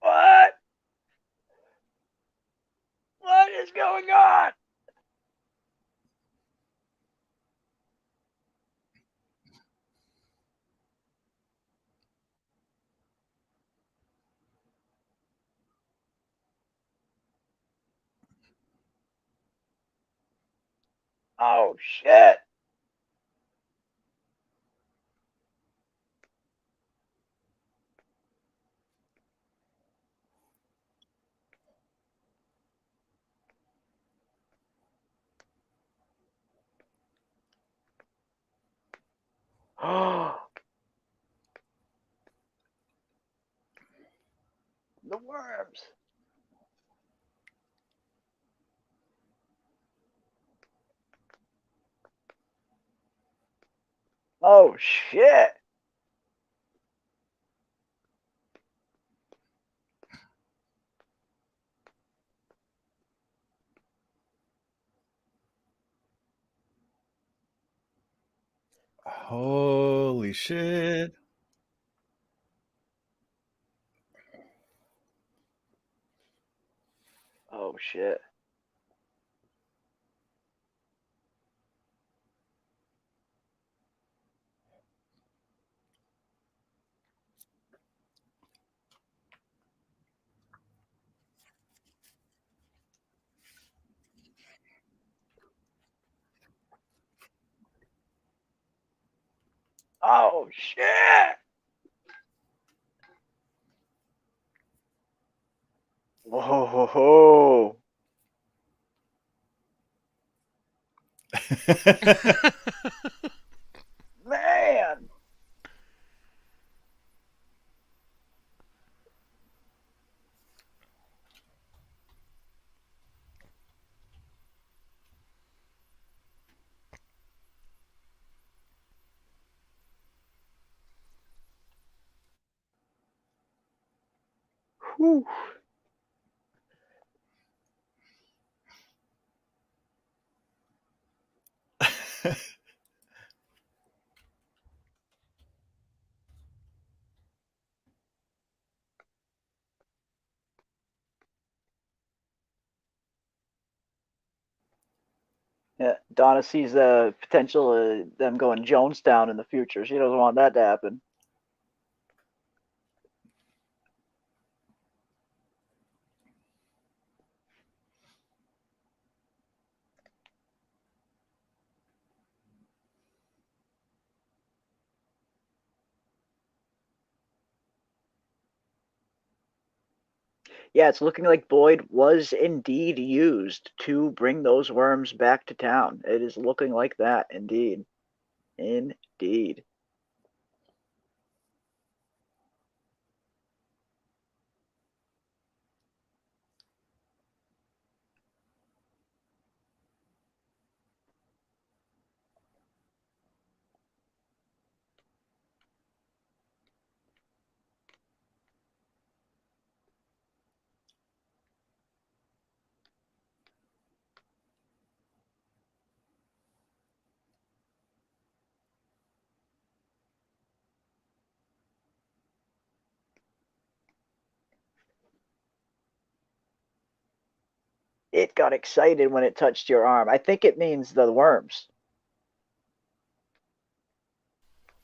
What? What is going on? Oh shit. The worms. Oh shit. Holy shit. Oh shit. Oh shit. Whoa, ho, ho. Man. Whew. Yeah, Donna sees the potential of them going Jonestown in the future. She doesn't want that to happen. Yeah, it's looking like Boyd was indeed used to bring those worms back to town. It is looking like that, indeed. Indeed. It got excited when it touched your arm. I think it means the worms.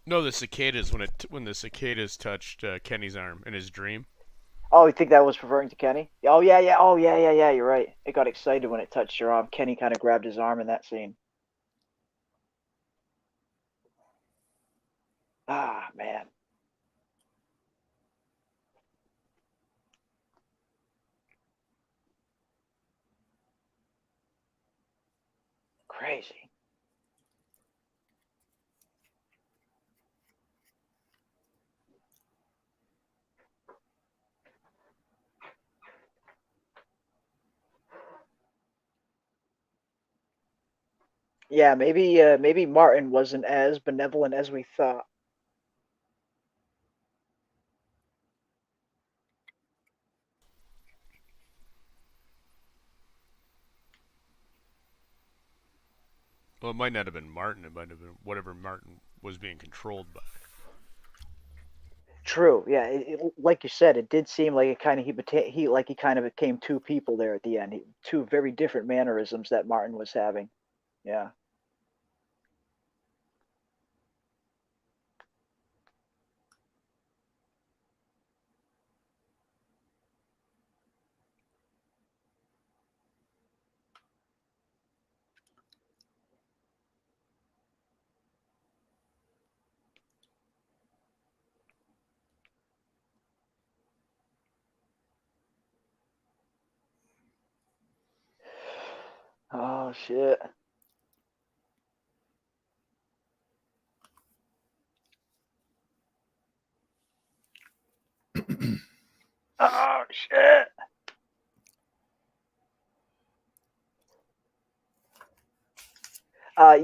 No, the cicadas when the cicadas touched Kenny's arm in his dream. Oh, you think that was referring to Kenny? Oh, yeah, yeah. Oh, yeah, yeah, yeah. You're right. It got excited when it touched your arm. Kenny kind of grabbed his arm in that scene. Ah, man. Crazy. Yeah, maybe Martin wasn't as benevolent as we thought. Well, it might not have been Martin. It might have been whatever Martin was being controlled by. True. Yeah, like you said, it did seem like it kind of he kind of became two people there at the end. Two very different mannerisms that Martin was having. Yeah. Oh shit. Oh shit!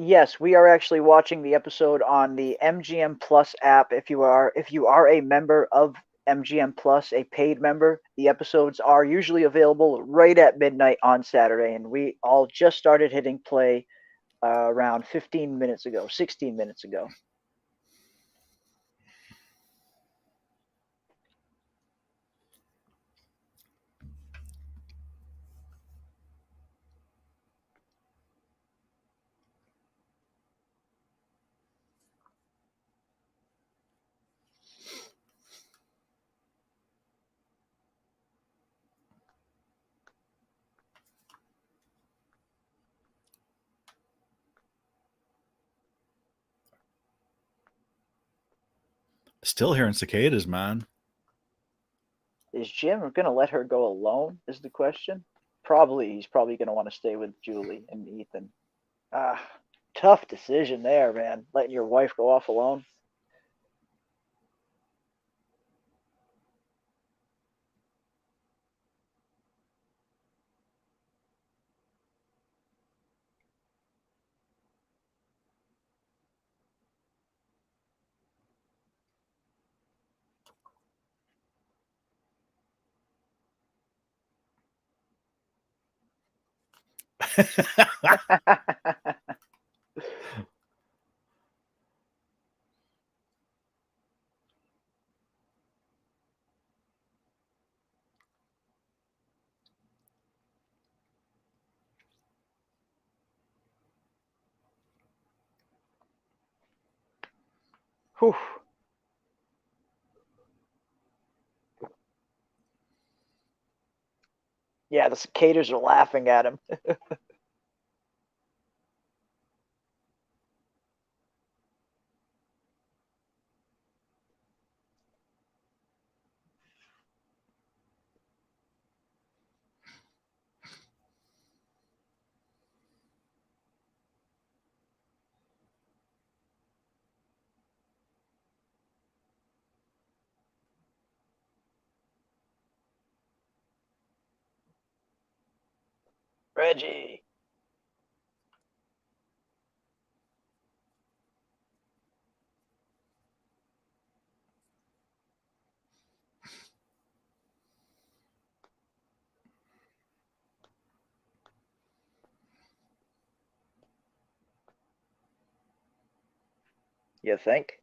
Yes, we are actually watching the episode on the MGM Plus app. If you are a member of MGM Plus, a paid member, the episodes are usually available right at midnight on Saturday, and we all just started hitting play around 15 minutes ago, 16 minutes ago. Still hearing cicadas, man. Is Jim going to let her go alone? Is the question. Probably. He's probably going to want to stay with Julie and Ethan. Ah, tough decision there, man. Letting your wife go off alone. Whew. Yeah, the cicadas are laughing at him. Reggie. You think?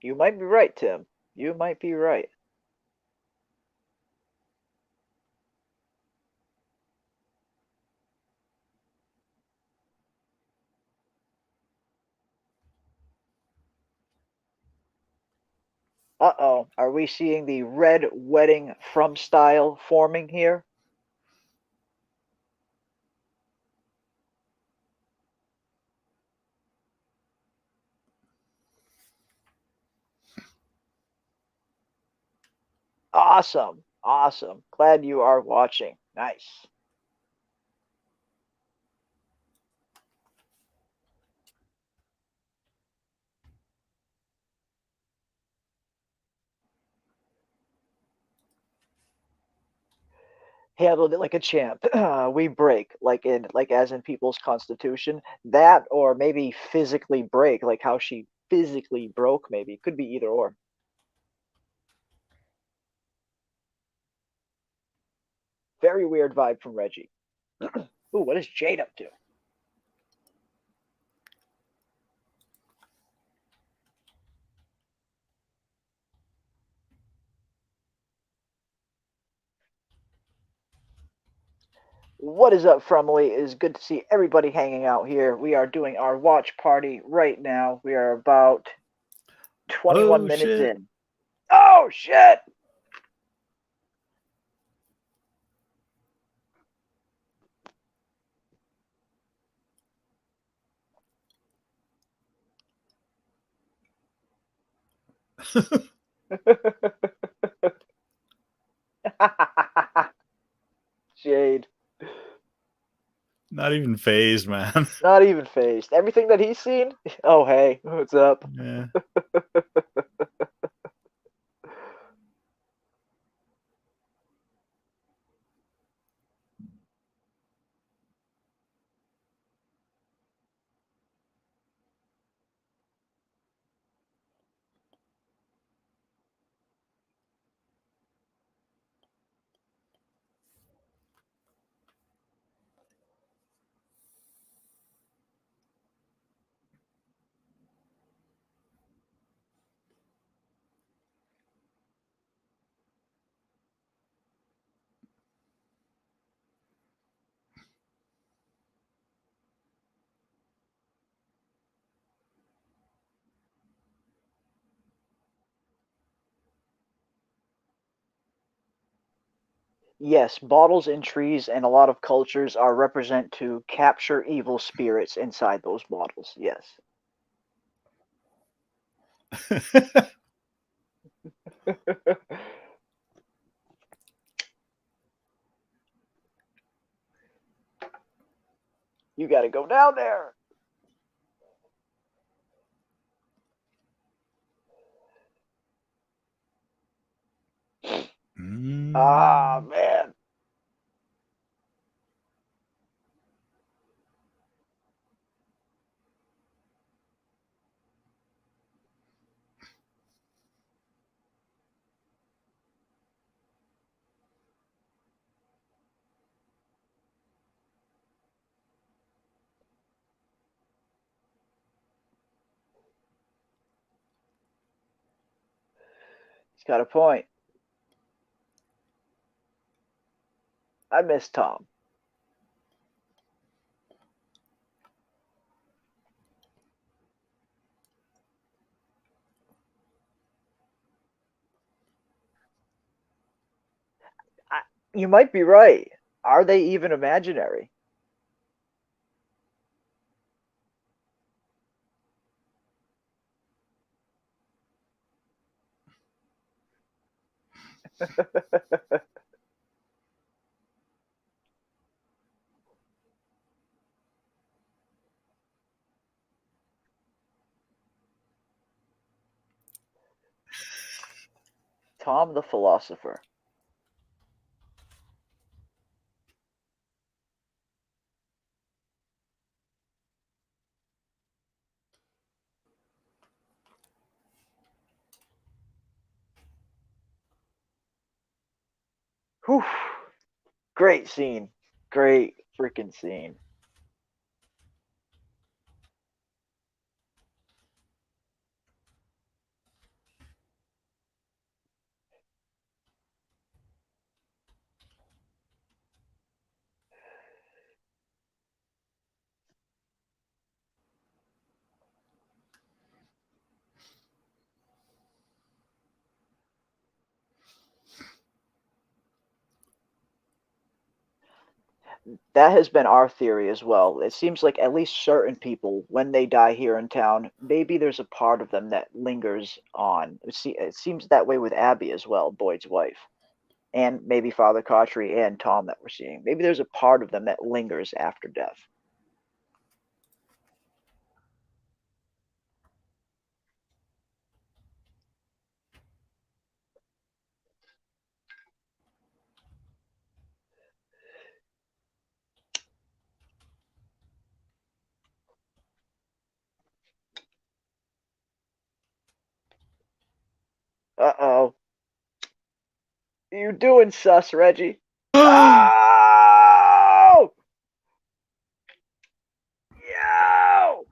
You might be right, Tim. You might be right. Uh-oh. Are we seeing the red wedding from style forming here? Awesome. Awesome. Glad you are watching. Nice. handled it like a champ. We break, like as in people's constitution. That, or maybe physically break, like how she physically broke. Maybe it could be either or. Very weird vibe from Reggie. Ooh, what is Jade up to? What is up, Fromily? It is good to see everybody hanging out here. We are doing our watch party right now. We are about 21 Oh minutes shit! in. Oh shit! Jade. Not even phased, man. Not even phased. Everything that he's seen? Oh, hey, what's up? Yeah. Yes, bottles in trees and a lot of cultures are represent to capture evil spirits inside those bottles. Yes. You got to go down there. Ah, Mm. man. He's got a point. I miss Tom. I, you might be right. Are they even imaginary? Tom the philosopher. Whew. Great scene. Great freaking scene. That has been our theory as well. It seems like at least certain people, when they die here in town, maybe there's a part of them that lingers on. It seems that way with Abby as well, Boyd's wife, and maybe Father Cautry and Tom that we're seeing. Maybe there's a part of them that lingers after death. Uh-oh. You doing, sus, Reggie? Oh! Yo!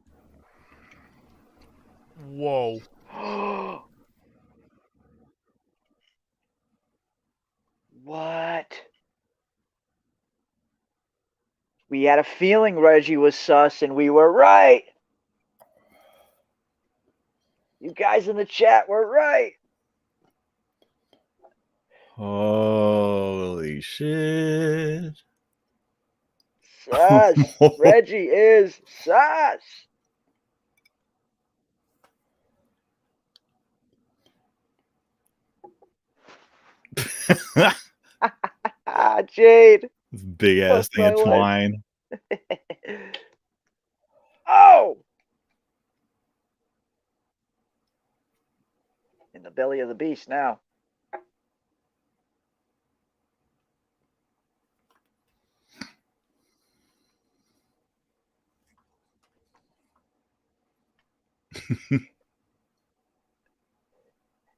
Whoa. What? We had a feeling Reggie was sus, and we were right. You guys in the chat were right. Holy shit. Sus. Reggie is sus. Jade. Big ass Fuck my life. Antoine. Oh! In the belly of the beast now.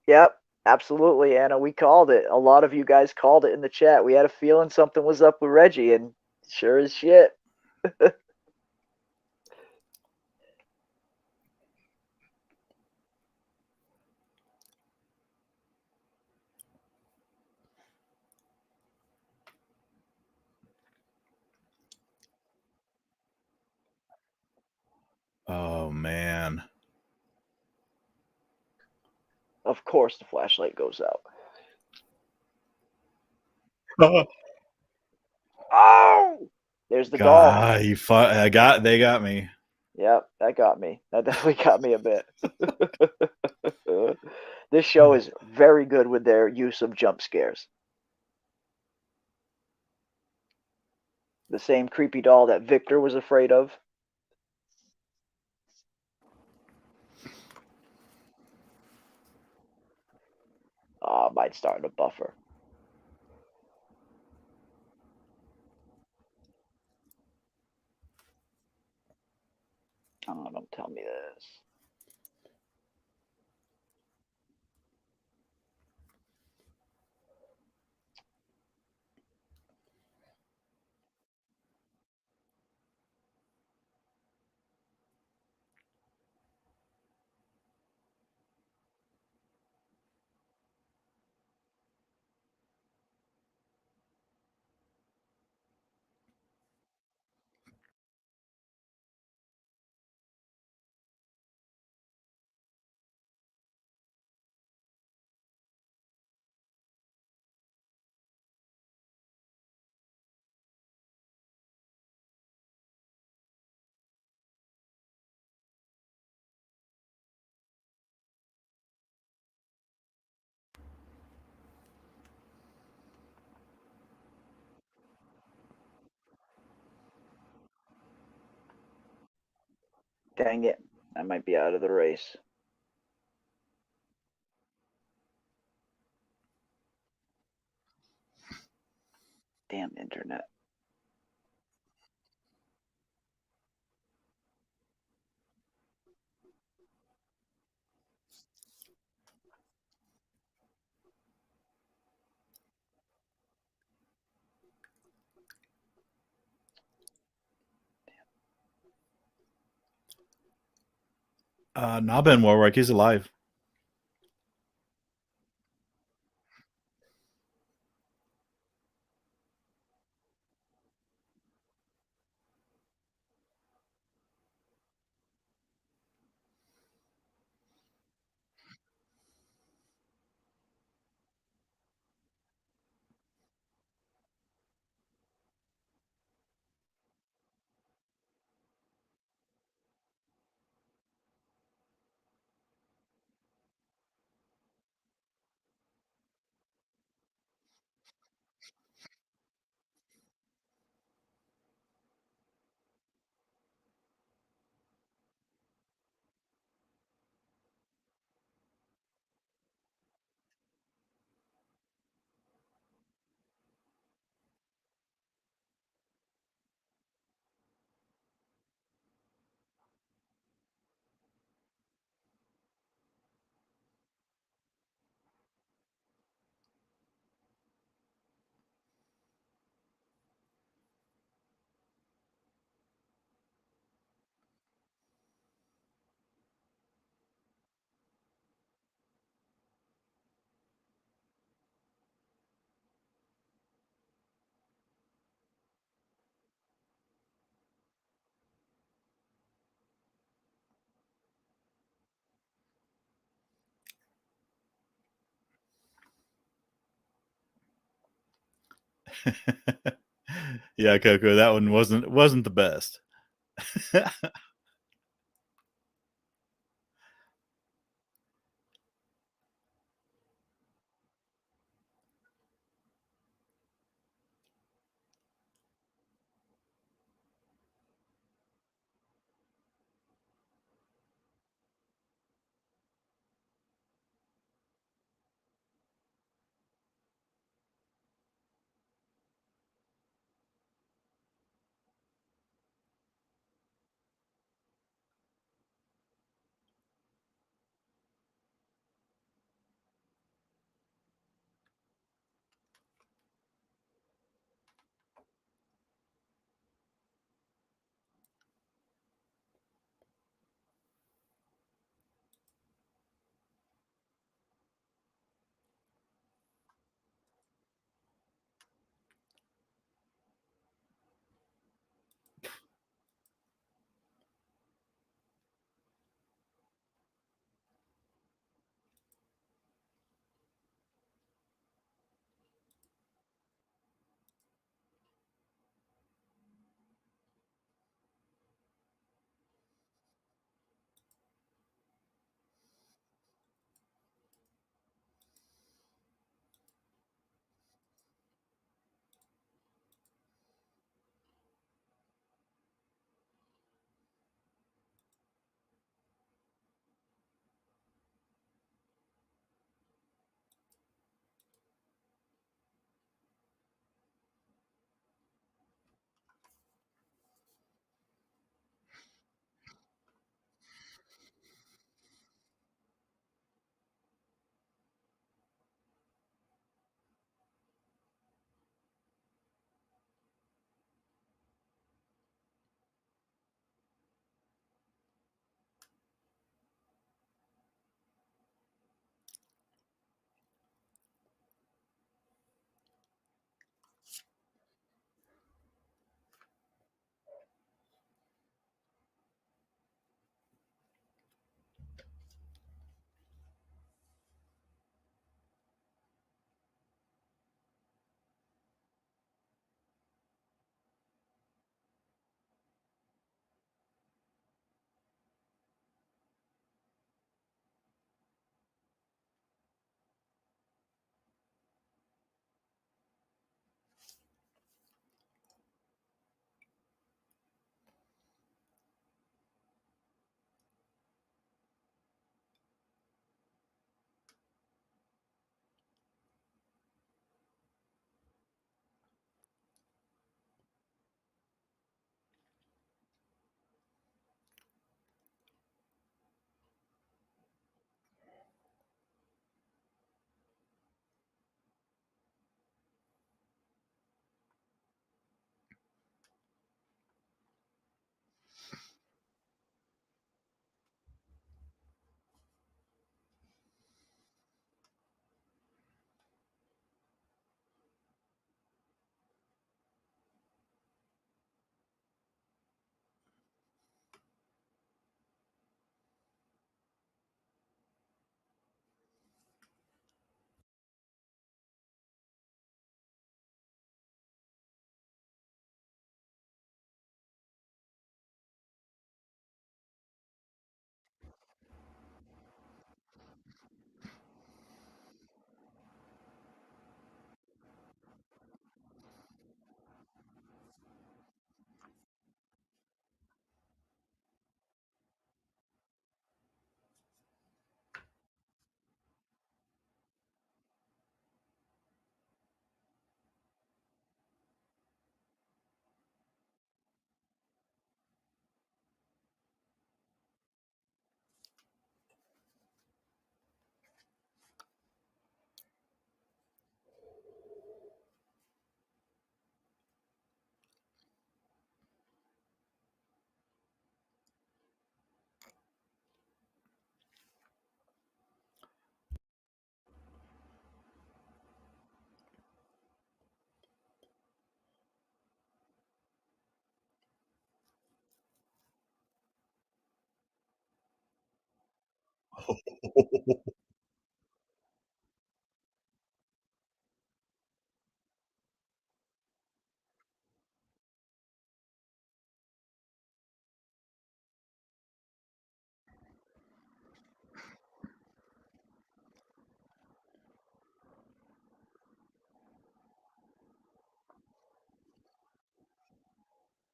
Yep, absolutely, Anna. We called it. A lot of you guys called it in the chat. We had a feeling something was up with Reggie, and sure as shit. Oh man. Of course, the flashlight goes out. Oh! There's the doll. God, they got me. Yep, that got me. That definitely got me a bit. This show is very good with their use of jump scares. The same creepy doll that Victor was afraid of. Might start to buffer. Oh, don't tell me this. Dang it. I might be out of the race. Damn internet. Nabin Warwick, he's alive. Yeah, Coco, that one wasn't the best.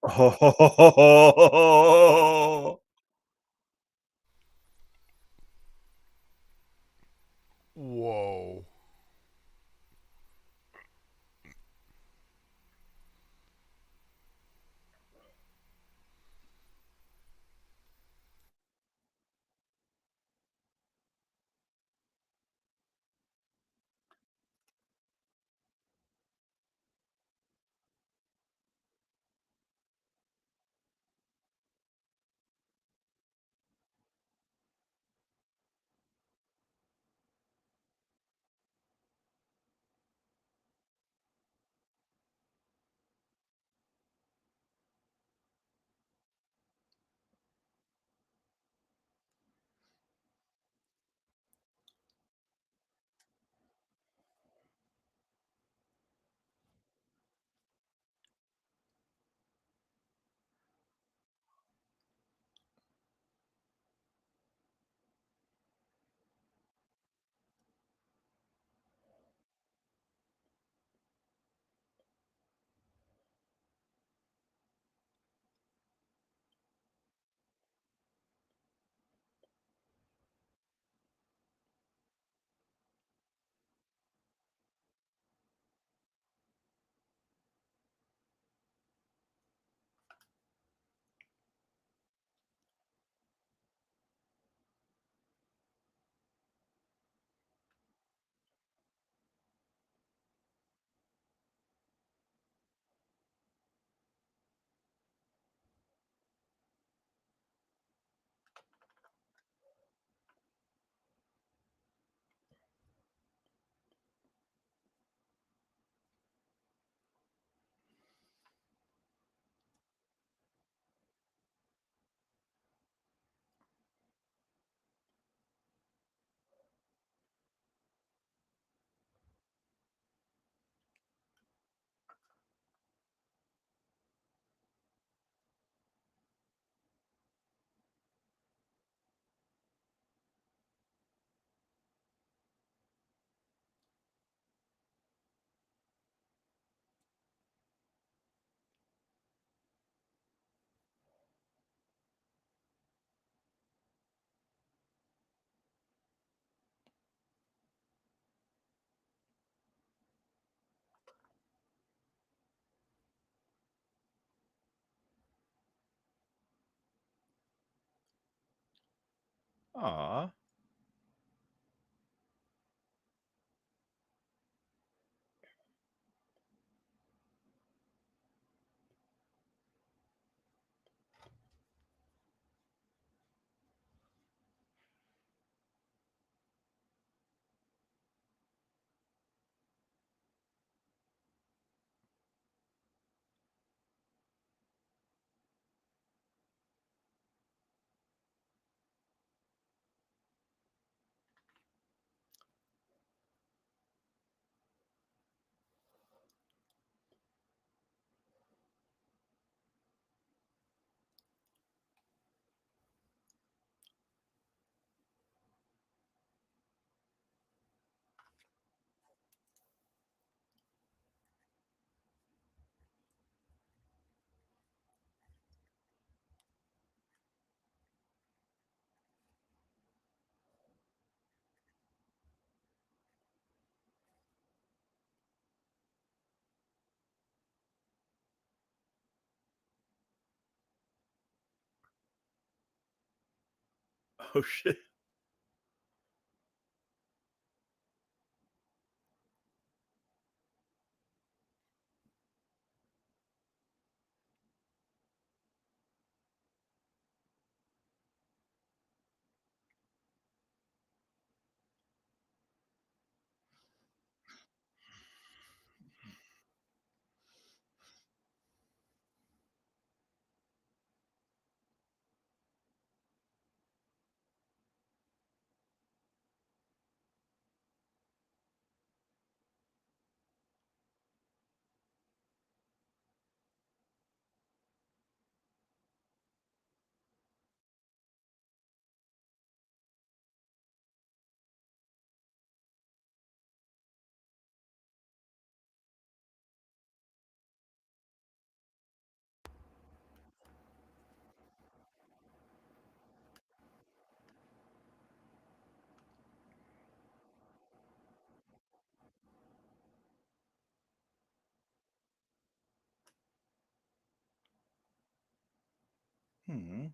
Oh, Whoa. aw. Oh shit. Hmm.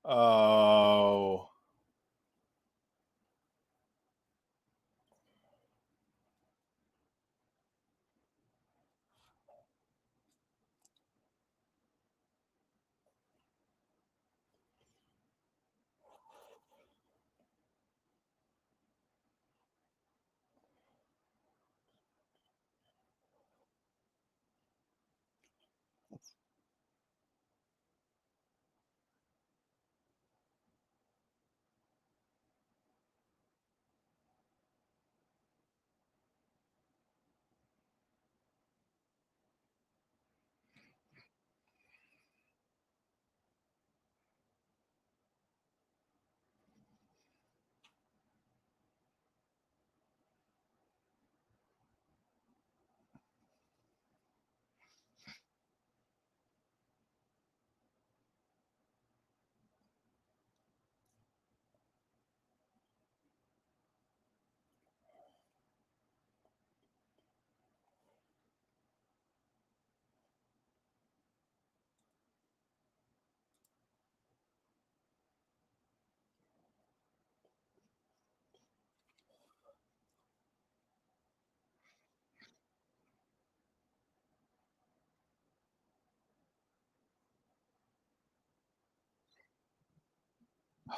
Oh.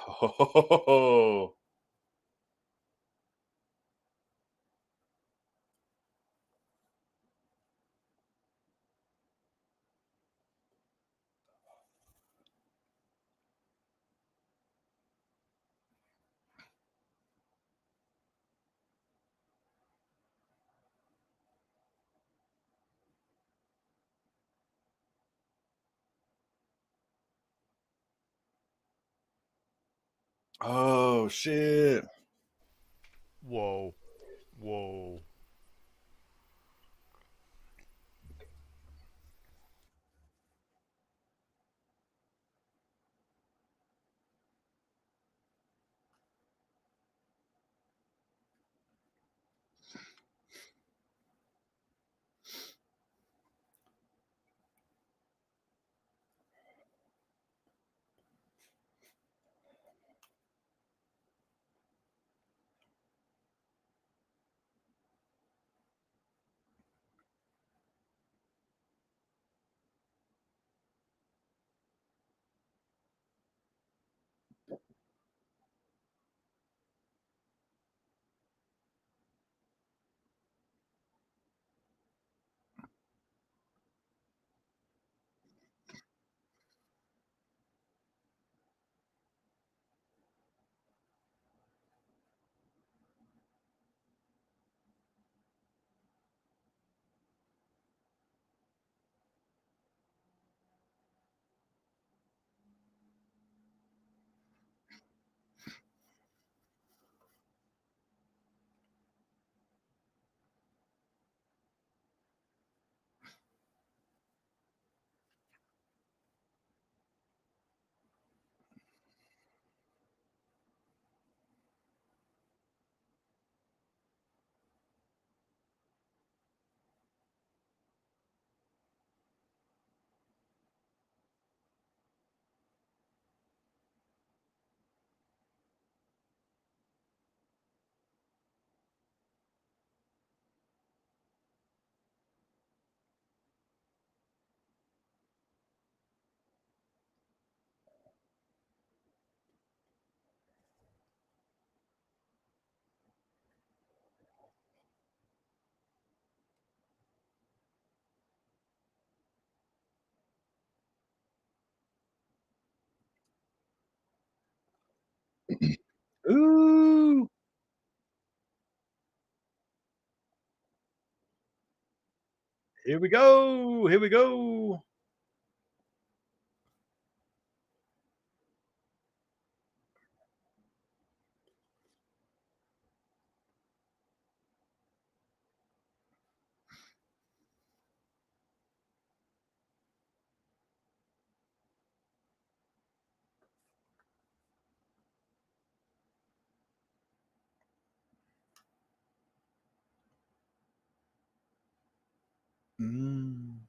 Oh, oh shit. Whoa. Whoa. Ooh. Here we go. Here we go. Mm.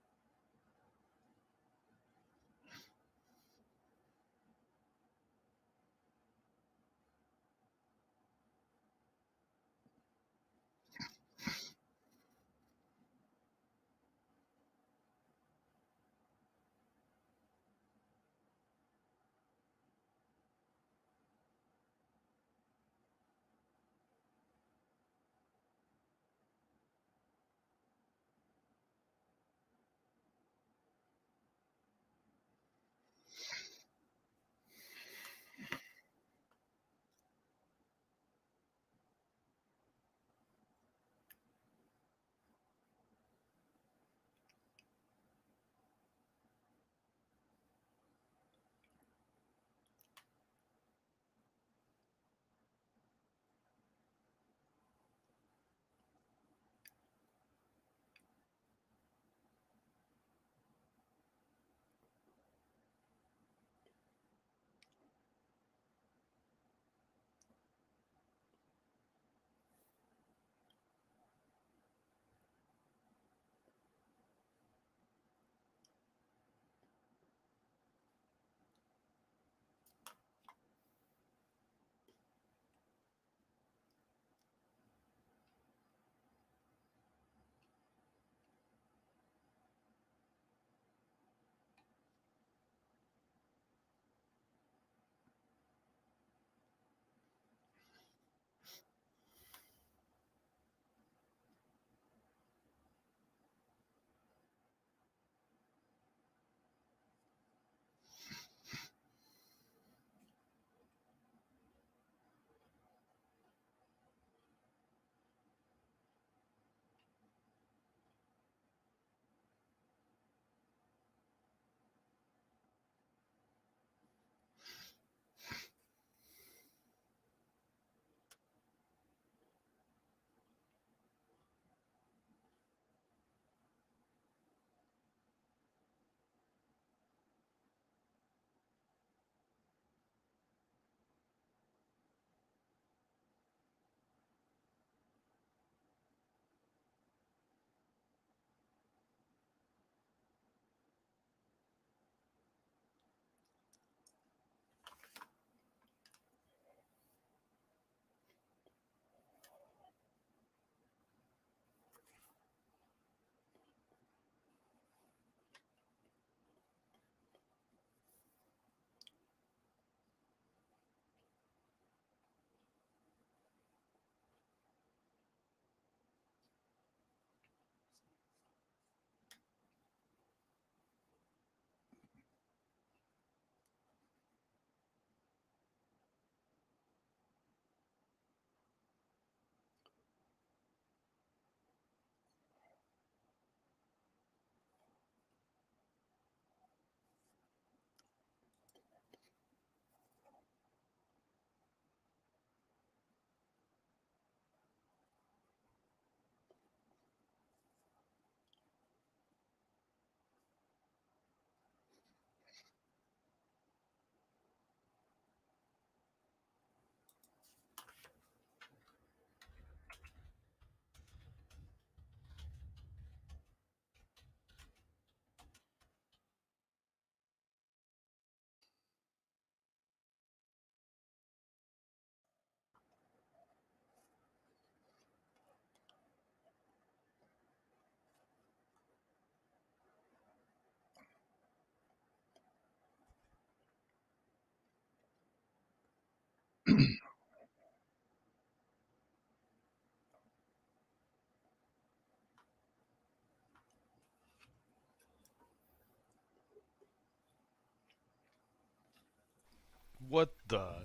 What the?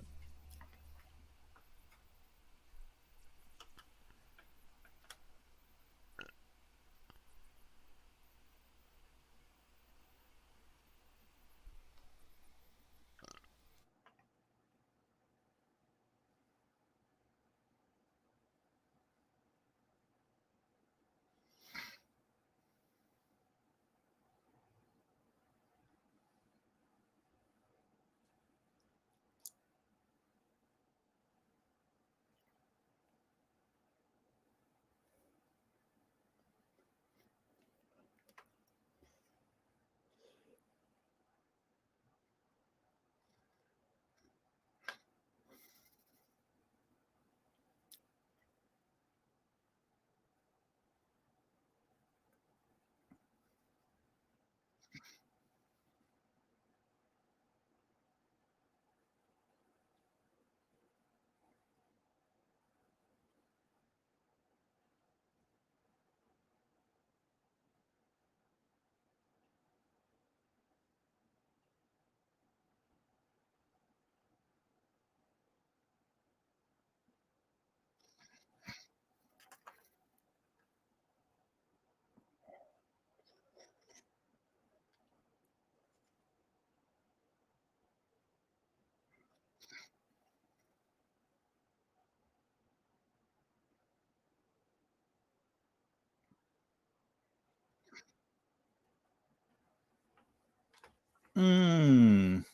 Mm.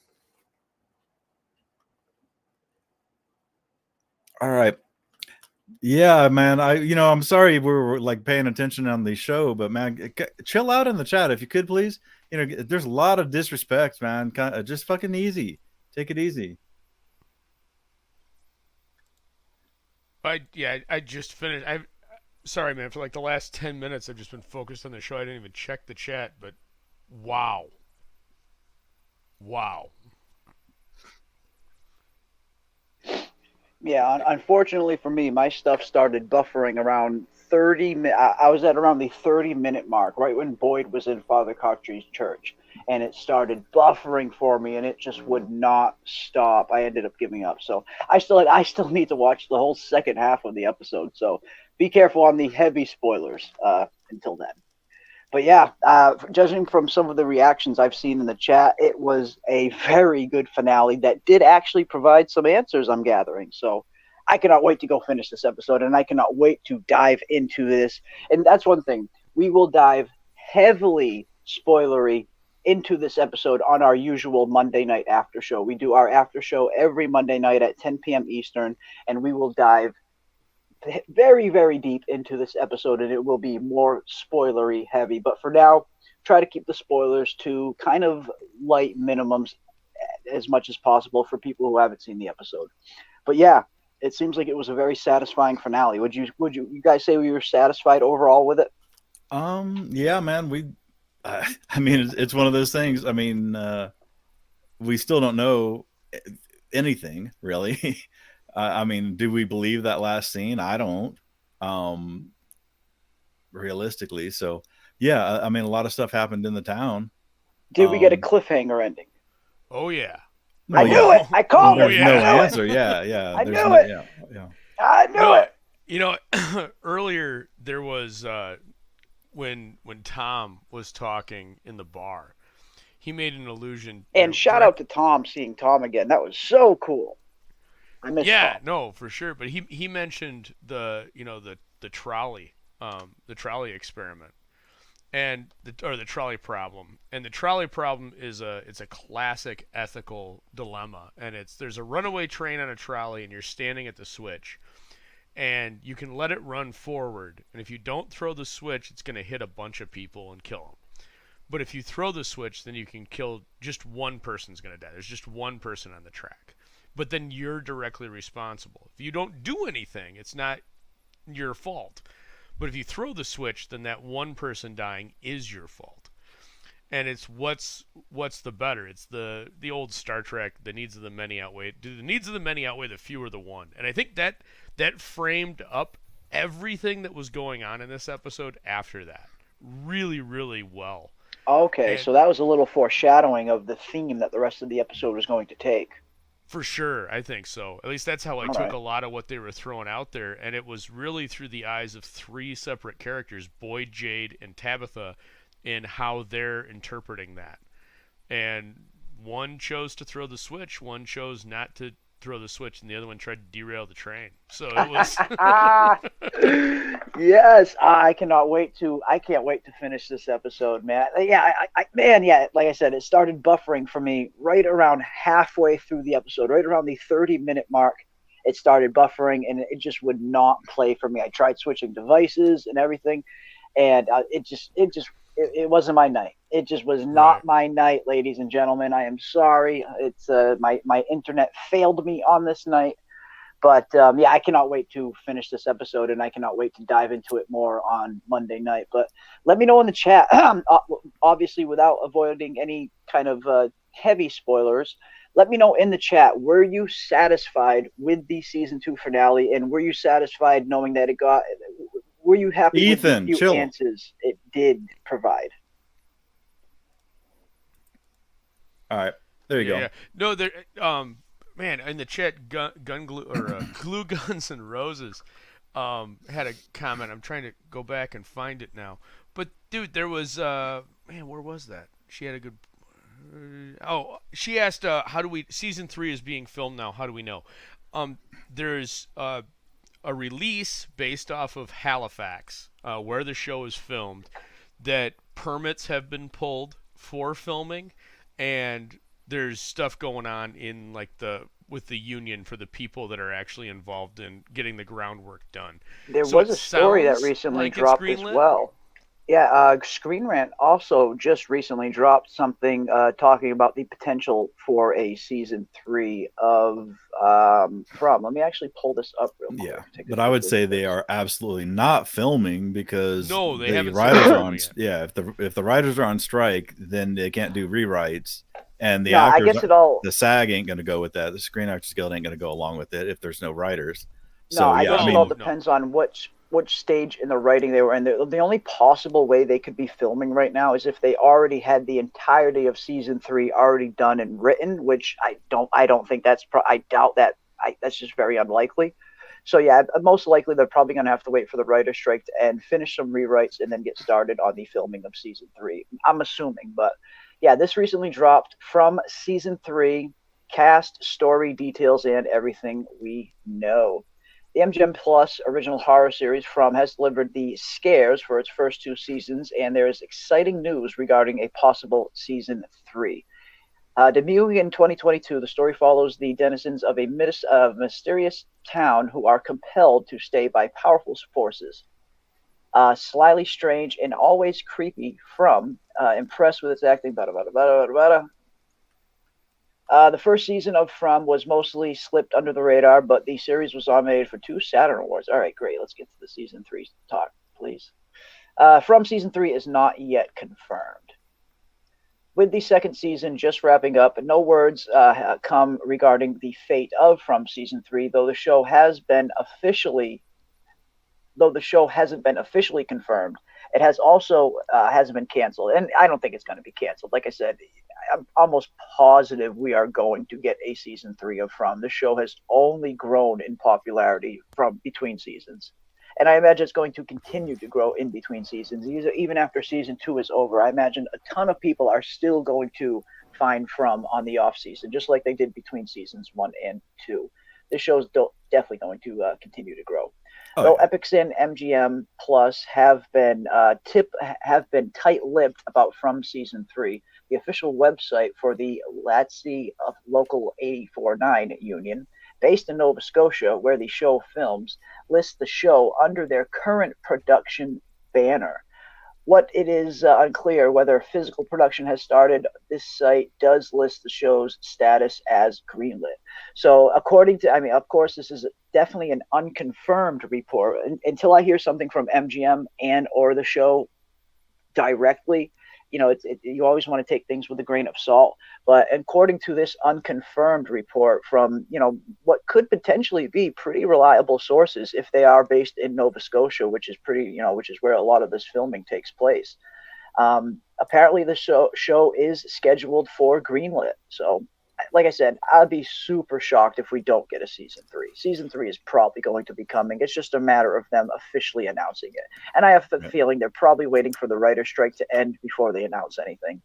All right. Yeah, man. I'm sorry we're like paying attention on the show, but man, chill out in the chat if you could, please. There's a lot of disrespect, man. Just fucking easy. Take it easy. I just finished. I Sorry, man. For like the last 10 minutes, I've just been focused on the show. I didn't even check the chat, but wow, wow. Yeah, unfortunately for me, my stuff started buffering around 30 minutes. I was at around the 30-minute mark, right when Boyd was in Father Cochrie's church, and it started buffering for me, and it just would not stop. I ended up giving up. So I still need to watch the whole second half of the episode. So be careful on the heavy spoilers until then. But yeah, judging from some of the reactions I've seen in the chat, it was a very good finale that did actually provide some answers, I'm gathering. So I cannot wait to go finish this episode, and I cannot wait to dive into this. And that's one thing. We will dive heavily spoilery into this episode on our usual Monday night after show. We do our after show every Monday night at 10 p.m. Eastern, and we will dive very, very deep into this episode, and it will be more spoilery heavy. But for now, try to keep the spoilers to kind of light minimums as much as possible for people who haven't seen the episode. But yeah, it seems like it was a very satisfying finale. Would you guys say we were satisfied overall with it? Yeah, man. I mean, it's one of those things. I mean, we still don't know anything really. I mean, do we believe that last scene? I don't. Realistically, so yeah. I mean, a lot of stuff happened in the town. Did we get a cliffhanger ending? Oh yeah. I knew it. I called There's it. no I knew answer. it. Yeah. I There's knew no, it. Yeah. I knew it. You know, earlier there was when Tom was talking in the bar, he made an allusion. And shout out to Tom, seeing Tom again. That was so cool. I miss Tom. No, for sure. But he mentioned the trolley, the trolley experiment, and the trolley problem. And the trolley problem is it's a classic ethical dilemma. And there's a runaway train on a trolley, and you're standing at the switch, and you can let it run forward. And if you don't throw the switch, it's going to hit a bunch of people and kill them. But if you throw the switch, then you can kill just one person's going to die. There's just one person on the track. But then you're directly responsible. If you don't do anything, it's not your fault. But if you throw the switch, then that one person dying is your fault. And it's what's the better? It's the old Star Trek. The needs of the many outweigh. Do the needs of the many outweigh the few or the one? And I think that framed up everything that was going on in this episode after that really, really well. Okay, And so that was a little foreshadowing of the theme that the rest of the episode was going to take. for sure, I think so. At least that's how I All took right. a lot of what they were throwing out there, and it was really through the eyes of three separate characters, Boyd, Jade, and Tabitha, in how they're interpreting that. And one chose to throw the switch, one chose not to throw the switch, and the other one tried to derail the train. So it was Yes, I cannot wait to. I can't wait to finish this episode, man. Yeah, man, yeah. Like I said, it started buffering for me right around halfway through the episode, right around the 30-minute mark. It started buffering, and it just would not play for me. I tried switching devices and everything, and it wasn't my night. It just was not Right. my night, ladies and gentlemen. I am sorry. It's my internet failed me on this night. But yeah, I cannot wait to finish this episode, and I cannot wait to dive into it more on Monday night. But let me know in the chat, obviously without avoiding any kind of heavy spoilers, let me know in the chat, were you satisfied with the season 2 finale, and were you satisfied knowing that were you happy Ethan, with the few chill. answers it did provide? All right, there you go. Yeah. No, there. Man, in the chat, gun glue or glue guns and roses, had a comment. I'm trying to go back and find it now. But dude, there was man, where was that? She had a good. She asked, "How do we?" Season 3 is being filmed now. How do we know? There's a release based off of Halifax, where the show is filmed, that permits have been pulled for filming, and there's stuff going on in like with the union for the people that are actually involved in getting the groundwork done. There So was it a story that sounds recently like it's dropped as greenlit? well. Yeah, Screen Rant also just recently dropped something talking about the potential for a season 3 of From. Let me actually pull this up real quick. Yeah, Take a but I would quick say look. they are absolutely not filming because No, they the haven't writers started are on. filming yet. Yeah, if the writers are on strike, then they can't do rewrites, and the No, I actors, guess it all. the SAG ain't going to go with that. The Screen Actors Guild ain't going to go along with it if there's no writers. No, So I yeah, guess I it all mean, depends on which stage in the writing they were in. The only possible way they could be filming right now is if they already had the entirety of season 3 already done and written, which I don't think that's. I doubt that. That's just very unlikely. So yeah, most likely they're probably going to have to wait for the writer's strike and finish some rewrites and then get started on the filming of season 3. I'm assuming, but yeah, this recently dropped From season 3, cast, story details, and everything we know. The MGM Plus original horror series From has delivered the scares for its first 2 seasons, and there is exciting news regarding a possible season 3. Debuting in 2022, the story follows the denizens of a mysterious town who are compelled to stay by powerful forces. Slyly strange and always creepy From, impressed with its acting, the first season of From was mostly slipped under the radar, but the series was nominated for 2 Saturn Awards. All right, great. Let's get to the season 3 talk, please. From season 3 is not yet confirmed. With the second season just wrapping up, no words come regarding the fate of From season 3, though the show hasn't been officially confirmed. It has also hasn't been canceled, and I don't think it's going to be canceled. Like I said, I'm almost positive we are going to get a season 3 of From. The show has only grown in popularity from between seasons, and I imagine it's going to continue to grow in between seasons. Even after season 2 is over, I imagine a ton of people are still going to find From on the off season, just like they did between seasons 1 and 2. This show is definitely going to continue to grow. Though Epix and MGM Plus have been tight-lipped about From season 3, the official website for the LATSI of Local 849 Union, based in Nova Scotia, where the show films, lists the show under their current production banner. What it is unclear whether physical production has started. This site does list the show's status as greenlit. So according to, of course, this is definitely an unconfirmed report. Until I hear something from MGM and or the show directly, you always want to take things with a grain of salt. But according to this unconfirmed report from, what could potentially be pretty reliable sources, if they are based in Nova Scotia, which is which is where a lot of this filming takes place. Apparently the show is scheduled for greenlit. So, like I said, I'd be super shocked if we don't get a season 3. Season 3 is probably going to be coming. It's just a matter of them officially announcing it. And I have the feeling they're probably waiting for the writer's strike to end before they announce anything.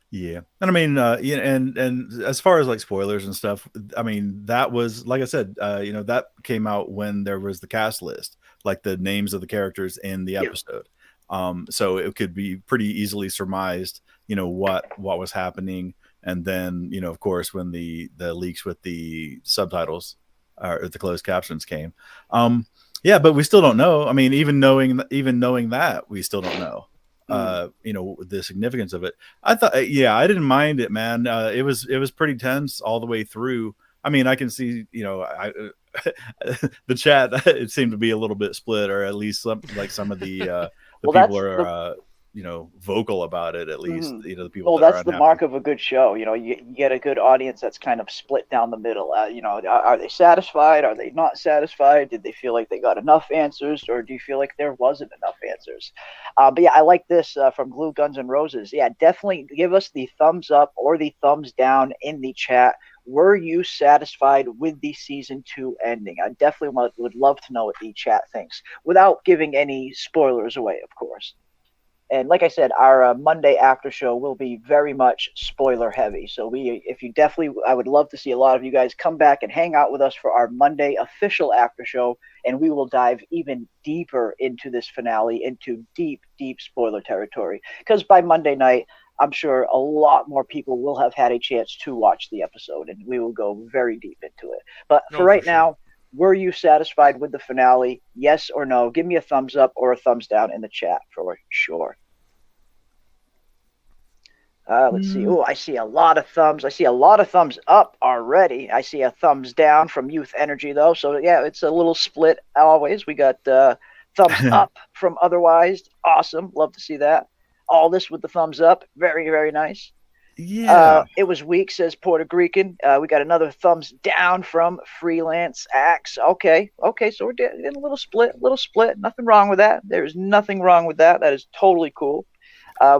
Yeah. And I mean, and as far as like spoilers and stuff, I mean, that was, like I said, that came out when there was the cast list, like the names of the characters in the episode. So it could be pretty easily surmised, what was happening. And then, of course, when the leaks with the subtitles or the closed captions came, but we still don't know. I mean, even knowing that, we still don't know, the significance of it. I thought, I didn't mind it, man. It was pretty tense all the way through. I mean, I can see, the chat, it seemed to be a little bit split, or at least some of the people are, vocal about it, at least, the people. Well, that's the mark of a good show. You get a good audience that's kind of split down the middle. Are they satisfied? Are they not satisfied? Did they feel like they got enough answers, or do you feel like there wasn't enough answers? But yeah, I like this from Glue Guns and Roses. Yeah, definitely give us the thumbs up or the thumbs down in the chat. Were you satisfied with the season 2 ending? I definitely would love to know what the chat thinks, without giving any spoilers away, of course. And like I said, our Monday after show will be very much spoiler heavy. So I would love to see a lot of you guys come back and hang out with us for our Monday official after show, and we will dive even deeper into this finale, into deep, deep spoiler territory. Because by Monday night, I'm sure a lot more people will have had a chance to watch the episode, and we will go very deep into it. But for right now, were you satisfied with the finale? Yes or no? Give me a thumbs up or a thumbs down in the chat for sure. Let's see. Oh, I see a lot of thumbs. I see a lot of thumbs up already. I see a thumbs down from Youth Energy, though. So, yeah, it's a little split always. We got thumbs up from Otherwise. Awesome. Love to see that. All this with the thumbs up. Very, very nice. Yeah. It was weak, says Puerto Rican. We got another thumbs down from Freelance Axe. Okay, so we're getting a little split. Nothing wrong with that. There's nothing wrong with that. That is totally cool.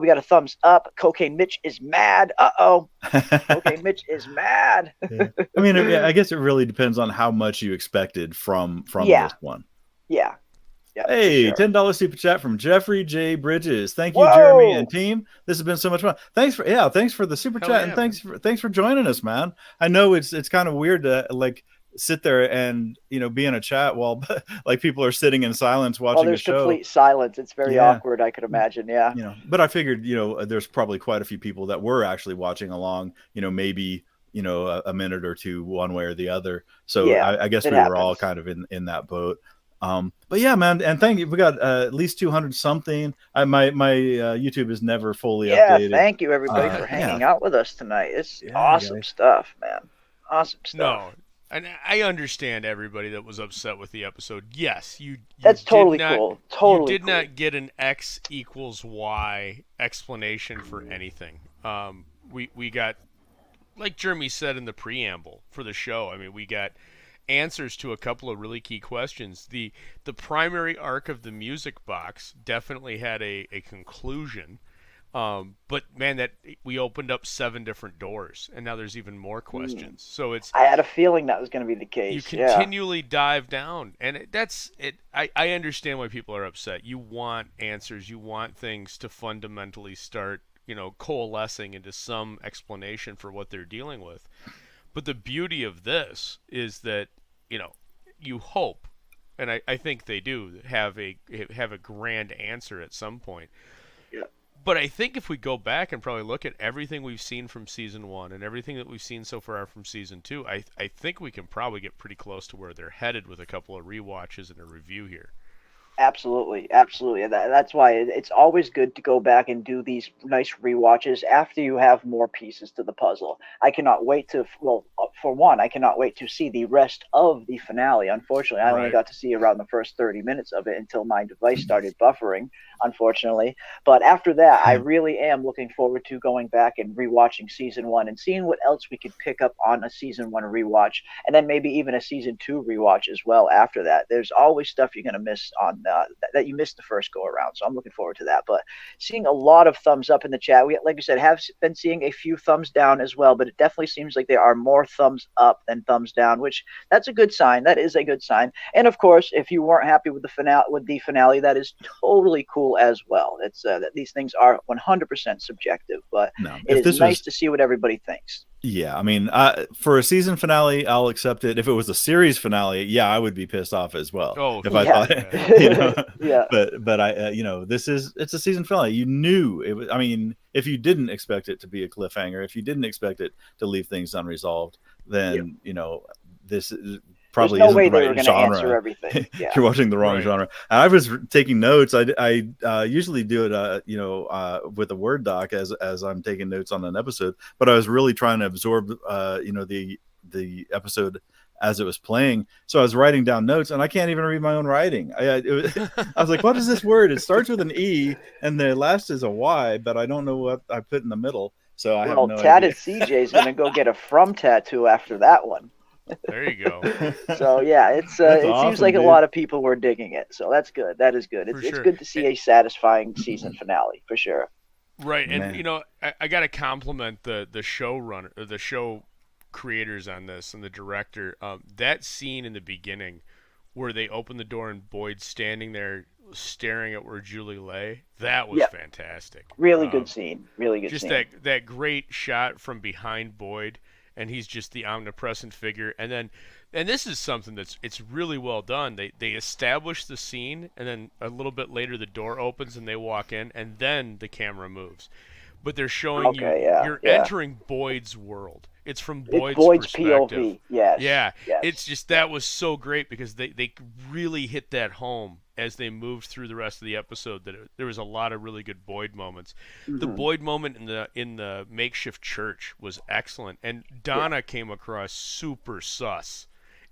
We got a thumbs up. Cocaine Mitch is mad. Cocaine Mitch is mad. Yeah. I mean, I guess it really depends on how much you expected from this one. Yeah. Hey, sure. $10 super chat from Jeffrey J. Bridges. Thank you, Jeremy and team. This has been so much fun. Thanks for the super chat, and thanks for joining us, man. I know it's kind of weird to sit there and be in a chat while like people are sitting in silence watching the show. There's complete silence. It's very awkward, I could imagine. Yeah. But I figured there's probably quite a few people that were actually watching along. Maybe a minute or two one way or the other. So I guess we were all kind of in that boat. But yeah, man, and thank you. We got at least 200 something. My YouTube is never fully updated. Thank you everybody for hanging out with us tonight. It's awesome stuff, man. Awesome stuff. No, and I understand everybody that was upset with the episode. Yes, that's totally cool. Totally, you did not get an X equals Y explanation for anything. We got, like Jeremy said in the preamble for the show. I mean, we got answers to a couple of really key questions. The primary arc of the music box definitely had a conclusion, but man, that we opened up 7 different doors, and now there's even more questions. So I had a feeling that was going to be the case. You continually dive down, and that's it. I understand why people are upset. You want answers. You want things to fundamentally start coalescing into some explanation for what they're dealing with. But the beauty of this is that, you hope, and I think they do have a grand answer at some point. Yeah. But I think if we go back and probably look at everything we've seen from season 1 and everything that we've seen so far from season 2, I think we can probably get pretty close to where they're headed with a couple of rewatches and a review here. Absolutely, absolutely. And that's why it's always good to go back and do these nice rewatches after you have more pieces to the puzzle. I cannot wait to, well, for one, I cannot wait to see the rest of the finale. Unfortunately, I only Right. got to see around the first 30 minutes of it until my device started buffering, unfortunately. But after that, I really am looking forward to going back and rewatching season one and seeing what else we could pick up on a season one rewatch, and then maybe even a season two rewatch as well after that. There's always stuff you're going to miss on that you missed the first go around. So I'm looking forward to that. But seeing a lot of thumbs up in the chat. We, like I said, have been seeing a few thumbs down as well, but it definitely seems like there are more thumbs up than thumbs down, which that's a good sign. That is a good sign. And of course, if you weren't happy with the finale, that is totally cool as well. It's that these things are 100% subjective, but No, it is nice to see what everybody thinks. Yeah, I mean, for a season finale, I'll accept it. If it was a series finale, yeah, I would be pissed off as well. Oh, if I yeah. thought, you know, Yeah. but I, you know, it's a season finale. You knew it was. I mean, if you didn't expect it to be a cliffhanger, if you didn't expect it to leave things unresolved, then you know, this is probably There's no way isn't the they were right going to genre. answer everything. Yeah. You're watching the wrong Right. genre. I was taking notes. I usually do it, you know, with a Word doc as I'm taking notes on an episode. But I was really trying to absorb, you know, the episode as it was playing. So I was writing down notes, and I can't even read my own writing. I was like, what is this word? It starts with an E, and the last is a Y, but I don't know what I put in the middle. So I have no Tatted idea. CJ is going to go get a From tattoo after that one. There you go. So yeah, it's That's it awesome, seems like dude. a lot of people were digging it. So that's good. That is good. It's sure. good to see a satisfying season finale for sure. Right, and Man. you know, I got to compliment the showrunner, or the show creators on this, and the director. That scene in the beginning, where they open the door and Boyd's standing there staring at where Julie lay, that was Yep. fantastic. Really good scene. Really good Just scene. that great shot from behind Boyd, and he's just the omnipresent figure. And this is something it's really well done. They establish the scene, and then a little bit later the door opens and they walk in, and then the camera moves. But they're showing you're entering Boyd's world. It's from Boyd's perspective. POV. Yes. Yeah, Yes. it's just that was so great because they really hit that home as they moved through the rest of the episode. There was a lot of really good Boyd moments. The Boyd moment in the makeshift church was excellent, and Donna came across super sus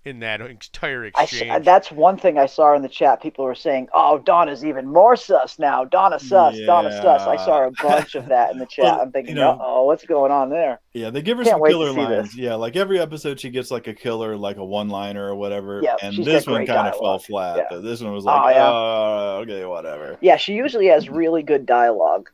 in that entire exchange. That's one thing I saw in the chat. People were saying, "Oh, Donna's even more sus now. Donna sus. Donna sus." I saw a bunch of that in the chat. Well, I'm thinking, you know, "Oh, what's going on there?" Yeah, they give her Can't some wait to killer see lines. this. Yeah, like every episode she gets like a killer, like a one-liner or whatever. Yeah, and she's this got one great kind of fell dialogue. flat. Yeah. But this one was like, Oh, yeah. okay, whatever. Yeah, she usually has really good dialogue.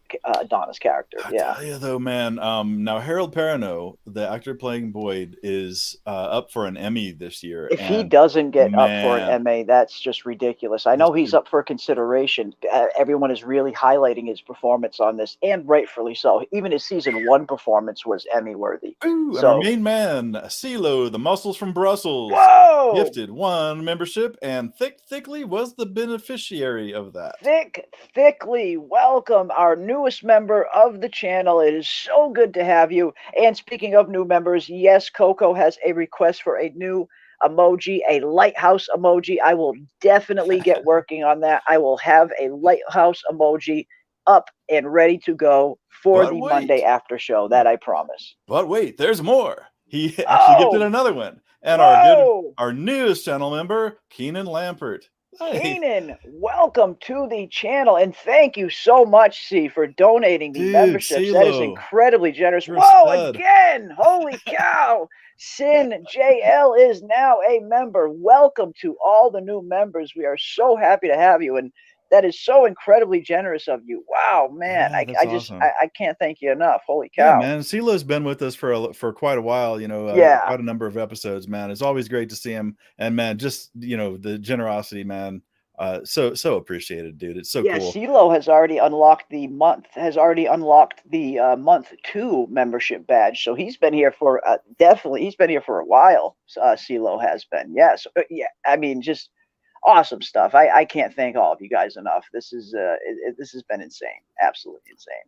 Donna's character. I Yeah. tell you though, man. Now Harold Perrineau, the actor playing Boyd, is up for an Emmy this year. If he and doesn't get up for man, an MA, that's just ridiculous. I know This he's dude- up for consideration. Everyone is really highlighting his performance on this, and rightfully so. Even his season one performance was Emmy worthy. Ooh, and So- our main man, CeeLo, the muscles from Brussels, Whoa! gifted one membership, and Thickly was the beneficiary of that. Thickly, welcome our newest member of the channel. It is so good to have you. And speaking of new members, yes, Coco has a request for a new emoji, a lighthouse emoji. I will definitely get working on that. I will have a lighthouse emoji up and ready to go for But the wait. Monday after show. That I promise. But wait, there's more. He actually gifted another one. And our newest channel member, Keenan Lampert. Hey. Keenan, welcome to the channel, and thank you so much, C, for donating the Dude, memberships. That is CeeLo. incredibly generous. You're a Whoa, stud. again! Holy cow! Sin JL is now a member. Welcome to all the new members. We are so happy to have you, and that is so incredibly generous of you. Wow, man! Yeah, I that's just awesome. I can't thank you enough. Holy Yeah, cow! man. CeeLo's been with us for quite a while, you know, Yeah. quite a number of episodes, man. It's always great to see him. And man, just, you know, the generosity, man. So appreciated, dude. It's so Yeah, cool. CeeLo has already unlocked the month. Month 2 membership badge. So he's been here for definitely. He's been here for a while. CeeLo has been. Yes. Yeah. I mean, just awesome stuff. I can't thank all of you guys enough. This has been insane. Absolutely insane.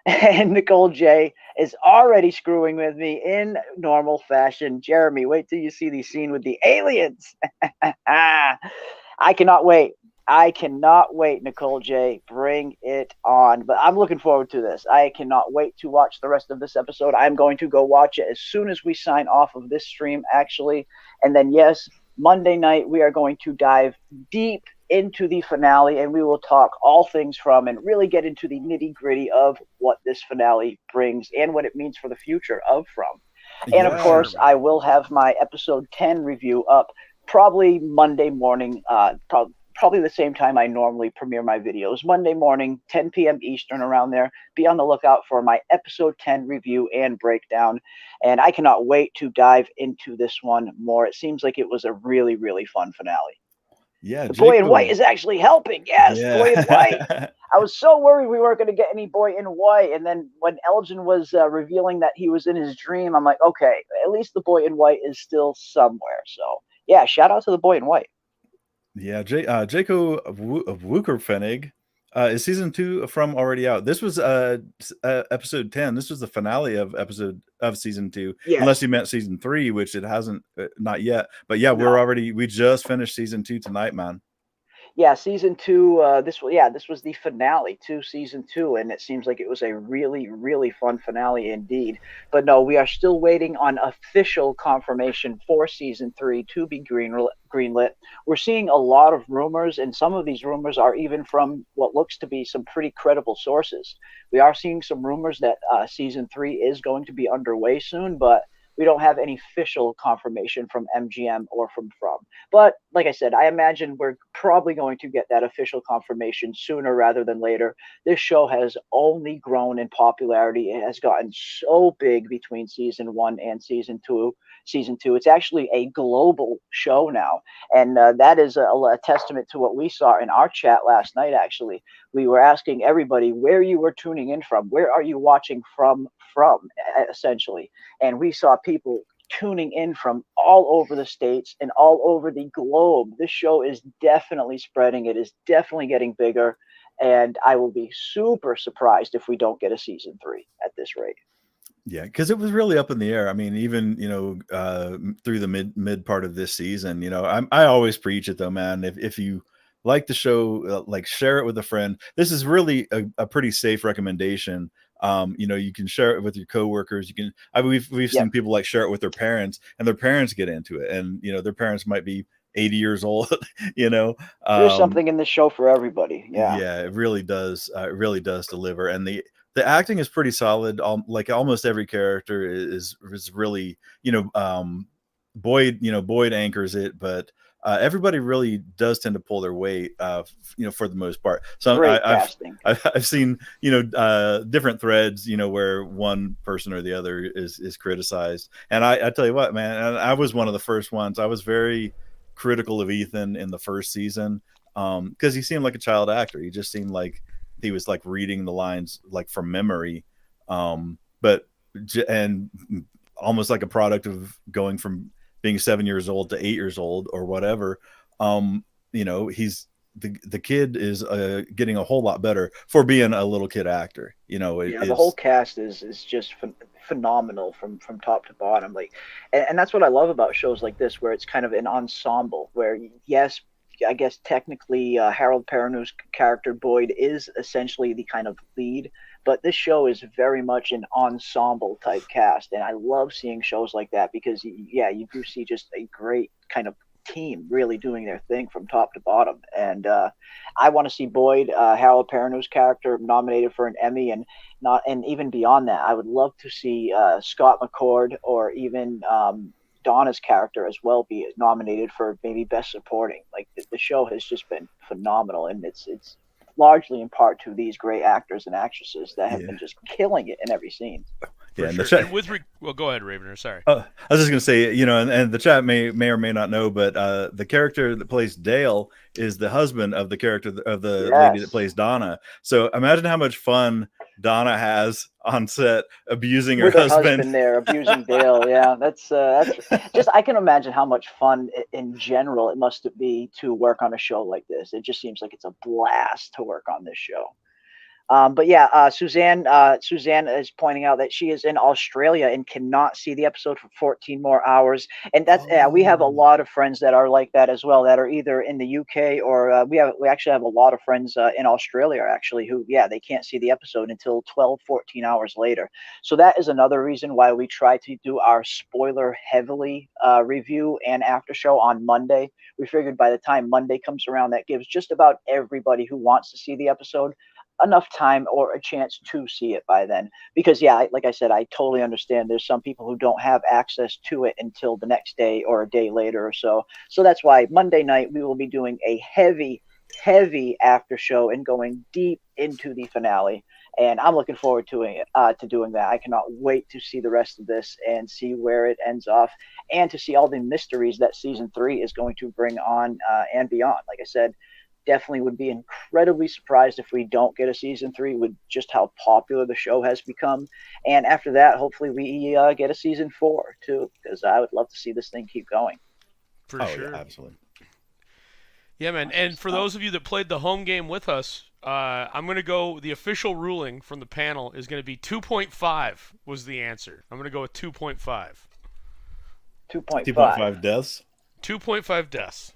And Nicole J is already screwing with me in normal fashion. Jeremy, wait till you see the scene with the aliens. I cannot wait. I cannot wait, Nicole J. Bring it on. But I'm looking forward to this. I cannot wait to watch the rest of this episode. I'm going to go watch it as soon as we sign off of this stream, actually. And then, yes, Monday night, we are going to dive deep into the finale, and we will talk all things From and really get into the nitty-gritty of what this finale brings and what it means for the future of From. And, of course, I will have my episode 10 review up probably Monday morning, probably the same time I normally premiere my videos. Monday morning, 10 p.m. Eastern, around there. Be on the lookout for my episode 10 review and breakdown. And I cannot wait to dive into this one more. It seems like it was a really, really fun finale. Yeah, the boy in white is actually helping. Yes, yeah. Boy in white. I was so worried we weren't going to get any boy in white. And then when Elgin was revealing that he was in his dream, I'm like, okay, at least the boy in white is still somewhere. So, yeah, shout out to the boy in white. Yeah, Jaco Wukerfenig, is season 2 From already out? This was episode 10. This was the finale of season 2. Yes. Unless you meant season 3, which it hasn't, not yet. But yeah, no. We just finished season 2 tonight, man. Yeah, season 2. This was the finale to season 2, and it seems like it was a really, really fun finale indeed. But no, we are still waiting on official confirmation for season 3 to be greenlit. We're seeing a lot of rumors, and some of these rumors are even from what looks to be some pretty credible sources. We are seeing some rumors that season 3 is going to be underway soon, but we don't have any official confirmation from MGM or from. But like I said, I imagine we're probably going to get that official confirmation sooner rather than later. This show has only grown in popularity. It has gotten so big between season 1 and season 2. It's actually a global show now. And that is a testament to what we saw in our chat last night, actually. We were asking everybody where you were tuning in from. Where are you watching from, essentially? And we saw people tuning in from all over the states and all over the globe. This show is definitely spreading. It is definitely getting bigger. And I will be super surprised if we don't get a season 3 at this rate. Yeah, because it was really up in the air. I mean, even through the mid part of this season, I always preach it though, man. If you like the show, like share it with a friend. This is really a pretty safe recommendation. You can share it with your coworkers. You can. We've seen people like share it with their parents, and their parents get into it, and their parents might be 80 years old. There's something in the show for everybody. Yeah, it really does. It really does deliver, and the acting is pretty solid. Like almost every character is really, Boyd anchors it, but everybody really does tend to pull their weight, for the most part. So I've seen, different threads, where one person or the other is criticized. And I tell you what, man, I was one of the first ones. I was very critical of Ethan in the first season, because he seemed like a child actor. He just seemed like he was like reading the lines like from memory, but almost like a product of going from being 7 years old to 8 years old or whatever. He's the kid is getting a whole lot better for being a little kid actor. The whole cast is just phenomenal from top to bottom. And that's what I love about shows like this, where it's kind of an ensemble. Where yes, I guess technically Harold Perrineau's character Boyd is essentially the kind of lead, but this show is very much an ensemble type cast, and I love seeing shows like that because you do see just a great kind of team really doing their thing from top to bottom. And I want to see Boyd, Harold Perrineau's character, nominated for an Emmy, and even beyond that, I would love to see Scott McCord or even Donna's character as well be nominated for maybe Best Supporting. Like the show has just been phenomenal, and it's largely in part to these great actors and actresses that have been just killing it in every scene. Yeah, and sure. Well, go ahead, Ravener. Sorry. I was just going to say, and the chat may or may not know, but the character that plays Dale is the husband of the character of the lady that plays Donna. So imagine how much fun Donna has on set abusing her husband. There abusing Dale. Yeah, that's just, I can imagine how much fun in general it must be to work on a show like this. It just seems like it's a blast to work on this show. But yeah, Suzanne is pointing out that she is in Australia and cannot see the episode for 14 more hours. And that's we have a lot of friends that are like that as well, that are either in the UK or we actually have a lot of friends in Australia actually who they can't see the episode until 12, 14 hours later. So that is another reason why we try to do our spoiler heavily review and after show on Monday. We figured by the time Monday comes around, that gives just about everybody who wants to see the episode enough time or a chance to see it by then. Because like I said, I totally understand there's some people who don't have access to it until the next day or a day later or so. So that's why Monday night we will be doing a heavy after show and going deep into the finale. And I'm looking forward to doing that. I cannot wait to see the rest of this and see where it ends off, and to see all the mysteries that season 3 is going to bring on and beyond. Like I said, definitely would be incredibly surprised if we don't get a season 3 with just how popular the show has become. And after that, hopefully we get a season 4 too, because I would love to see this thing keep going. For sure. Yeah, absolutely. Yeah, man. And for those of you that played the home game with us, I'm going to go, the official ruling from the panel is going to be 2.5 was the answer. I'm going to go with 2.5. 2.5 deaths? 2.5 deaths.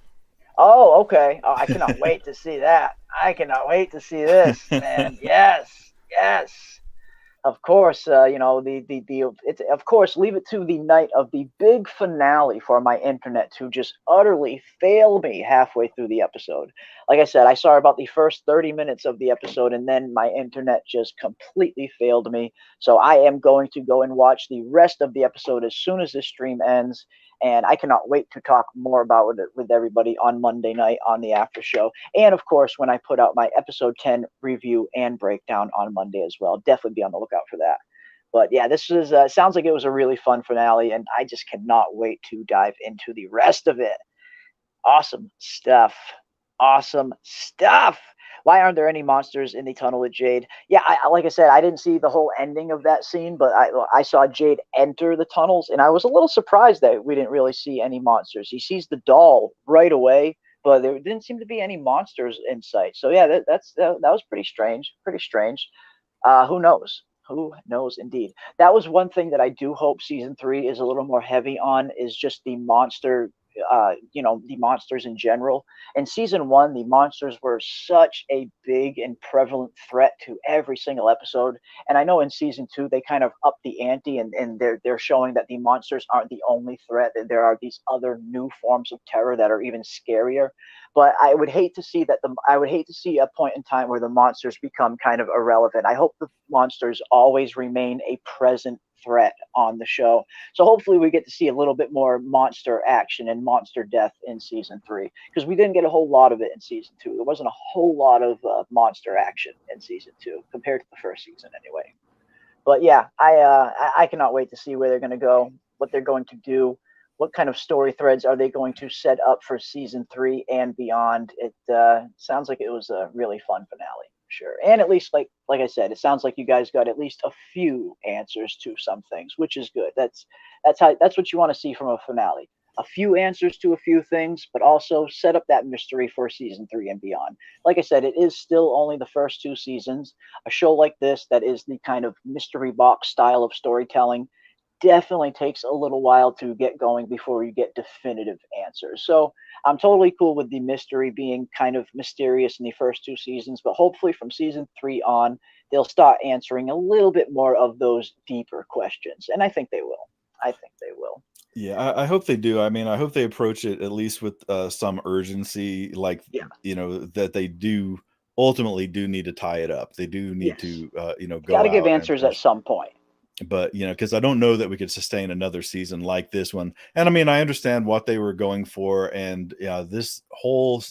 Oh, okay. Oh, I cannot wait to see that. I cannot wait to see this, man. Yes. Of course, of course, leave it to the night of the big finale for my internet to just utterly fail me halfway through the episode. Like I said, I saw about the first 30 minutes of the episode, and then my internet just completely failed me. So I am going to go and watch the rest of the episode as soon as this stream ends. And I cannot wait to talk more about it with everybody on Monday night on the after show. And of course, when I put out my episode 10 review and breakdown on Monday as well, definitely be on the lookout for that. But yeah, this is sounds like it was a really fun finale, and I just cannot wait to dive into the rest of it. Awesome stuff. Why aren't there any monsters in the tunnel with Jade? Yeah, like I said, I didn't see the whole ending of that scene, but I saw Jade enter the tunnels, and I was a little surprised that we didn't really see any monsters. He sees the doll right away, but there didn't seem to be any monsters in sight. So yeah, that was pretty strange. Who knows? Who knows indeed. That was one thing that I do hope season 3 is a little more heavy on, is just the monster, the monsters in general. In season 1, the monsters were such a big and prevalent threat to every single episode. And I know in season 2 they kind of upped the ante, and they're showing that the monsters aren't the only threat, that there are these other new forms of terror that are even scarier. But I would hate to see a point in time where the monsters become kind of irrelevant. I hope the monsters always remain a present threat on the show. So hopefully we get to see a little bit more monster action and monster death in season 3, because we didn't get a whole lot of it in season 2. There wasn't a whole lot of monster action in season 2 compared to the first season anyway. But yeah, I cannot wait to see where they're going to go, what they're going to do. What kind of story threads are they going to set up for season 3 and beyond? It sounds like it was a really fun finale, sure. And at least, like I said, it sounds like you guys got at least a few answers to some things, which is good. That's what you want to see from a finale. A few answers to a few things, but also set up that mystery for season 3 and beyond. Like I said, it is still only the first 2 seasons. A show like this that is the kind of mystery box style of storytelling definitely takes a little while to get going before you get definitive answers. So I'm totally cool with the mystery being kind of mysterious in the first 2 seasons, but hopefully from season 3 on, they'll start answering a little bit more of those deeper questions. And I think they will. Yeah, I hope they do. I mean, I hope they approach it at least with some urgency, like, that they do ultimately do need to tie it up. They do need to, go got to give out answers at some point. But because I don't know that we could sustain another season like this one. And I mean, I understand what they were going for, and this whole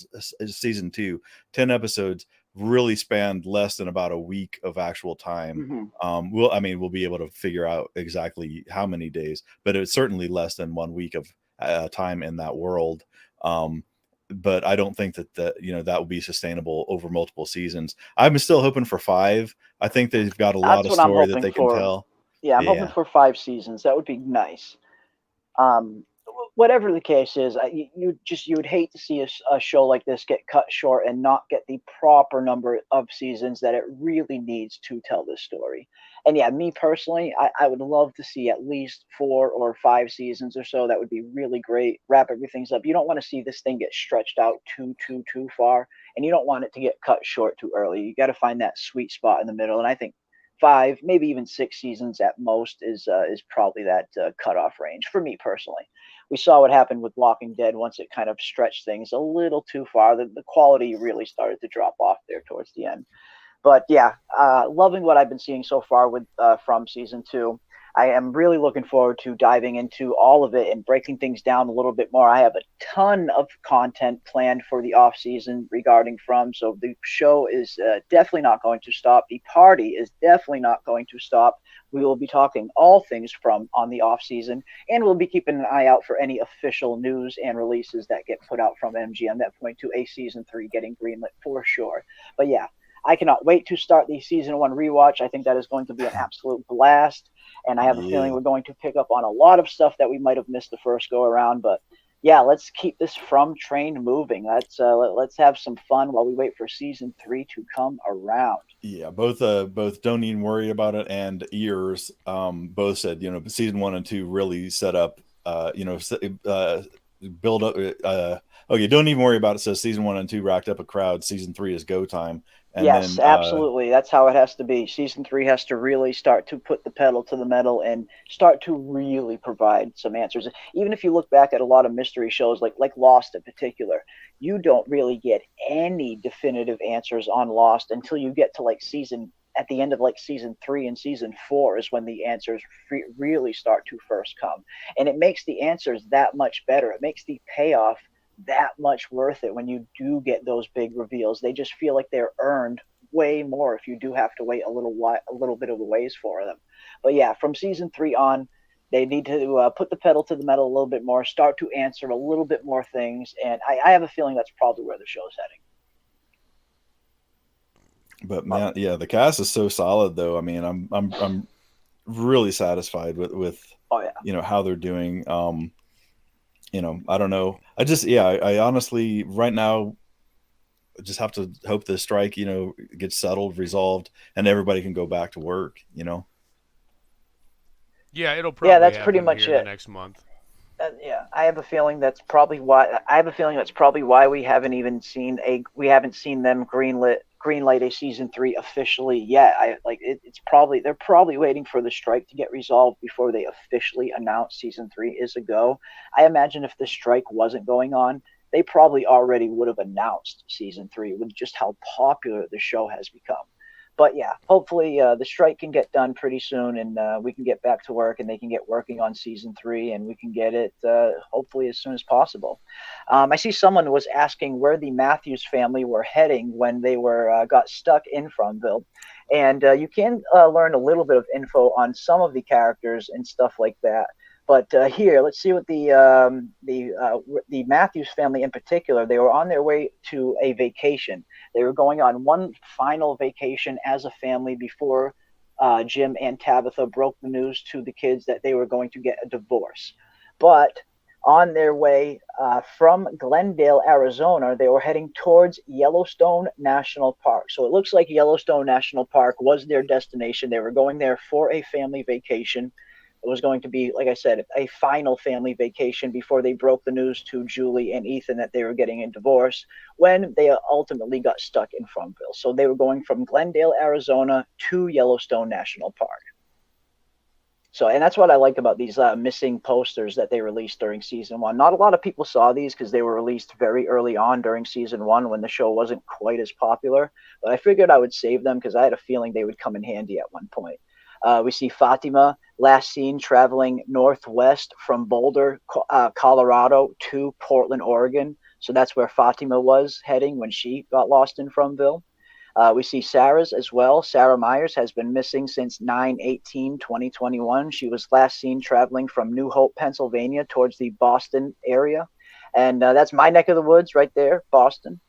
season 2, 10 episodes, really spanned less than about a week of actual time. We'll be able to figure out exactly how many days, but it's certainly less than 1 week of time in that world. But I don't think that that will be sustainable over multiple seasons. I'm still hoping for 5. I think they've got a lot of story that they can tell. Yeah, I'm hoping for 5 seasons. That would be nice. whatever the case is, you would hate to see a show like this get cut short and not get the proper number of seasons that it really needs to tell this story. And yeah, me personally, I would love to see at least 4 or 5 seasons or so. That would be really great. Wrap everything up. You don't want to see this thing get stretched out too far, and you don't want it to get cut short too early. You got to find that sweet spot in the middle, and I think 5, maybe even 6 seasons at most is probably that cutoff range for me personally. We saw what happened with Walking Dead once it kind of stretched things a little too far. The quality really started to drop off there towards the end. But yeah, loving what I've been seeing so far with from season 2. I am really looking forward to diving into all of it and breaking things down a little bit more. I have a ton of content planned for the off season regarding From, so the show is definitely not going to stop. The party is definitely not going to stop. We will be talking all things From on the off season, and we'll be keeping an eye out for any official news and releases that get put out from MGM that point to a season 3 getting greenlit for sure. But yeah, I cannot wait to start the season 1 rewatch. I think that is going to be an absolute blast. And I have a feeling we're going to pick up on a lot of stuff that we might have missed the first go around. But yeah, let's keep this From train moving. Let's have some fun while we wait for season 3 to come around. Yeah, both Don't Even Worry About It and Ears both said, season 1 and 2 really set up, build up. Okay, Don't Even Worry About It says season 1 and 2 racked up a crowd. Season 3 is go time. And yes, then, absolutely. That's how it has to be. Season 3 has to really start to put the pedal to the metal and start to really provide some answers. Even if you look back at a lot of mystery shows, like Lost in particular, you don't really get any definitive answers on Lost until you get to at the end of season 3 and season 4 is when the answers really start to first come. And it makes the answers that much better. It makes the payoff that much worth it when you do get those big reveals. They just feel like they're earned way more if you do have to wait a little bit of a ways for them. But yeah, from season 3 on, they need to put the pedal to the metal a little bit more, start to answer a little bit more things, and I have a feeling that's probably where the show's heading. But man, yeah, the cast is so solid though. I mean, I'm really satisfied with how they're doing. I don't know. I honestly, right now, just have to hope the strike, gets settled, resolved, and everybody can go back to work, Yeah, it'll probably that's happen pretty much here it. The next month. I have a feeling that's probably why we haven't seen them greenlight a season 3 officially yet. They're probably waiting for the strike to get resolved before they officially announce season 3 is a go. I imagine if the strike wasn't going on, they probably already would have announced season 3 with just how popular the show has become. But yeah, hopefully the strike can get done pretty soon, and we can get back to work, and they can get working on season 3, and we can get it hopefully as soon as possible. I see someone was asking where the Matthews family were heading when they got stuck in Fromville, and you can learn a little bit of info on some of the characters and stuff like that. But here, let's see what the Matthews family in particular. They were on their way to a vacation. They were going on one final vacation as a family before Jim and Tabitha broke the news to the kids that they were going to get a divorce. But on their way from Glendale, Arizona, they were heading towards Yellowstone National Park. So it looks like Yellowstone National Park was their destination. They were going there for a family vacation. It was going to be, like I said, a final family vacation before they broke the news to Julie and Ethan that they were getting a divorce when they ultimately got stuck in Fromville. So they were going from Glendale, Arizona to Yellowstone National Park. So, and that's what I like about these missing posters that they released during season 1. Not a lot of people saw these because they were released very early on during season 1 when the show wasn't quite as popular. But I figured I would save them because I had a feeling they would come in handy at one point. We see Fatima, last seen traveling northwest from Boulder, Colorado to Portland, Oregon. So that's where Fatima was heading when she got lost in Fromville. We see Sarah's as well. Sarah Myers has been missing since 9/18/2021. She was last seen traveling from New Hope, Pennsylvania towards the Boston area. And that's my neck of the woods right there, Boston.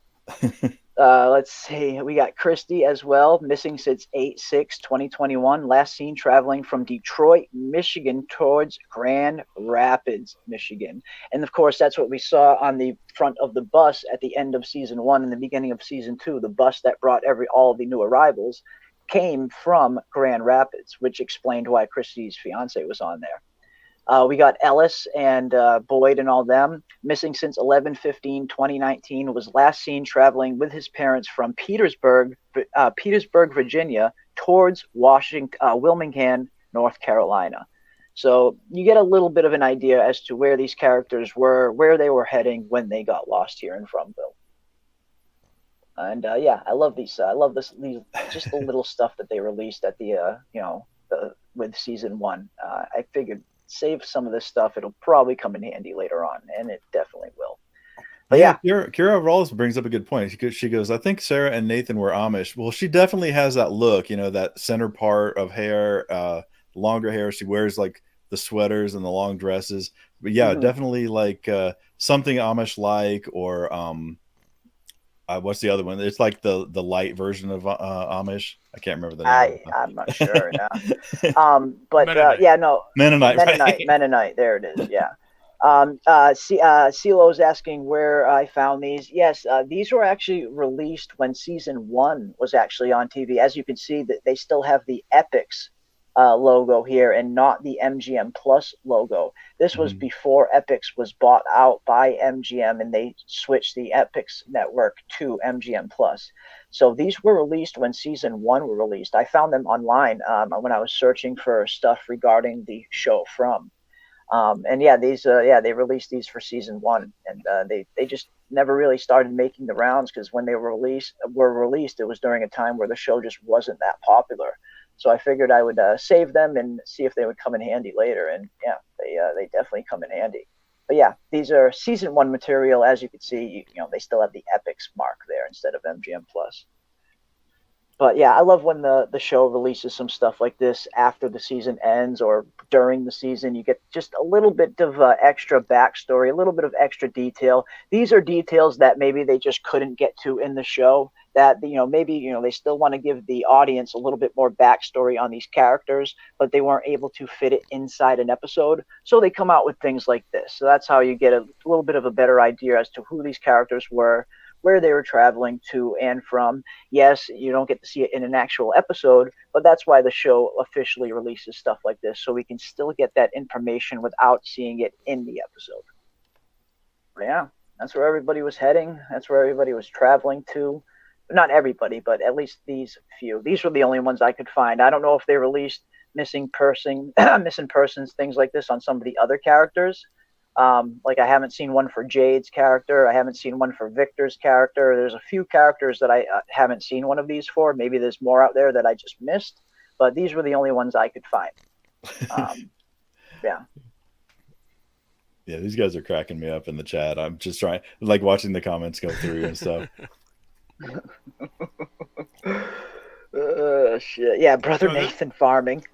Let's see. We got Christy as well, missing since 8/6/2021. Last seen traveling from Detroit, Michigan towards Grand Rapids, Michigan. And of course, that's what we saw on the front of the bus at the end of season 1 and the beginning of season 2. The bus that brought all of the new arrivals came from Grand Rapids, which explained why Christy's fiance was on there. We got Ellis and Boyd and all them missing since 11/15/2019. Was last seen traveling with his parents from Petersburg, Virginia, towards Wilmington, North Carolina. So you get a little bit of an idea as to where these characters were, where they were heading when they got lost here in Fromville. And yeah, I love these. I love these just the little stuff that they released at the with season 1. I figured, save some of this stuff. It'll probably come in handy later on, and it definitely will. But yeah. Kira Rawls brings up a good point. She goes, I think Sarah and Nathan were Amish. Well, she definitely has that look, that center part of hair, longer hair. She wears like the sweaters and the long dresses. But yeah, definitely like something Amish-like, or what's the other one? It's like the light version of Amish. I can't remember the name. I'm not sure now. But Mennonite. There it is. Yeah. CeeLo's asking where I found these. Yes, these were actually released when season 1 was actually on TV. As you can see, that they still have the Epix logo here and not the MGM Plus logo. This was before Epix was bought out by MGM, and they switched the Epix network to MGM Plus. So these were released when season 1 were released. I found them online when I was searching for stuff regarding the show From. And yeah, they released these for season 1, and they just never really started making the rounds, because when they were released, it was during a time where the show just wasn't that popular. So I figured I would save them and see if they would come in handy later. And yeah, they definitely come in handy. But yeah, these are season 1 material. As you can see, they still have the Epix mark there instead of MGM Plus. But yeah, I love when the show releases some stuff like this after the season ends or during the season. You get just a little bit of extra backstory, a little bit of extra detail. These are details that maybe they just couldn't get to in the show, that maybe they still want to give the audience a little bit more backstory on these characters, but they weren't able to fit it inside an episode. So they come out with things like this. So that's how you get a little bit of a better idea as to who these characters were, where they were traveling to and from. Yes, you don't get to see it in an actual episode, but that's why the show officially releases stuff like this, so we can still get that information without seeing it in the episode. But yeah, that's where everybody was heading. That's where everybody was traveling to. Not everybody, but at least these few. These were the only ones I could find. I don't know if they released missing persons, things like this on some of the other characters. Like I haven't seen one for Jade's character. I haven't seen one for Victor's character. There's a few characters that I haven't seen one of these for. Maybe there's more out there that I just missed, but these were the only ones I could find. Yeah. Yeah, these guys are cracking me up in the chat. I'm just trying, like, watching the comments go through and stuff. Shit. Yeah, brother Nathan farming.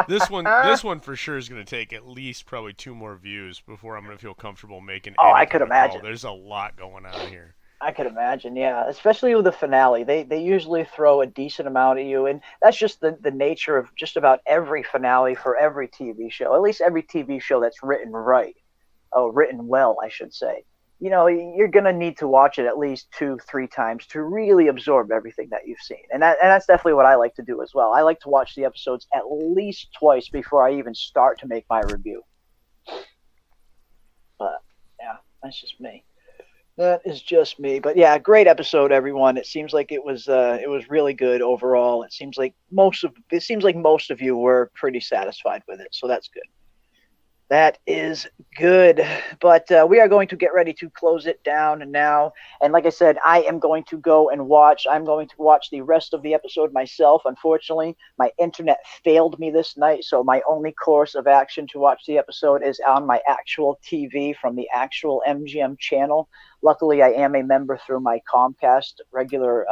This one for sure is going to take at least probably 2 more views before I'm going to feel comfortable making. I could imagine. There's a lot going on here. I could imagine, yeah. Especially with the finale, they usually throw a decent amount at you, and that's just the nature of just about every finale for every TV show. At least every TV show that's written well, I should say. You're going to need to watch it at least 2-3 times to really absorb everything that you've seen. And that's definitely what I like to do as well. I like to watch the episodes at least twice before I even start to make my review. But yeah, that's just me. That is just me. But yeah, great episode, everyone. It seems like it was really good overall. It seems like most of you were pretty satisfied with it. So that's good. That is good. But we are going to get ready to close it down now. And like I said, I'm going to watch the rest of the episode myself. Unfortunately, my internet failed me this night, so my only course of action to watch the episode is on my actual TV from the actual MGM channel. Luckily, I am a member through my Comcast regular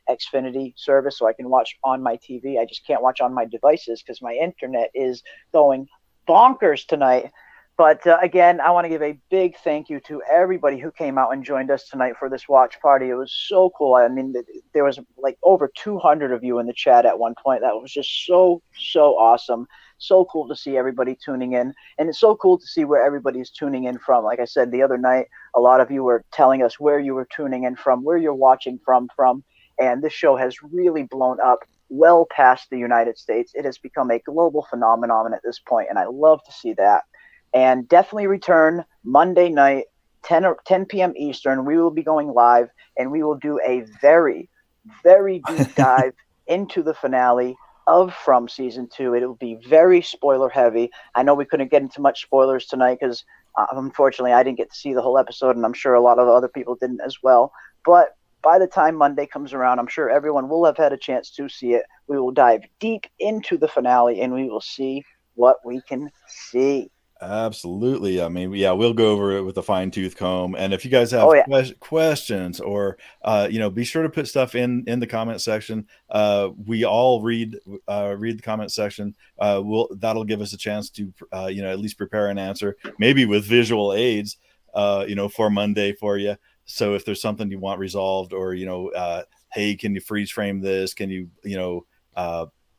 Xfinity service, so I can watch on my TV. I just can't watch on my devices because my internet is going bonkers tonight. But again, I want to give a big thank you to everybody who came out and joined us tonight for this watch party. It was so cool. I mean, there was like over 200 of you in the chat at one point. That was just so awesome. So cool to see everybody tuning in. And it's so cool to see where everybody's tuning in from. Like I said, the other night, a lot of you were telling us where you were tuning in from, where you're watching from. And this show has really blown up well past the United States. It has become a global phenomenon at this point, and I love to see that. And definitely return Monday night, 10 p.m. Eastern. We will be going live, and we will do a very, very deep dive into the finale of From Season 2. It will be very spoiler heavy. I know we couldn't get into much spoilers tonight because unfortunately I didn't get to see the whole episode, and I'm sure a lot of other people didn't as well. But by the time Monday comes around, I'm sure everyone will have had a chance to see it. We will dive deep into the finale, and we will see what we can see. Absolutely. I mean, yeah, we'll go over it with a fine-tooth comb. And if you guys have questions or, be sure to put stuff in the comment section. We all read the comment section. That'll give us a chance to, at least prepare an answer, maybe with visual aids, for Monday for you. So if there's something you want resolved or, hey, can you freeze frame this? Can you,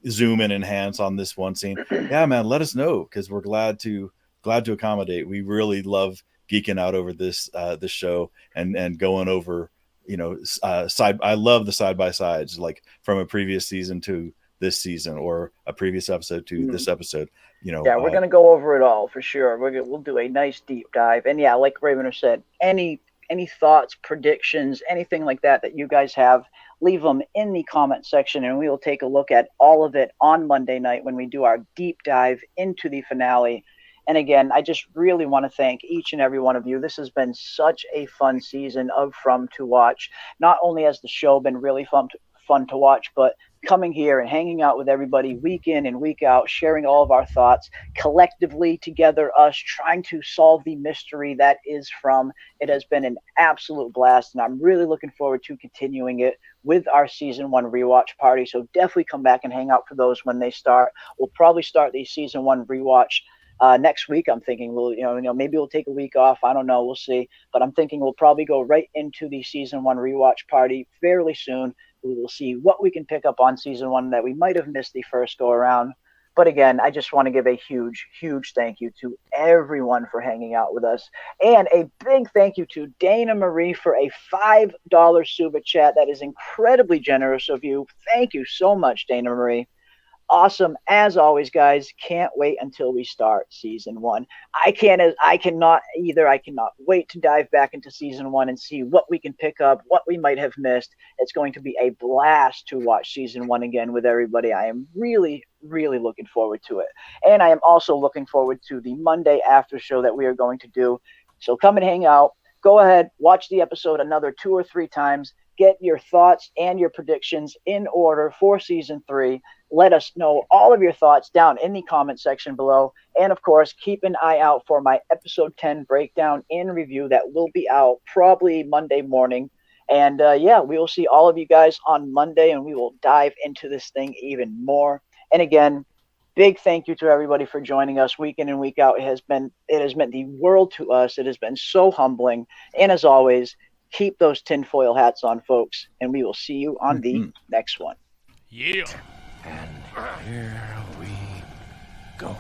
zoom and enhance on this one scene? Yeah, man, let us know, because we're glad to accommodate. We really love geeking out over this show and going over, I love the side by sides, like from a previous season to this season or a previous episode to this episode. We're gonna go over it all for sure. We'll do a nice deep dive. And yeah, like Ravener said, any thoughts, predictions, anything like that you guys have, leave them in the comment section, and we will take a look at all of it on Monday night when we do our deep dive into the finale. And again, I just really want to thank each and every one of you. This has been such a fun season of From to Watch. Not only has the show been really fun to watch, but coming here and hanging out with everybody week in and week out, sharing all of our thoughts collectively together, us trying to solve the mystery that is From. It has been an absolute blast, and I'm really looking forward to continuing it with our season 1 rewatch party. So definitely come back and hang out for those when they start. We'll probably start the season 1 rewatch next week. I'm thinking maybe we'll take a week off. I don't know. We'll see. But I'm thinking we'll probably go right into the season 1 rewatch party fairly soon. We will see what we can pick up on season 1 that we might have missed the first go around. But again, I just want to give a huge, huge thank you to everyone for hanging out with us. And a big thank you to Dana Marie for a $5 super chat. That is incredibly generous of you. Thank you so much, Dana Marie. Awesome as always, guys. Can't wait until we start season 1. I cannot wait to dive back into season 1 and see what we can pick up, what we might have missed. It's going to be a blast to watch season 1 again with everybody. I am really, really looking forward to it. And I am also looking forward to the Monday after show that we are going to do. So come and hang out. Go ahead, watch the episode another 2 or 3 times. Get your thoughts and your predictions in order for season 3. Let us know all of your thoughts down in the comment section below. And of course, keep an eye out for my episode 10 breakdown and review that will be out probably Monday morning. And we will see all of you guys on Monday, and we will dive into this thing even more. And again, big thank you to everybody for joining us week in and week out. It has meant the world to us. It has been so humbling. And as always, keep those tinfoil hats on, folks, and we will see you on the next one. Yeah. And here we go.